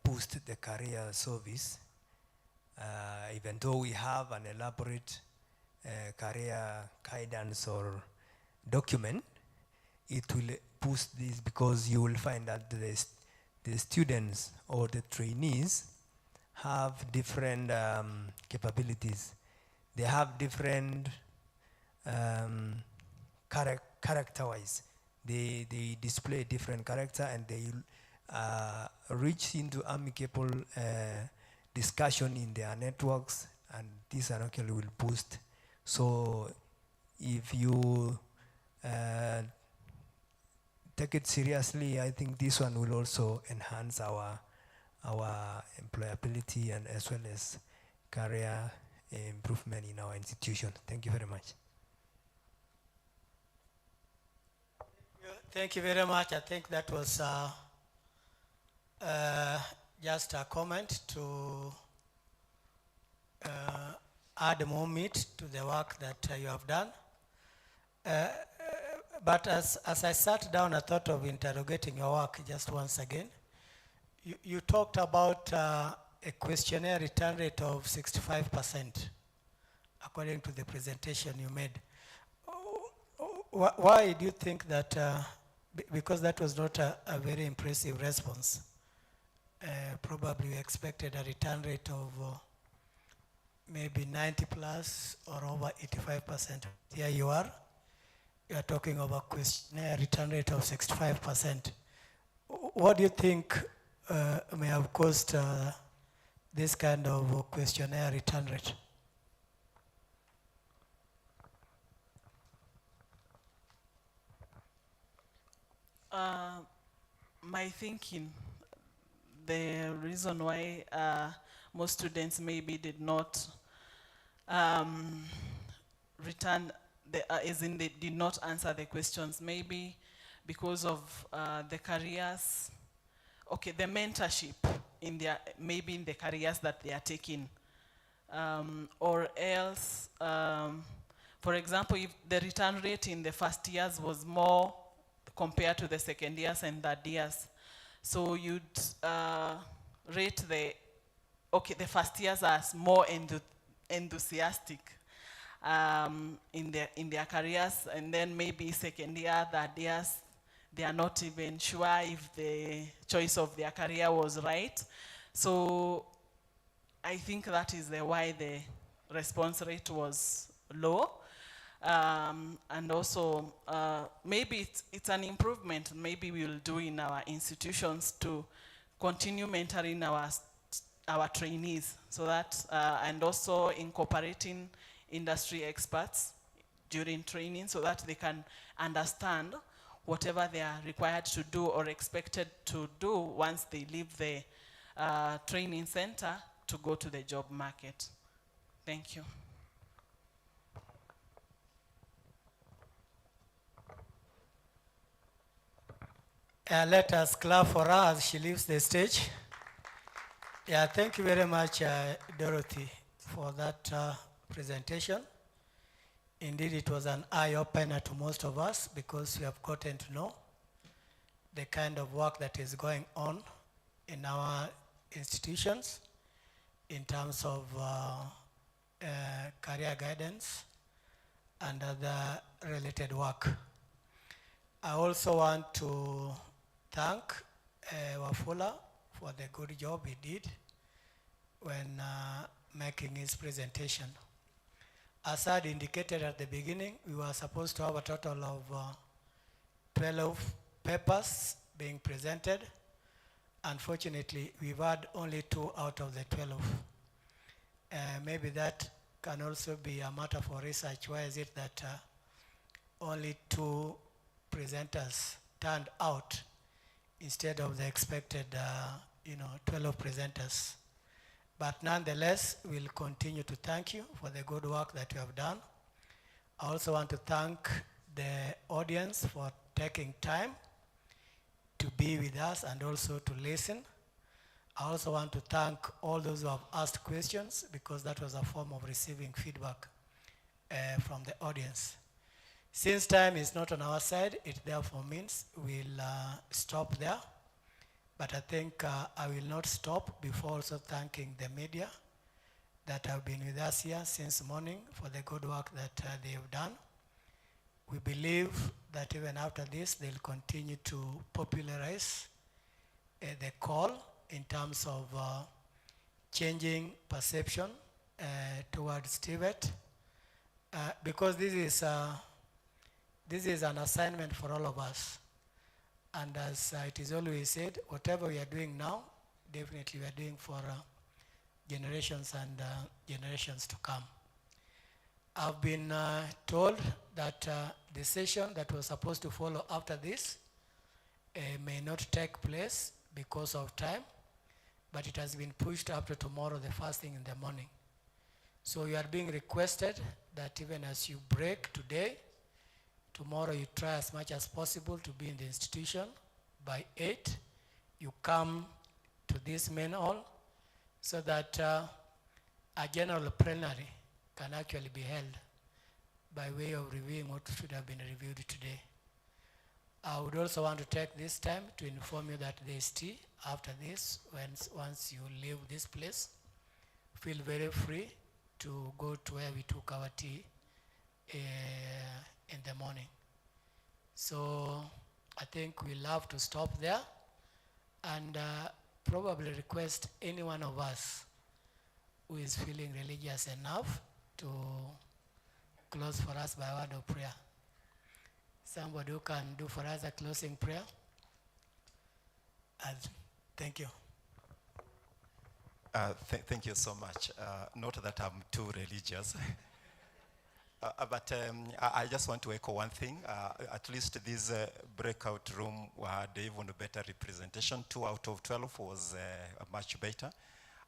boost the career service. Even though we have an elaborate career guidance or document, it will boost this because you will find that the students or the trainees have different capabilities. They have different character-wise. They display different character and they reach into amicable discussion in their networks, and this actually will boost. So if you take it seriously, I think this one will also enhance our employability and as well as career improvement in our institution. Thank you very much. Thank you very much. I think that was just a comment to add more meat to the work that you have done. But as I sat down, I thought of interrogating your work just once again. You talked about a questionnaire return rate of 65%, according to the presentation you made. Why do you think that, because that was not a very impressive response, probably we expected a return rate of maybe 90 plus or over 85%. Here you are talking about a questionnaire return rate of 65%. What do you think may have caused this kind of questionnaire return rate? My thinking, the reason why most students maybe did not return, as in they did not answer the questions, maybe because of the careers, okay, the mentorship in their, maybe in the careers that they are taking, or else, for example, if the return rate in the first years was more compared to the second years and third years, so you'd rate the first years as more enthusiastic in their careers, and then maybe second year, third years, they are not even sure if the choice of their career was right. So I think that is why the response rate was low. And also, maybe it's an improvement maybe we'll do in our institutions to continue mentoring our trainees, so that, and also incorporating industry experts during training so that they can understand whatever they are required to do or expected to do once they leave the training center to go to the job market. Thank you. Let us clap for her as she leaves the stage. Yeah, thank you very much, Dorothy, for that presentation. Indeed, it was an eye-opener to most of us because we have gotten to know the kind of work that is going on in our institutions in terms of career guidance and other related work. I also want to thank Wafula for the good job he did when making his presentation. As I had indicated at the beginning, we were supposed to have a total of 12 papers being presented. Unfortunately, we've had only 2 out of the 12. Maybe that can also be a matter for research. Why is it that only 2 presenters turned out instead of the expected 12 presenters? But nonetheless, we'll continue to thank you for the good work that you have done. I also want to thank the audience for taking time to be with us and also to listen. I also want to thank all those who have asked questions, because that was a form of receiving feedback from the audience. Since time is not on our side, it therefore means we'll stop there. But I think I will not stop before also thanking the media that have been with us here since morning for the good work that they have done. We believe that even after this, they'll continue to popularize the call in terms of changing perception towards TVET, because this is an assignment for all of us. And as it is always said, whatever we are doing now, definitely we are doing for generations and generations to come. I've been told that the session that was supposed to follow after this may not take place because of time, but it has been pushed up to tomorrow, the first thing in the morning. So you are being requested that even as you break today, tomorrow you try as much as possible to be in the institution. By 8, you come to this main hall so that a general plenary can actually be held by way of reviewing what should have been reviewed today. I would also want to take this time to inform you that there is tea after this. Once you leave this place, feel very free to go to where we took our tea in the morning. So I think we'll have to stop there and probably request any one of us who is feeling religious enough to close for us by word of prayer. Somebody who can do for us a closing prayer. And thank you. Thank you so much. Not that I'm too religious. But I just want to echo one thing. At least this breakout room had even better representation. 2 out of 12 was much better.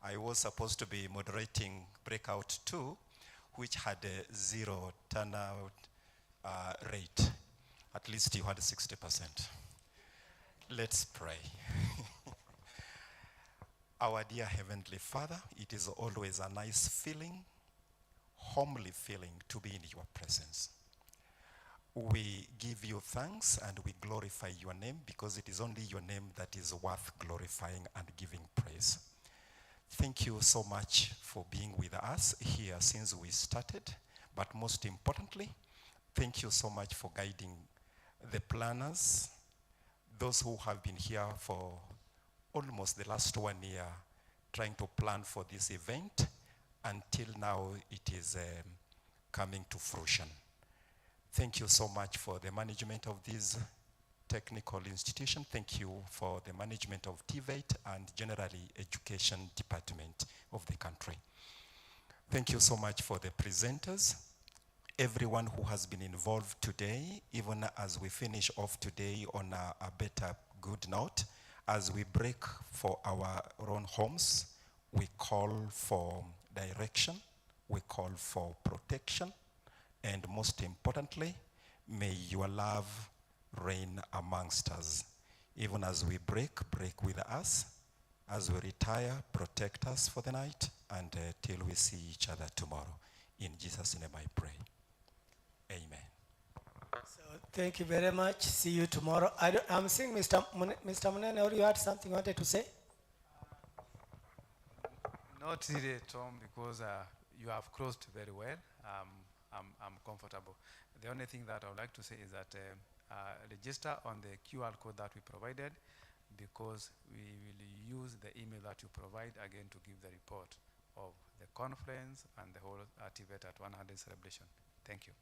I was supposed to be moderating breakout 2, which had a 0 turnout rate. At least you had 60%. Let's pray. Our dear Heavenly Father, it is always a nice feeling, homely feeling to be in your presence. We give you thanks and we glorify your name, because it is only your name that is worth glorifying and giving praise. Thank you so much for being with us here since we started, but most importantly, thank you so much for guiding the planners, those who have been here for almost the last 1 year trying to plan for this event. Until now, it is coming to fruition. Thank you so much for the management of this technical institution. Thank you for the management of TVET and generally education department of the country. Thank you so much for the presenters, everyone who has been involved today, even as we finish off today on a better good note. As we break for our own homes, we call for direction, we call for protection, and most importantly, may your love reign amongst us. Even as we break with us. As we retire, protect us for the night, and till we see each other tomorrow. In Jesus' name I pray. Amen. So thank you very much. See you tomorrow. I'm seeing Mr. Munene, or you had something you wanted to say? Not really, Tom, because you have closed very well. I'm comfortable. The only thing that I would like to say is that register on the QR code that we provided, because we will use the email that you provide again to give the report of the conference and the whole TVET at 100 celebration. Thank you.